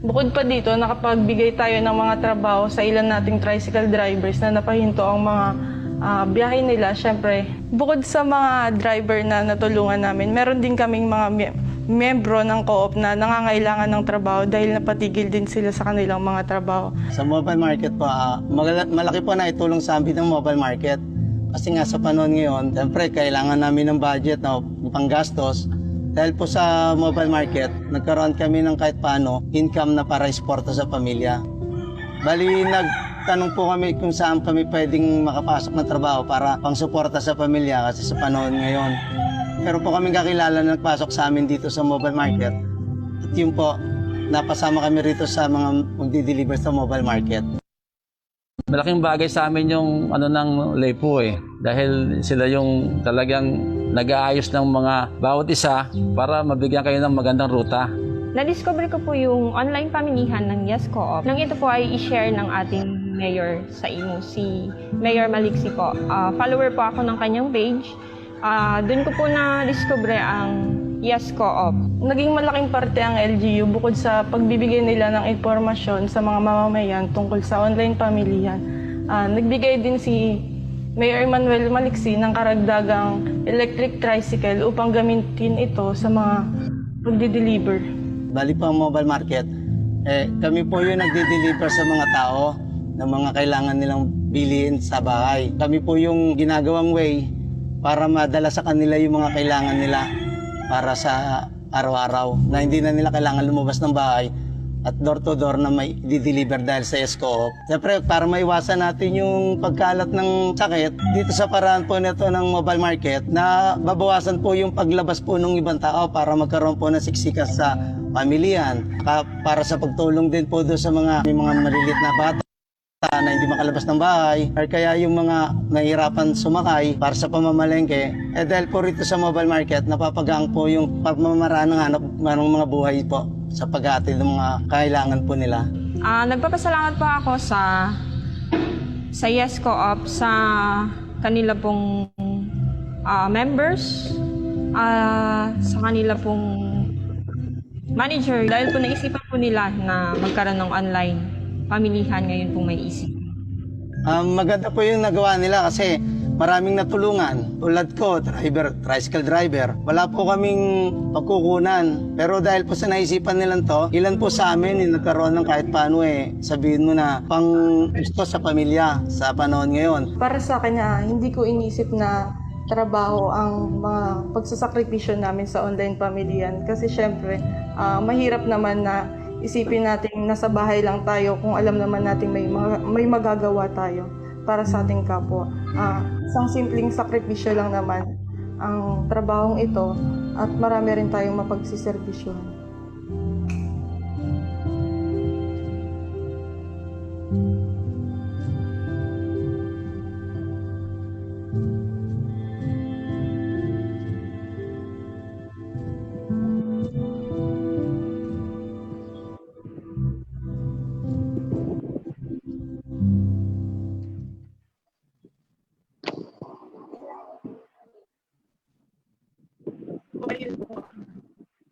Bukod pa dito, nakapagbigay tayo ng mga trabaho sa ilan nating tricycle drivers na napahinto ang mga biyahe nila. Siyempre, bukod sa mga driver na natulungan namin, meron din kaming mga membro ng co-op na nangangailangan ng trabaho dahil napatigil din sila sa kanilang mga trabaho. Sa mobile market po, malaki po na itulong sa amin ng mobile market. Kasi nga sa panahon ngayon, siyempre kailangan namin ng budget na panggastos. Dahil po sa mobile market, nagkaroon kami ng kahit paano income na para isporta sa pamilya. Bali, nagtanong po kami kung saan kami pwedeng makapasok ng trabaho para pangsuporta sa pamilya kasi sa panahon ngayon. Pero po kami kakilala na nagpasok sa amin dito sa mobile market. At yun po, napasama kami rito sa mga magdi-deliver sa mobile market. Malaking bagay sa amin yung ng Lepo dahil sila yung talagang nag-aayos ng mga bawat isa para mabigyan kayo ng magandang ruta. Na-discover ko po yung online pamilihan ng Yes Co-op. Nang ito po ay i-share ng ating mayor sa imo, si Mayor Maliksi po. Follower po ako ng kanyang page. Doon ko po na-discover ang Yes Co-op. Naging malaking parte ang LGU bukod sa pagbibigay nila ng impormasyon sa mga mamamayan tungkol sa online pamilihan. Nagbigay din si Mayor Manuel Maliksi ng karagdagang electric tricycle upang gamitin ito sa mga pagdi-deliver. Bali po ang mobile market, kami po yung nagdi-deliver sa mga tao ng mga kailangan nilang bilhin sa bahay. Kami po yung ginagawang way para madala sa kanila yung mga kailangan nila para sa araw-araw na hindi na nila kailangan lumabas ng bahay at door-to-door na may di-deliver dahil sa ESCO. Siyempre, para maiwasan natin yung pagkalat ng sakit, dito sa paraan po nito ng mobile market, na babawasan po yung paglabas po ng ibang tao para magkaroon po ng siksikas sa pamilyan, para sa pagtulong din po doon sa mga maliliit na bata na hindi makalabas ng bahay, or kaya yung mga nahihirapan sumakay para sa pamamalengke, dahil po rito sa mobile market, napapagaan po yung pamamaraan ng hanap ng mga buhay po sa pag-aatid ng mga kailangan po nila. Nagpapasalamat po ako sa Yes Co-op, sa kanila pong members, sa kanila pong manager, dahil po naisipan po nila na magkaroon ng online pamilihan ngayon kung may isip. Maganda po yung nagawa nila kasi maraming natulungan. Tulad ko, tricycle driver. Wala po kaming pagkukunan. Pero dahil po sa naisipan nilang to, ilan po sa amin yung nagkaroon ng kahit paano sabihin mo na pang gusto sa pamilya sa panahon ngayon. Para sa akin, hindi ko inisip na trabaho ang mga pagsasakripisyo namin sa online pamilihan. Kasi syempre, mahirap naman na isipin natin nasa bahay lang tayo kung alam naman natin may magagawa tayo para sa ating kapwa. Isang simpleng sakripisyo lang naman ang trabahong ito at marami rin tayong mapagsiservisyohan.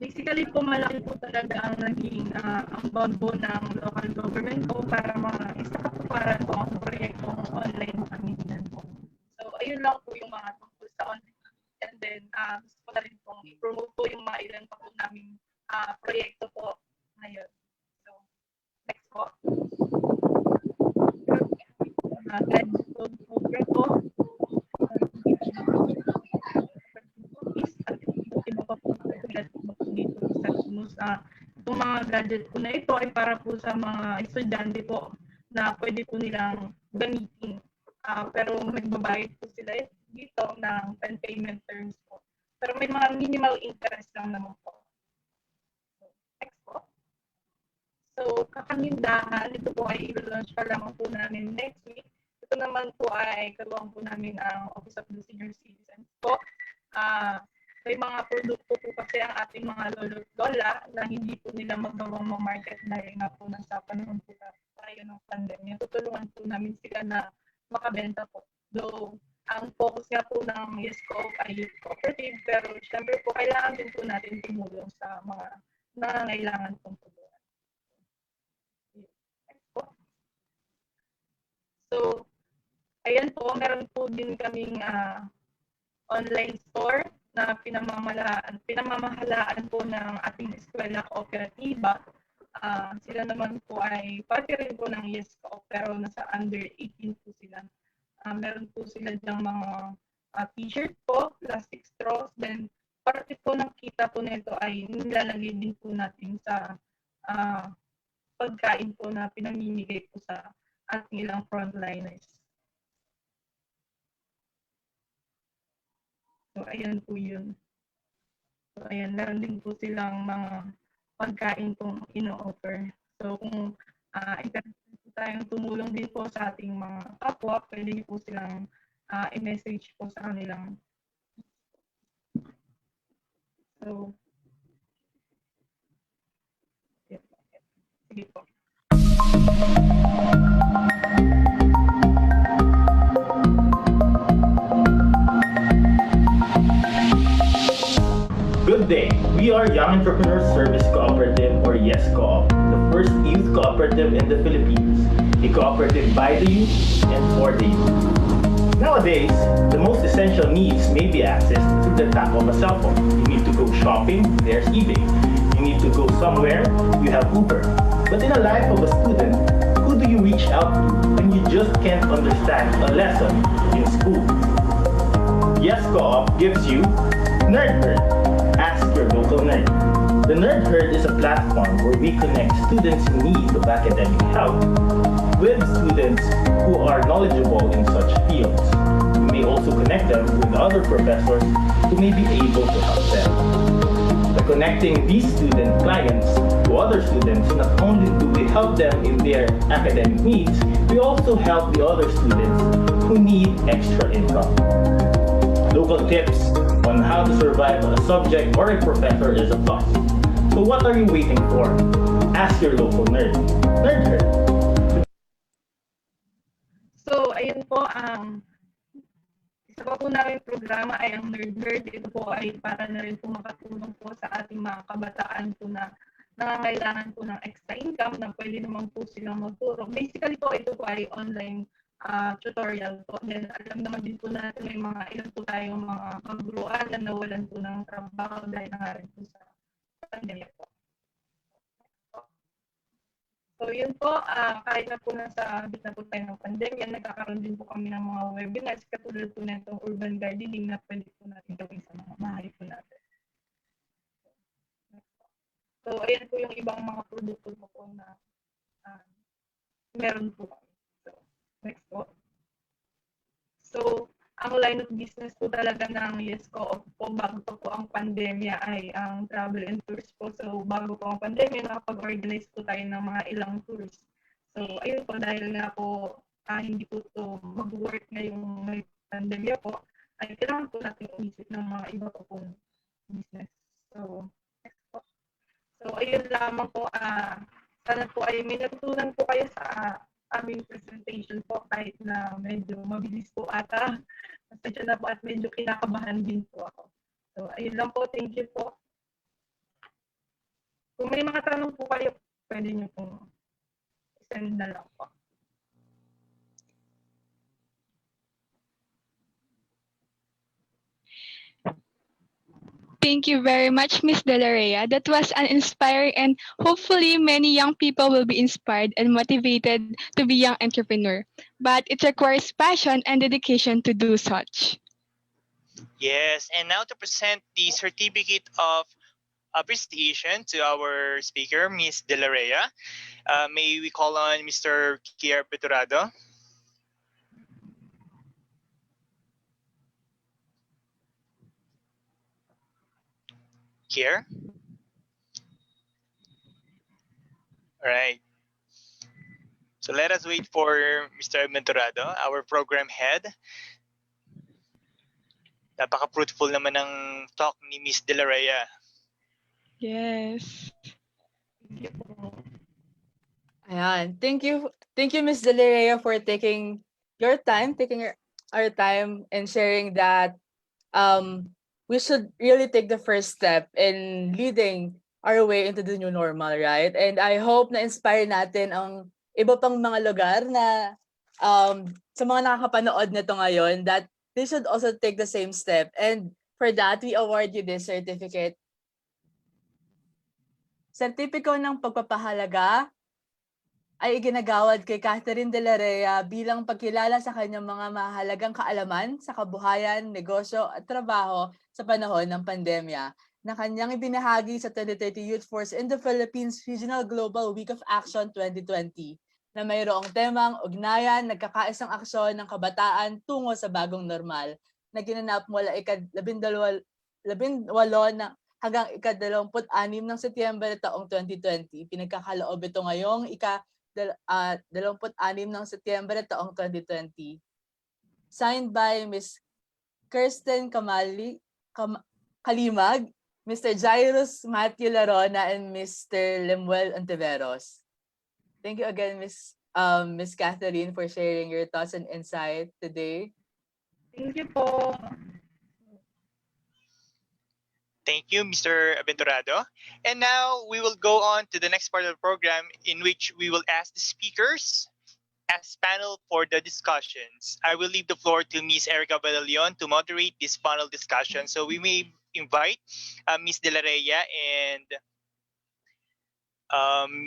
Basically po, malaki po talaga ang naging ambag po ng local government po para isakatuparan po ang proyektong online pamilihan po. So, ayun lang po yung mga tungkol sa online. And then, gusto ko na rin pong i-promote po yung mga ilan pa po naming proyekto po ngayon. So, next po. Program po. Itong mga gadget po na ito ay para po sa mga estudyante po na pwede po nilang gamitin. Pero magbabayad po sila dito ng payment terms po. Pero may mga minimal interest lang naman po. Next po. So, kakanindahan, ito po ay i-launch pa lamang po namin next week. Ito naman po ay karuang po namin ang Office of the Senior Citizens po. May mga produkto po kasi ang ating mga lolo at lola na hindi po nila magawang ma-market dahil nga po nasa panahon po na tayo ng pandemya, tutulungan po namin sila na makabenta po. Though, ang focus nga po ng Yes Co-op ay youth cooperative, pero syempre po, kailangan din po natin tumulong sa mga nangangailangan pong tulungan. So, ayan po, meron po din kaming online store na pinamamahalaan po ng ating eskwela kooperatiba. Sila naman po ay parte rin po ng Yes Co, pero nasa under 18 po sila. Meron po sila dyang mga t-shirt po, plastic straws, then parte po ng kita po nito ay nilalagay din po natin sa pagkain po na pinamimigay po sa ating ilang frontliners. So, ayan po yun. So, ayan, meron din po silang mga pagkain pong ino-offer. So, kung interested po tayong tumulong din po sa ating mga kapwa, pwede niyo po silang i-message po sa kanilang. So, sige po. Good day. We are Young Entrepreneurs Service Cooperative, or Yes Co-op, the first youth cooperative in the Philippines. A cooperative by the youth and for the youth. Nowadays, the most essential needs may be accessed through the tap of a cell phone. You need to go shopping, there's eBay. You need to go somewhere, you have Uber. But in the life of a student, who do you reach out to when you just can't understand a lesson in school? Yes Co-op gives you Nerd Herd. Ask your local nerd. The Nerd Herd is a platform where we connect students in need of academic help with students who are knowledgeable in such fields. We may also connect them with other professors who may be able to help them. By connecting these student clients to other students, not only do we help them in their academic needs, we also help the other students who need extra income. Local tips on how to survive a subject or a professor is a plus. So what are you waiting for? Ask your local nerd. Nerd Herd. So, ayun po, isa pa po namin programa ay ang Nerd Herd. Ito po ay para na rin po makatulong po sa ating mga kabataan po na nangangailangan po ng extra income na pwede naman po silang magturo. Basically po, ito po ay online tutorial po. Then, alam naman din po natin may mga ilan po tayong mga kaguruan na nawalan po ng trabaho dahil na rin po sa pandemya po. So, yun po, kahit na po nasa gitna po tayo ng pandemya, nagkakaroon din po kami ng mga webinars katulad po na itong urban gardening na pwede po natin gawin sa mga bahay po natin. So, ayan po yung ibang mga produkto po na meron po kami. Next po. So, ang line of business po talaga ng Yes Co-op po bago po ang pandemya ay ang travel and tours po. So, bago po ang pandemya, nakapag-organize po tayo ng mga ilang tours. So, ayun po, dahil nga po hindi po ito mag-work ngayong may pandemya po, ay kailangan po natin umisip ng mga iba po pong business. So, next po. So, ayun lamang po, sana po ay may natutunan po kayo sa aming presentation po kahit na medyo mabilis po ata. Pasensya na po at medyo kinakabahan din po ako. So, ayun lang po. Thank you po. Kung may mga tanong po kayo, pwede nyo pong send na lang po. Thank you very much, Ms. Delaria. That was an inspiring and hopefully many young people will be inspired and motivated to be young entrepreneur. But it requires passion and dedication to do such. Yes, and now to present the certificate of appreciation to our speaker, Ms. Delaria. May we call on Mr. Kier Peturado? Kier? All right. So let us wait for Mr. Venturado, our program head. Napaka-fruitful naman ng talk ni Ms. Delaria. Yes. Ayan. Thank you, Miss Delerea, for taking your time, our time and sharing that we should really take the first step in leading our way into the new normal, right? And I hope na inspire natin ang iba pang mga lugar na sa mga nakakapanood nito ngayon that they should also take the same step. And for that, we award you this certificate. Sertipiko ng pagpapahalaga ay iginagawad kay Catherine de la Rea bilang pagkilala sa kanyang mga mahalagang kaalaman sa kabuhayan, negosyo at trabaho sa panahon ng pandemya na kanyang ibinahagi sa 2030 Youth Force in the Philippines Regional Global Week of Action 2020 na mayroong temang ugnayan, nagkakaisang aksyon ng kabataan tungo sa bagong normal na ginanap mula ika-18 na hanggang ika-26 ng Setyembre taong 2020. Pinagkakaloob ito ngayong 26 ng Setyembre taong 2020. Signed by Ms. Kirsten Kalimag, Mr. Jairus Matthew Larona, and Mr. Lemuel Ontiveros. Thank you again, Ms. Catherine, for sharing your thoughts and insight today. Thank you po. Thank you, Mr. Aventurado. And now we will go on to the next part of the program in which we will ask the speakers as panel for the discussions. I will leave the floor to Ms. Erica Badalion to moderate this panel discussion. So we may invite Ms. De La Rea and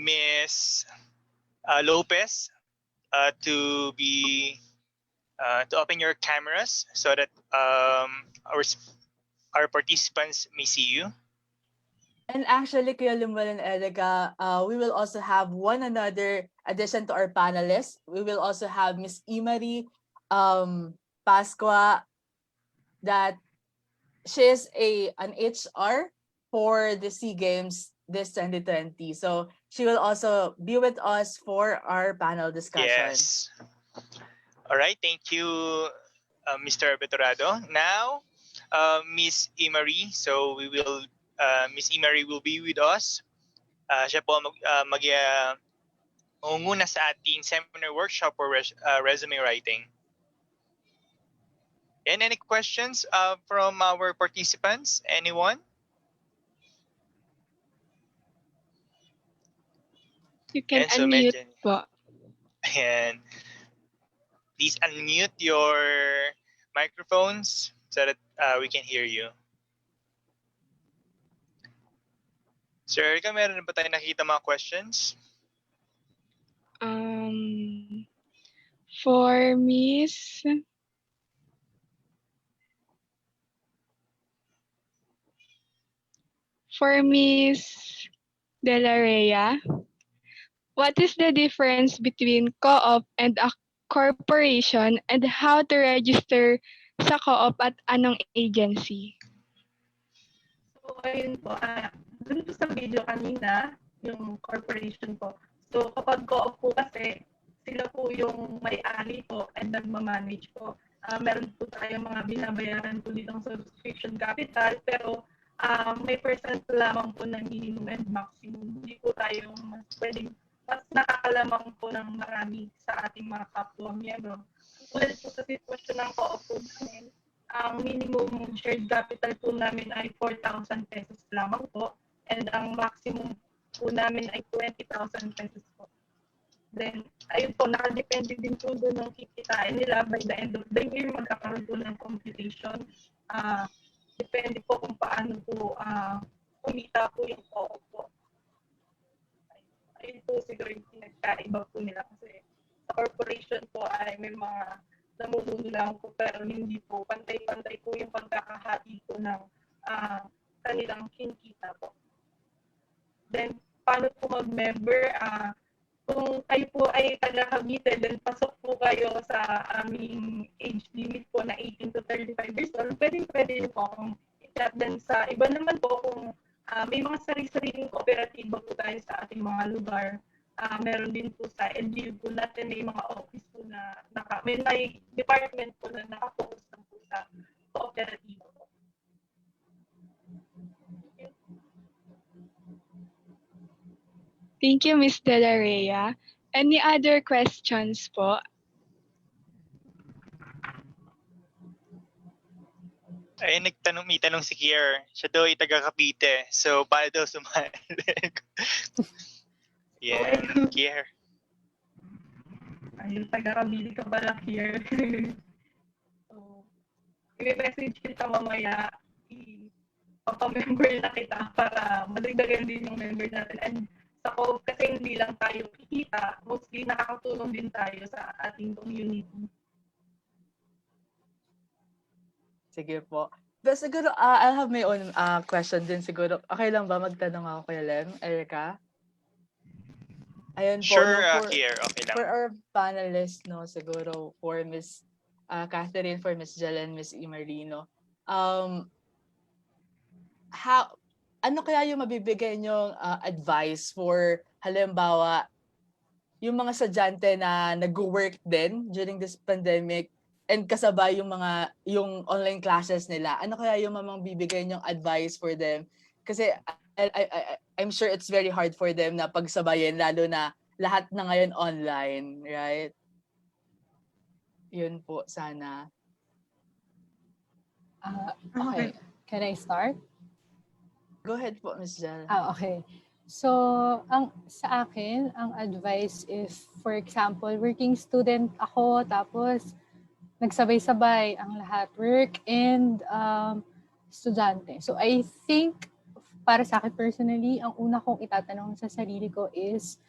Ms. Lopez to open your cameras so that our participants may see you. And actually, Kuya Lemuel and Erica, we will also have one another addition to our panelists. We will also have Miss Imari Pasqua, that she is an HR for the SEA Games this 2020. So she will also be with us for our panel discussion. Yes. All right. Thank you, Mr. Betorado. Now, Miss Imari. So we will, Miss Imari will be with us. Siya po mangunguna sa ating seminar workshop for resume writing. And any questions from our participants? Anyone? You can unmute po. And please unmute your microphones so that we can hear you. Sir Erica, meron na ba tayo nakita mga questions? For Miss De La Rea, what is the difference between co-op and a corporation, and how to register sa co-op at anong agency? So, ayun po. Dun po sa video kanina, yung corporation po. So, kapag co-op po kasi, sila po yung may-ari po and nagmamanage po. Meron po tayong mga binabayaran po ditong subscription capital, pero may percent lamang po ng minimum and maximum. Hindi po tayo mas nakakalamang po ng marami sa ating mga kapwa miyembro. Tulad po sa sitwasyon ng co-op po namin, ang minimum shared capital po namin ay 4,000 pesos lamang po, and ang maximum po namin ay 20,000 pesos po. Then, ayun po, nakadepende din po doon ng kikitain nila. By the end of the year, magkakaroon po ng computation. Depende po kung paano po kumita po yung co-op po. Ayun po siguro yung pinagkaiba po nila, kasi sa corporation po ay may mga namumuno lang po, pero hindi po pantay-pantay po yung pagkakahati po ng kanilang kinikita po. Then, paano po mag-member? Kung kayo po ay taga-Cavite, then pasok po kayo sa aming age limit po na 18 to 35 years old, pwede po akong i-chat. Then sa iba naman po, kung may mga sarili-sariling kooperatiba po tayo sa ating mga lugar, meron din po sa LGU po natin, may mga office po na may department po na nakapokus lang po sa kooperatiba po. Thank you, Ms. De La Rea. Any other questions po? Ay, may tanong si Kier. Siya daw ay taga Cavite. So, paano daw sumali? Yeah, Kier. Ayun, taga-Kabili ka pala here. So, i-message kita mamaya. Ipapamember na kita para madagdagan din yung member natin. And sa co kasi hindi lang tayo kikita, mostly nakakatulong din tayo sa ating community. Sige po. Pero siguro, I'll have my own question din siguro. Okay lang ba magtanong ako kay Lem, Erica? Ayun po. Sure, No, Kier. Okay lang. for our panelists, no, siguro for Miss Catherine, for Miss Jelen, Miss Imarino, ano kaya yung mabibigay niyong advice for halimbawa yung mga estudyante na nag-work din during this pandemic and kasabay yung online classes nila? Ano kaya yung mamang bibigay niyong advice for them? Kasi I'm sure it's very hard for them na pagsabayin lalo na lahat na ngayon online, right? Yun po sana. Okay. Can I start? Go ahead po, Ms. Jel. Okay. So, sa akin, ang advice if, for example, working student ako, tapos nagsabay-sabay ang lahat, work and estudyante. So, I think, para sa akin personally, ang una kong itatanong sa sarili ko is,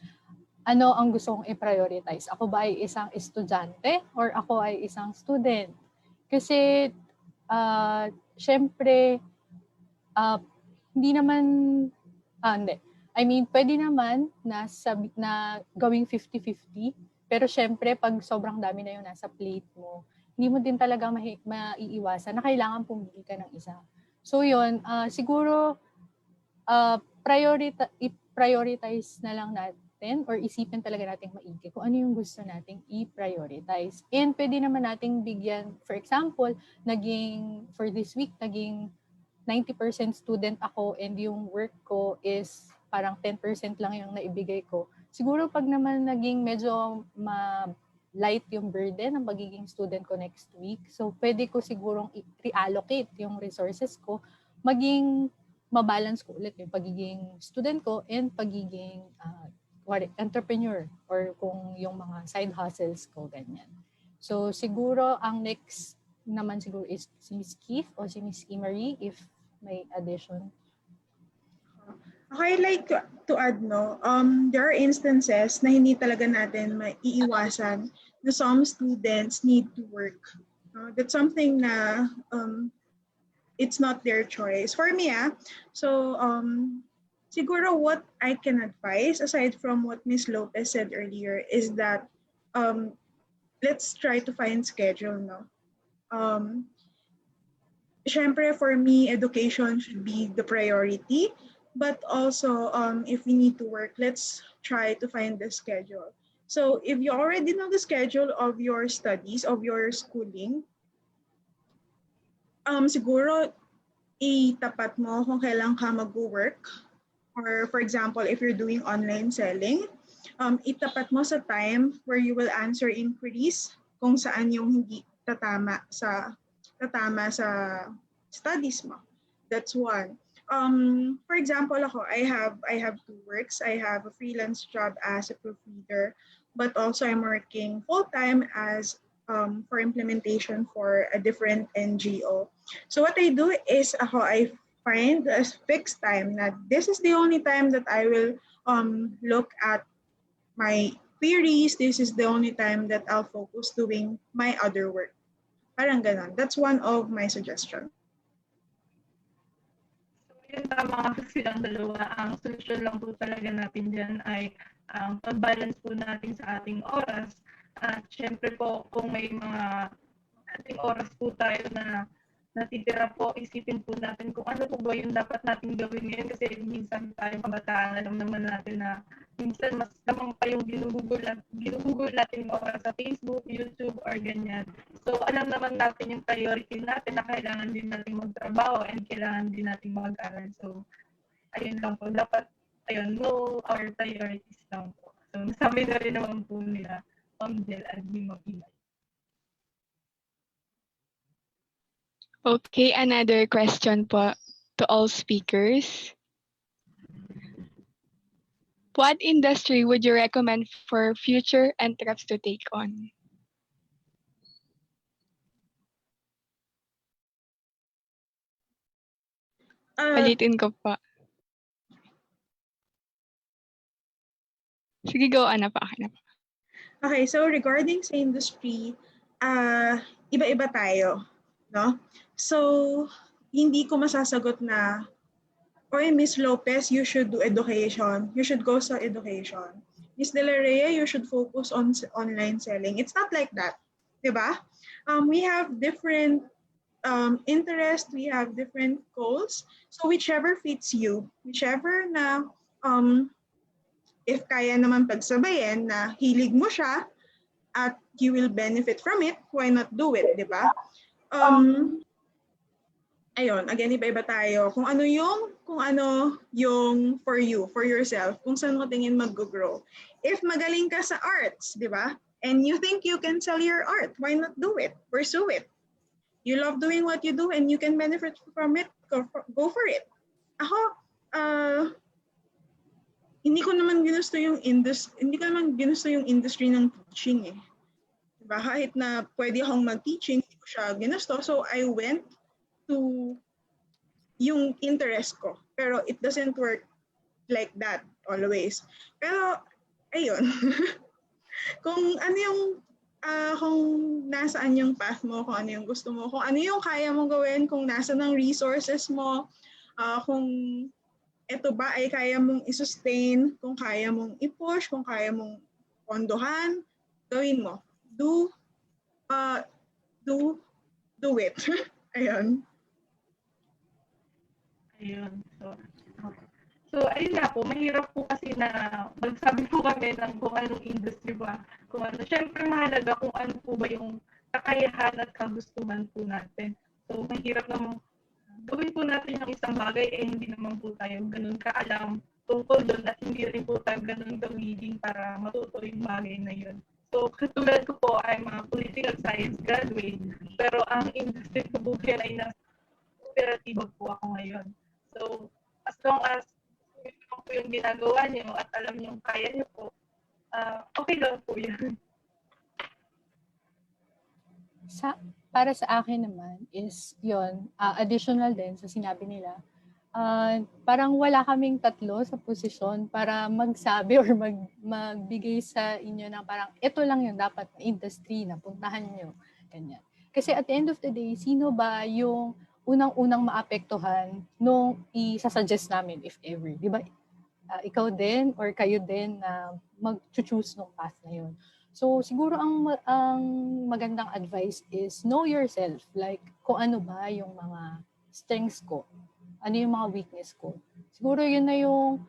ano ang gusto kong i-prioritize? Ako ba ay isang estudyante or ako ay isang student? Kasi, syempre, hindi naman, hindi. I mean, pwede naman na gawing 50-50, pero syempre, pag sobrang dami na yung nasa plate mo, hindi mo din talaga maiiwasan na kailangan pumili ka ng isa. So yun, siguro, i-prioritize na lang natin or isipin talaga natin maigi kung ano yung gusto nating i-prioritize. And pwede naman nating bigyan, for example, for this week, naging 90% student ako and yung work ko is parang 10% lang yung naibigay ko. Siguro pag naman naging medyo light yung burden ng pagiging student ko next week, so pwede ko sigurong i-reallocate yung resources ko, maging mabalance ko ulit yung pagiging student ko and pagiging entrepreneur or kung yung mga side hustles ko, ganyan. So siguro ang next naman siguro is si Miss Keith o si Miss Emery if may addition. Okay, I'd like to add, no, there are instances na hindi talaga natin maiiwasan na some students need to work. That's something na it's not their choice. For me, so siguro what I can advise, aside from what Ms. Lopez said earlier, is that let's try to find schedule, no? Syempre, for me, education should be the priority. But also, if we need to work, let's try to find the schedule. So if you already know the schedule of your studies, of your schooling, siguro, itapat mo kung kailan ka mag-work. Or for example, if you're doing online selling, itapat mo sa time where you will answer inquiries kung saan yung hindi tatama sa studies mo. That's one. For example, I have two works. I have a freelance job as a proofreader, but also I'm working full-time as for implementation for a different NGO. So what I do is I find a fixed time that this is the only time that I will look at my queries. This is the only time that I'll focus doing my other work. Parang ganon. That's one of my suggestions. Yung tama kasi silang dalawa, ang solusyon lang po talaga natin dyan ay pag-balance po natin sa ating oras. At syempre po, kung may mga ating oras po tayo na natitira po, isipin po natin kung ano po ba yung dapat natin gawin ngayon kasi minsan tayong kabataan, alam naman natin na minsan mas lamang pa yung ginugugol natin yung oras sa Facebook, YouTube, or ganyan. So alam naman natin yung priority natin na kailangan din natin magtrabaho and kailangan din natin mag-aral. So ayun lang po, dapat know our priorities lang po. So, nasabi na rin naman po nila, Del at Ma'am Imay. Okay, another question po to all speakers. What industry would you recommend for future entrants to take on? Ulitin ko pa. Sige, go, Ana pa. Okay, so regarding sa industry, iba-iba tayo, no? So, hindi ko masasagot na, oy, Miss Lopez, you should do education. You should go sa education. Miss De La Rhea, you should focus on online selling. It's not like that, di ba? We have different interests, we have different goals. So whichever fits you, whichever na if kaya naman pagsabayin na hilig mo siya at you will benefit from it, why not do it, di ba? Ayun, again, iba-iba tayo. Kung ano yung for you, for yourself, kung saan mo tingin mag-grow. If magaling ka sa arts, di ba? And you think you can sell your art, why not do it? Pursue it. You love doing what you do and you can benefit from it, go for it. Ako, hindi ko naman ginusto yung industry ng teaching eh. Diba? Kahit na pwede akong mag-teaching, hindi ko siya ginusto. So I went to yung interest ko. Pero it doesn't work like that always. Pero ayun. Kung ano yung kung nasaan yung path mo, kung ano yung gusto mo, kung ano yung kaya mong gawin, kung nasa ng resources mo, kung ito ba ay kaya mong i-sustain, kung kaya mong i-push, kung kaya mong pondohan, gawin mo. Do it. Ayun. So, ayun nga po, mahirap po kasi na magsabi po kami ng kung anong industry ba. Kung ano, syempre mahalaga kung ano po ba yung kakayahan at kagustuhan po natin. So, mahirap naman gawin po natin yung isang bagay eh hindi naman po tayo ganun kaalam tungkol doon at hindi rin po tayo ganun gawin para matuto yung bagay na yun. So, katulad ko po ay mga political science graduate, pero ang industry ko po ay nasa operatiba po ako ngayon. So, as long as ito po yung ginagawa niyo at alam niyo kaya niyo po, okay lang po yan. Para sa akin naman is yun, additional din sa sinabi nila, parang wala kaming tatlo sa posisyon para magsabi or magbigay sa inyo ng parang ito lang yung dapat na industry na puntahan nyo. Ganyan. Kasi at the end of the day, sino ba yung unang-unang maapektuhan nung isasuggest namin if ever? Di ba? Ikaw din or kayo din na mag-choose ng path na yun. So siguro ang magandang advice is know yourself. Like kung ano ba yung mga strengths ko, ano yung mga weakness ko. Siguro yun na yung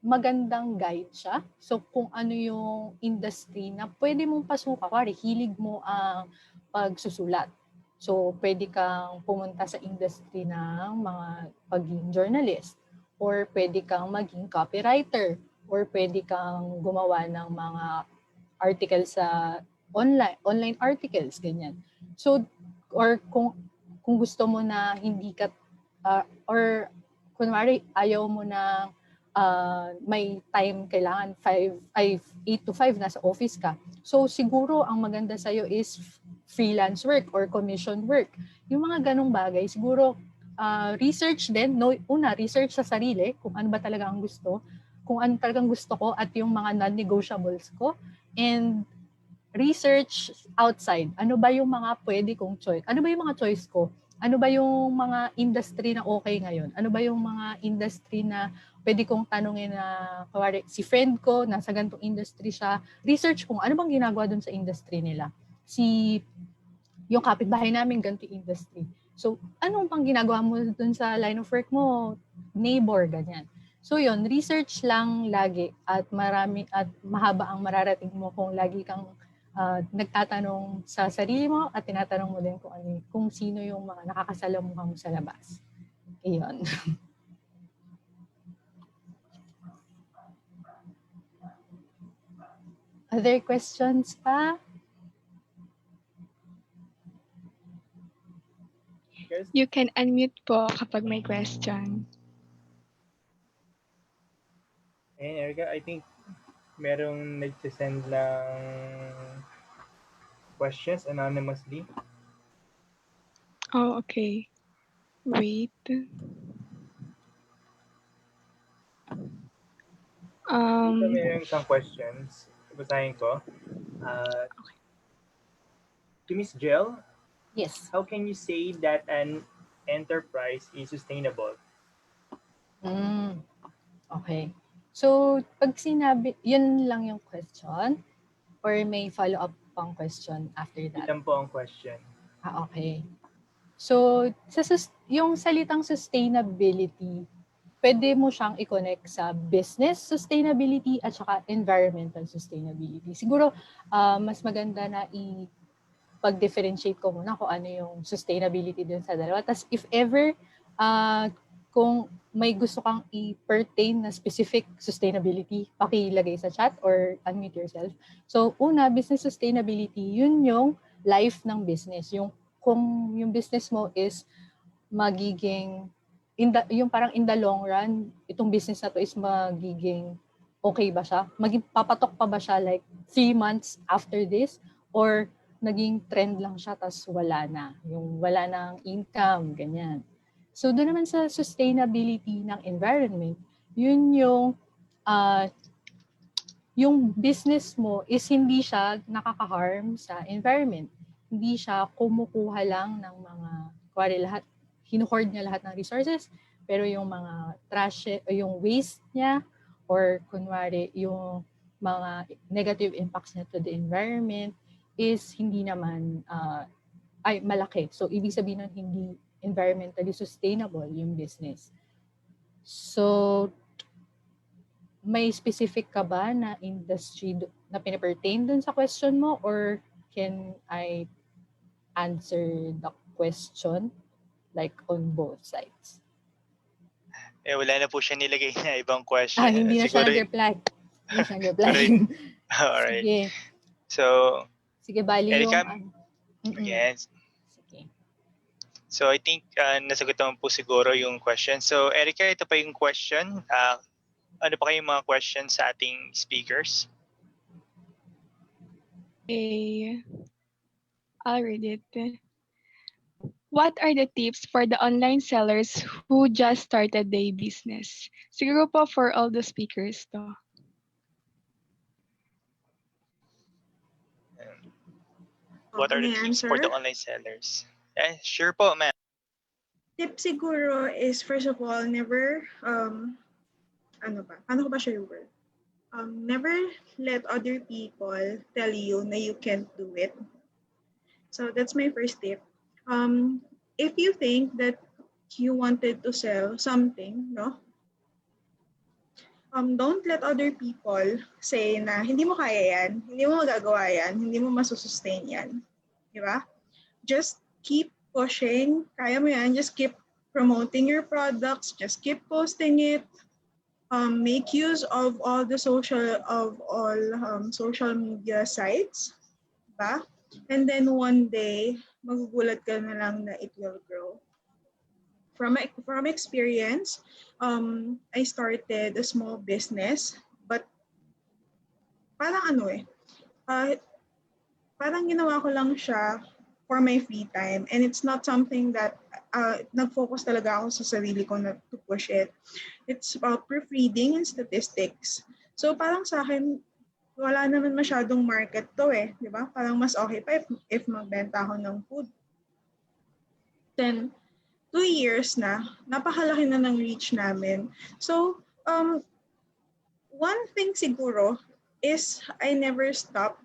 magandang guide siya. So kung ano yung industry na pwede mong pasukan, kari hilig mo ang pagsusulat. So pwede kang pumunta sa industry ng mga pagiging journalist, or pwede kang maging copywriter, or pwede kang gumawa ng mga articles sa online articles, ganyan. So, or kung gusto mo na hindi ka, or kunwari ayaw mo na may time kailangan 8 to 5 nasa office ka. So, siguro ang maganda sa'yo is freelance work or commission work. Yung mga ganong bagay, siguro research din, research sa sarili, kung ano ba talaga ang gusto, kung ano talagang gusto ko at yung mga non-negotiables ko, and research outside. Ano ba yung mga pwede kong choice? Ano ba yung mga choice ko? Ano ba yung mga industry na okay ngayon? Ano ba yung mga industry na pwede kong tanungin na, kawari, si friend ko, nasa ganitong industry siya, research kung ano bang ginagawa dun sa industry nila. Yung kapitbahay namin, ganito industry. So, anong pang ginagawa mo dun sa line of work mo? Neighbor, ganyan. So yun, research lang lagi at marami at mahaba ang mararating mo kung lagi kang nagtatanong sa sarili mo at tinatanong mo din kung sino yung mga nakakasalamuha mo sa labas. Iyon. Other questions pa? You can unmute po kapag may question. And Erica, I think merong nagsisend ng questions anonymously. Oh, okay. Wait. Dito mayroong isang questions. Basahin ko. To Miss Jill, yes. How can you say that an enterprise is sustainable? Okay. So, pag sinabi, yun lang yung question? Or may follow-up pang question after that? Ilan po ang question? Okay. So, yung salitang sustainability, pwede mo siyang i-connect sa business sustainability at saka environmental sustainability. Siguro, mas maganda na pag-differentiate ko muna kung ano yung sustainability dun sa dalawa. Tapos, if ever, kung may gusto kang i-pertain na specific sustainability, pakilagay sa chat or unmute yourself. So, una, business sustainability, yun yung life ng business. Kung yung business mo is magiging, yung parang in the long run, itong business na to is magiging okay ba siya? Papatok pa ba siya like 3 months after this? Or naging trend lang siya tas wala na. Yung wala nang income, ganyan. So doon naman sa sustainability ng environment, yun yung business mo is hindi siya nakaka-harm sa environment. Hindi siya kumukuha lang ng mga, hinuhoard niya lahat ng resources, pero yung mga trash, yung waste niya, or kunwari yung mga negative impacts niya to the environment is hindi naman, malaki. So ibig sabihin nun hindi environmentally sustainable yung business. So, may specific ka ba na industry na pinapertain dun sa question mo, or can I answer the question like on both sides? Wala na po siya nilagay na ibang question. Hindi na siya nag-reply. Hindi siya nag-reply. Alright. Sige. So, sige, bali Erica, yung... yes. Sige. So, I think nasagot naman po siguro yung question. So, Erica, ito pa yung question. Ano pa kayong mga questions sa ating speakers? Okay. I'll read it. What are the tips for the online sellers who just started their business? Siguro po for all the speakers to. What are the tips for the online sellers? Sure po, ma'am. Tip siguro is, first of all, never, paano ko ba siya yung word? Never let other people tell you na you can't do it. So that's my first tip. If you think that you wanted to sell something, no? Don't let other people say na hindi mo kaya yan, hindi mo magagawa yan, hindi mo masusustain yan. Di ba? Just keep pushing. Kaya mo yan. Just keep promoting your products. Just keep posting it. Make use of all the social media sites. Diba? And then one day, magugulat ka na lang na it will grow. From experience, I started a small business, but parang parang ginawa ko lang siya for my free time, and it's not something that nag-focus talaga ako sa sarili ko na to push it. It's about proofreading and statistics. So parang sa akin, wala naman masyadong market to di ba? Parang mas okay pa if magbenta ako ng food. Then, 2 years na, napakalaki na ng reach namin. So, one thing siguro is I never stop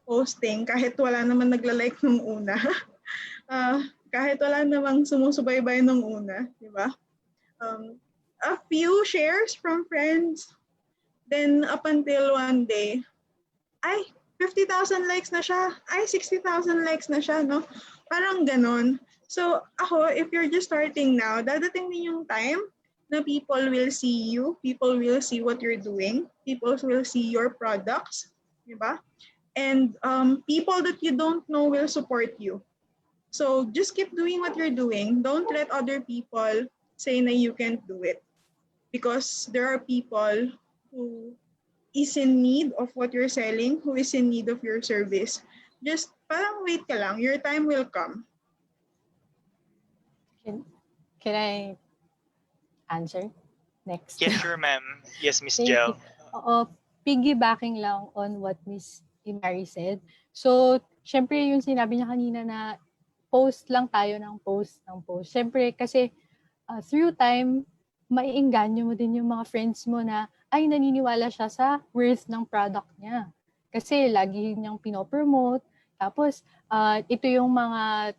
posting kahit wala naman nagla-like nung una. Kahit wala namang sumusubaybay nung una, di ba? A few shares from friends. Then, up until one day, 50,000 likes na siya. 60,000 likes na siya, no? Parang ganon. So, ako, if you're just starting now, dadating din yung time na people will see you, people will see what you're doing, people will see your products, diba? And people that you don't know will support you. So just keep doing what you're doing. Don't let other people say na you can't do it. Because there are people who is in need of what you're selling, who is in need of your service. Just parang wait ka lang, your time will come. Can I answer next? Yes, sure, ma'am. Yes, Miss Thank you. Jel. Oo, piggybacking lang on what Miss Imari said. So, syempre yung sinabi niya kanina na post lang tayo ng post ng post. Syempre kasi through time, maiengganyo mo din yung mga friends mo na ay naniniwala siya sa worth ng product niya. Kasi lagi niyang pinopromote. Tapos, ito yung mga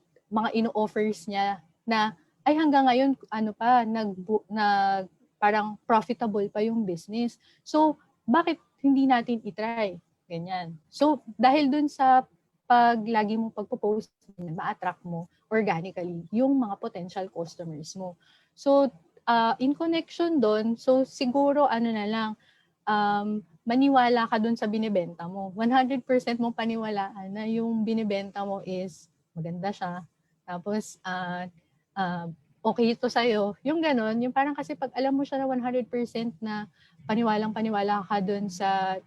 ino-offers niya na ay hanggang ngayon, ano pa, parang profitable pa yung business. So, bakit hindi natin itry? Ganyan. So, dahil dun sa pag lagi mong pagpo-post, ma-attract mo organically yung mga potential customers mo. So, in connection doon, so siguro ano na lang, maniwala ka doon sa binibenta mo. 100% mong paniwalaan na yung binibenta mo is maganda siya. Tapos, okay ito sa'yo. Yung ganon, yung parang kasi pag alam mo siya na 100% na paniwalang-paniwala ka doon sa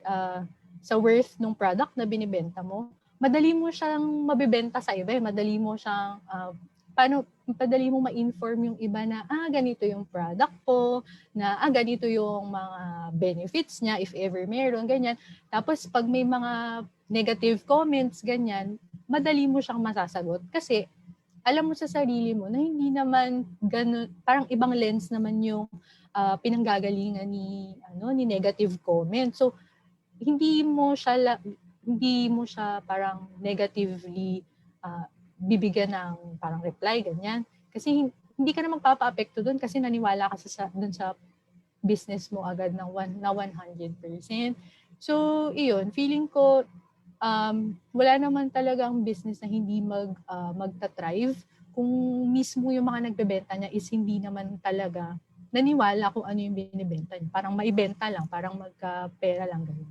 worth ng product na binibenta mo, madali mo siyang mabibenta sa iba. Madali mo siyang, madali mo ma-inform yung iba na, ganito yung product ko, na ganito yung mga benefits niya, if ever meron, ganyan. Tapos pag may mga negative comments, ganyan, madali mo siyang masasagot. Kasi alam mo sa sarili mo na hindi naman ganun, parang ibang lens naman yung pinanggagalingan ni negative comment. So, hindi mo siya parang negatively bibigyan ng parang reply, ganyan. Kasi hindi ka na magpapa-apekto doon kasi naniwala ka doon sa business mo agad na 100%. So, iyon, feeling ko, wala naman talagang business na hindi magta-thrive kung mismo yung mga nagbebenta niya is hindi naman talaga naniwala kung ano yung binibenta niya. Parang maibenta lang, parang magka-pera lang ganun.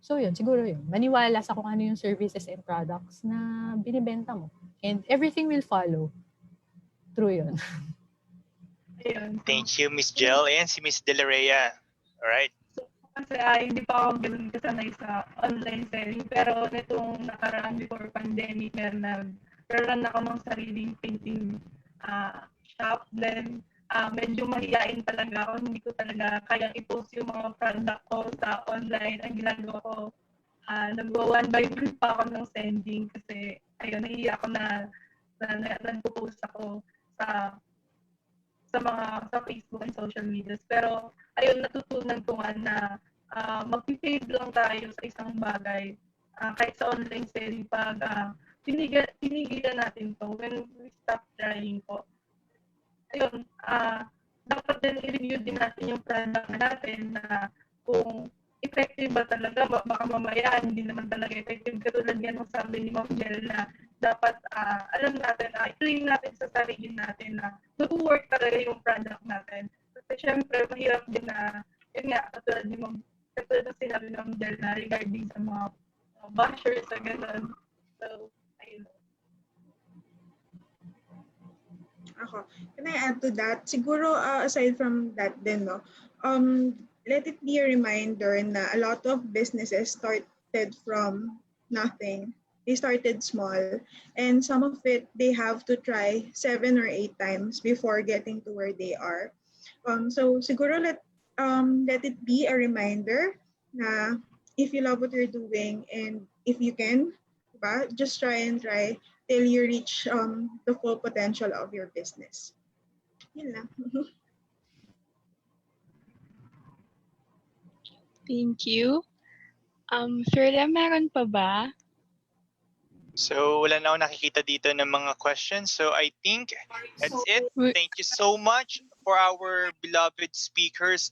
So yun, siguro yun. Maniwala sa kung ano yung services and products na binibenta mo. And everything will follow. True yun. Thank you, Miss Jel. And si Miss De La Rhea. Alright. Kasi hindi pa ako ganun kasanay sa online selling. Pero nitong nakaraan before pandemic, nag-run ako ng sariling painting shop. Then, medyo mahihain talaga ako. Hindi ko talaga kayang i-post yung mga product ko sa online. Ang ginagawa ko, nag-one by one pa ako ng sending kasi ayun, nahiya ako na nag-post ako sa Facebook and social media. Pero ayun, natutunan ko nga na mag-fade lang tayo sa isang bagay. Kahit sa online selling, pag tinigilan natin to when we stop trying po. Ayun, dapat din i-review din natin yung product natin na kung effective ba talaga, baka mamaya hindi naman talaga effective. Katulad yan ng sabi ni Ma'am Jel na dapat alam natin, i-claim natin sa sarili natin na mag-work talaga yung product natin. Kasi syempre, mahirap din na, yun nga, katulad ng sinabi ng Ma'am Jel na regarding sa mga bashers na gano'n. So, ayun. Ako. Can I add to that? Siguro, aside from that din, no, let it be a reminder na a lot of businesses started from nothing. They started small. And some of it, they have to try 7 or 8 times before getting to where they are. So, siguro let it be a reminder na if you love what you're doing and if you can, diba, just try till you reach the full potential of your business. Yun lang. Thank you. Ferda, meron pa ba? So, wala na ako nakikita dito ng mga questions. So, I think that's it. Thank you so much for our beloved speakers.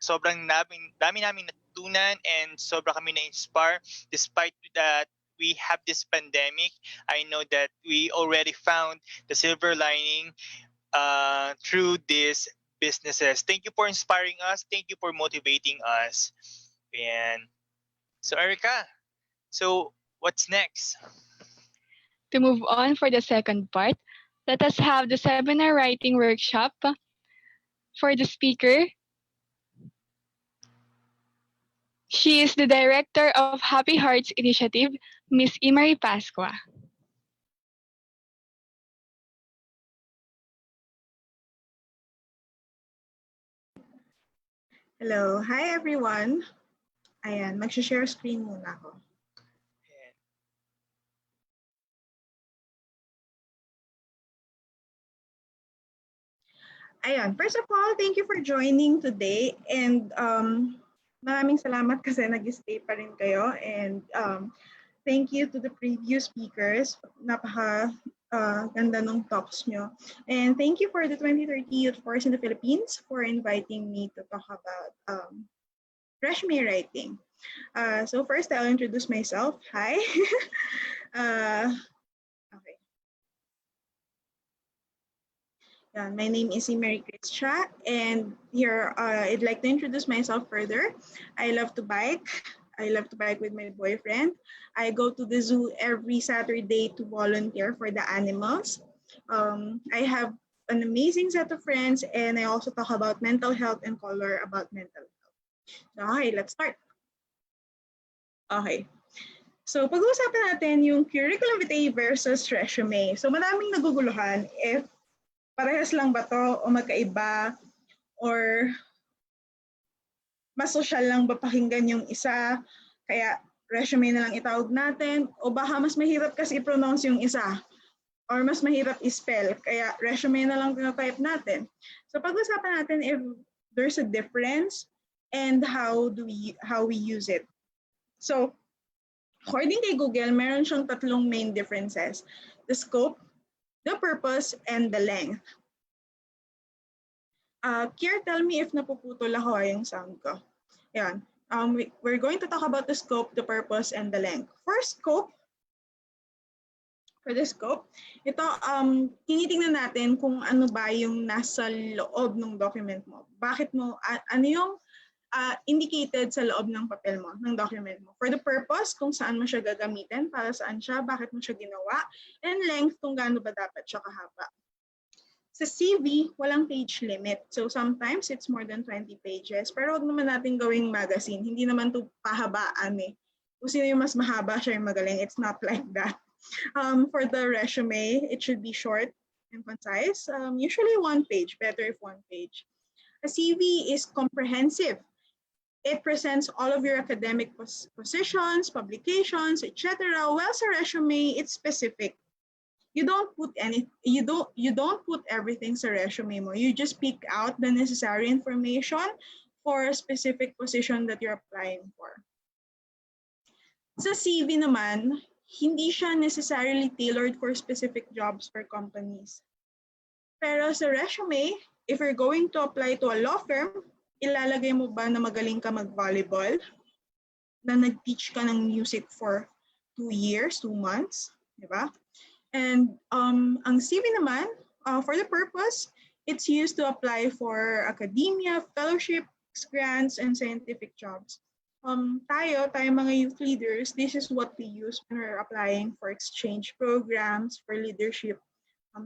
Sobrang dami namin natutunan and sobra kami na-inspire despite that we have this pandemic. I know that we already found the silver lining through these businesses. Thank you for inspiring us. Thank you for motivating us. And so, Erica, So what's next? To move on for the second part, let us have the seminar writing workshop. For the speaker, she is the director of Happy Hearts Initiative, Miss Imari Pascua. Hello. Hi, everyone. Ayan, mag-share screen muna ako. Ayan, first of all, thank you for joining today. And maraming salamat kasi nag-stay pa rin kayo. And thank you to the previous speakers. Napaka ganda ng talks nyo. And thank you for the 2030 Youth Force in the Philippines for inviting me to talk about resume writing. So first, I'll introduce myself. Hi. Okay. My name is Mary Christia, and here I'd like to introduce myself further. I love to bike. I love to bike with my boyfriend. I go to the zoo every Saturday to volunteer for the animals. I have an amazing set of friends, and I also talk about mental health and color about mental health. So, okay, let's start. Okay. So, pag-uusapan natin yung curriculum vitae versus resume. So, maraming naguguluhan if parehas lang ba to o magkaiba or mas social lang ba pakinggan yung isa kaya resume na lang itawag natin o baka mas mahirap kasi i-pronounce yung isa or mas mahirap i-spell kaya resume na lang tinatype natin. So pag-usapan natin if there's a difference and how we use it. So according kay Google, meron siyang tatlong main differences: the scope, the purpose, and the length. Kier, tell me if napuputol ako yung sound ko. Yan. We're going to talk about the scope, the purpose, and the length. For the scope, ito, tinitingnan natin kung ano ba yung nasa loob ng document mo. Bakit mo, ano yung indicated sa loob ng papel mo, ng document mo. For the purpose, kung saan mo siya gagamitin, para saan siya, bakit mo siya ginawa, and length, kung gaano ba dapat siya kahaba. Sa CV, walang page limit. So sometimes it's more than 20 pages. Pero wag naman natin gawing magazine. Hindi naman ito pahabaan eh. Kung sino yung mas mahaba, siya yung magaling. It's not like that. For the resume, it should be short and concise. Usually 1 page. Better if 1 page. A CV is comprehensive. It presents all of your academic positions, publications, etc. While sa resume, it's specific. You don't put everything sa resume mo. You just pick out the necessary information for a specific position that you're applying for. Sa CV naman, hindi siya necessarily tailored for specific jobs for companies. Pero sa resume, if you're going to apply to a law firm, ilalagay mo ba na magaling ka mag-volleyball? Na nag-teach ka ng music for 2 years, 2 months? Diba? And ang CV naman, for the purpose, it's used to apply for academia, fellowships, grants, and scientific jobs. Tayo mga youth leaders, this is what we use when we're applying for exchange programs, for leadership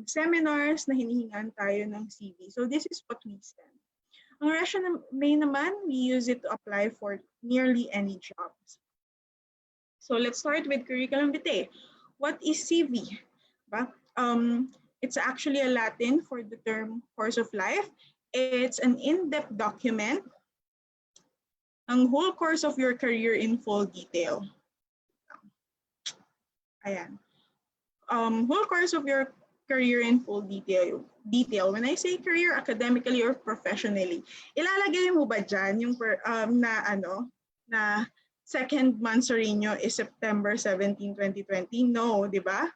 seminars na hinihingan tayo ng CV. So this is what we send. Ang resume naman, we use it to apply for nearly any jobs. So let's start with curriculum vitae. What is CV? It's actually a Latin for the term course of life. It's an in-depth document. Ang whole course of your career in full detail. Ayan. Whole course of your career in full detail. When I say career, academically or professionally, ilalagay mo ba dyan yung na second month sa Rino is September 17, 2020? No, di ba?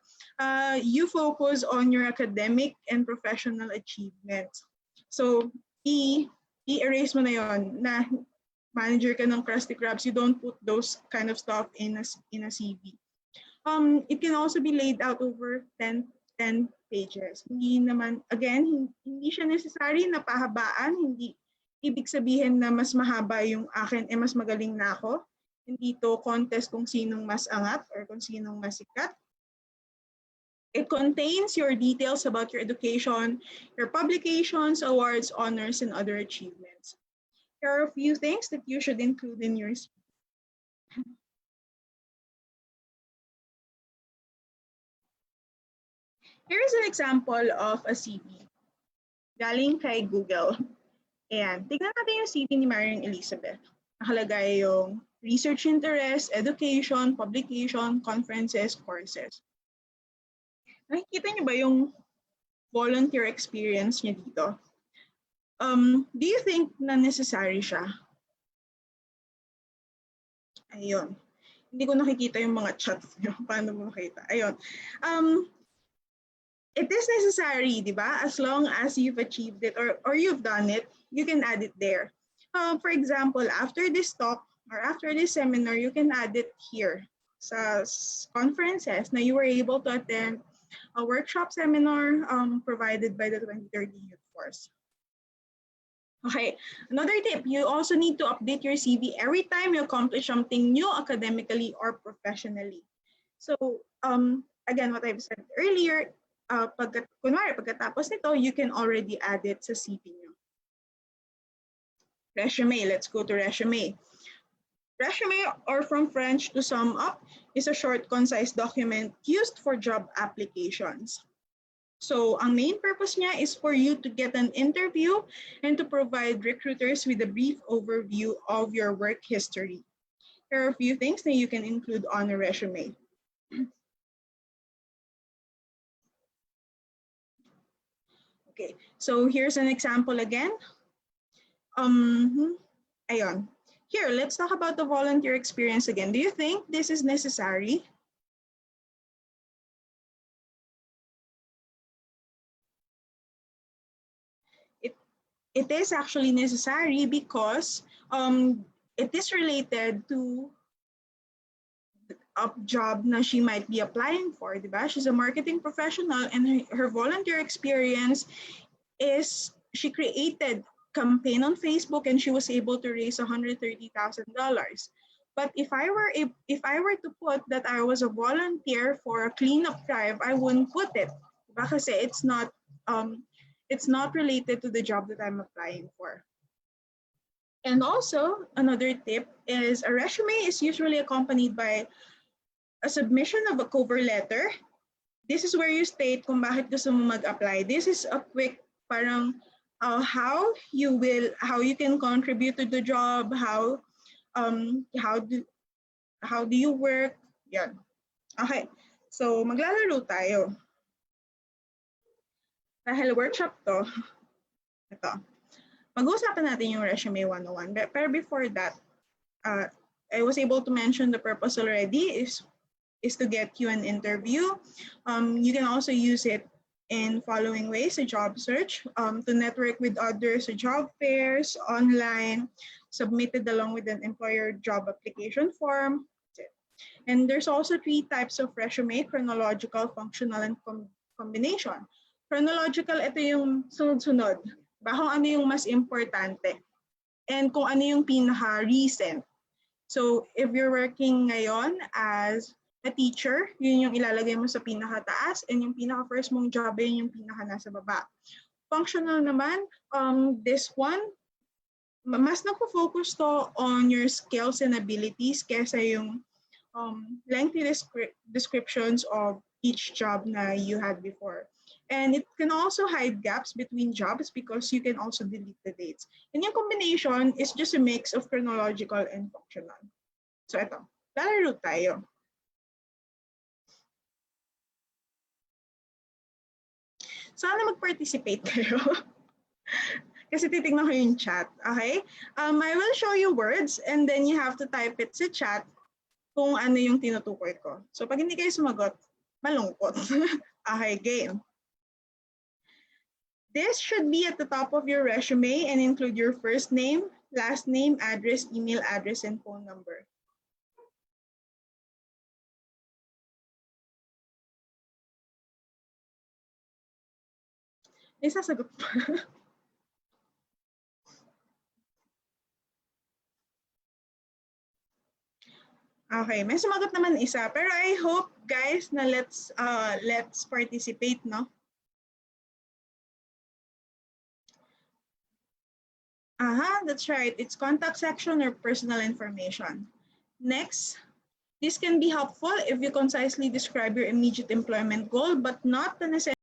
You focus on your academic and professional achievements. So, i-erase mo na yon na manager ka ng Krusty Krabs. You don't put those kind of stuff in a CV. It can also be laid out over 10 pages. Hindi naman, again, hindi siya necessary na pahabaan. Hindi ibig sabihin na mas mahaba yung akin, mas magaling na ako. Hindi to contest kung sinong mas angat or kung sinong mas sikat. It contains your details about your education, your publications, awards, honors, and other achievements. Here are a few things that you should include in your CV. Here is an example of a CV. Galing kay Google. Ayan, tignan natin yung CV ni Marian Elizabeth. Nakalagay yung research interest, education, publication, conferences, courses. Nakikita niyo ba yung volunteer experience niya dito? Do you think na necessary siya? Ayun. Hindi ko nakikita yung mga chats niyo. Paano mo makita? Ayun. It is necessary, di ba? As long as you've achieved it or you've done it, you can add it there. For example, after this talk or after this seminar, you can add it here sa conferences na you were able to attend a workshop seminar provided by the 2030 Youth Force. Okay, another tip, you also need to update your CV every time you accomplish something new academically or professionally. So, again, what I've said earlier, pagkatapos nito, you can already add it sa CV nyo. Resume, let's go to resume. Resume, or from French to sum up, is a short, concise document used for job applications. So, ang main purpose niya is for you to get an interview and to provide recruiters with a brief overview of your work history. Here are a few things that you can include on a resume. Okay, so here's an example again. Ayun. Here, let's talk about the volunteer experience again. Do you think this is necessary? It is actually necessary because it is related to a job na she might be applying for, diba? She's a marketing professional and her volunteer experience is she created campaign on Facebook and she was able to raise $130,000. But if I were to put that I was a volunteer for a cleanup drive, I wouldn't put it. Diba? Kasi it's not related to the job that I'm applying for. And also, another tip is a resume is usually accompanied by a submission of a cover letter. This is where you state kung bakit gusto mo mag-apply. This is a quick parang how you can contribute to the job, how do you work, yan. Okay, so maglalaro tayo. Dahil workshop to, ito. Mag-uusapan natin yung resume 101. Pero before that, I was able to mention the purpose already is to get you an interview. You can also use it in following ways: a job search, to network with others, a job fairs, online, submitted along with an employer job application form. And there's also 3 types of resume: chronological, functional, and combination. Chronological, ito yung sunod-sunod. Kung ano yung mas importante. And kung ano yung pinaka-recent. So, if you're working ngayon as a teacher, yun yung ilalagay mo sa pinaka-taas, and yung pinaka-first mong job, yun yung pinaka-nasa baba. Functional naman, this one, mas nagpo-focus to on your skills and abilities kesa yung lengthy descriptions of each job na you had before. And it can also hide gaps between jobs because you can also delete the dates. And yung combination is just a mix of chronological and functional. So ito, lalaro tayo. Sana mag-participate kayo. Kasi titignan ko yung chat, okay? I will show you words and then you have to type it sa chat kung ano yung tinutukoy ko. So pag hindi kayo sumagot, malungkot. Okay, game. This should be at the top of your resume and include your first name, last name, address, email address, and phone number. May sasagot pa. Okay, may sumagot naman isa. Pero I hope, guys, na let's participate, no? That's right. It's contact section or personal information. Next, this can be helpful if you concisely describe your immediate employment goal, but not the necessary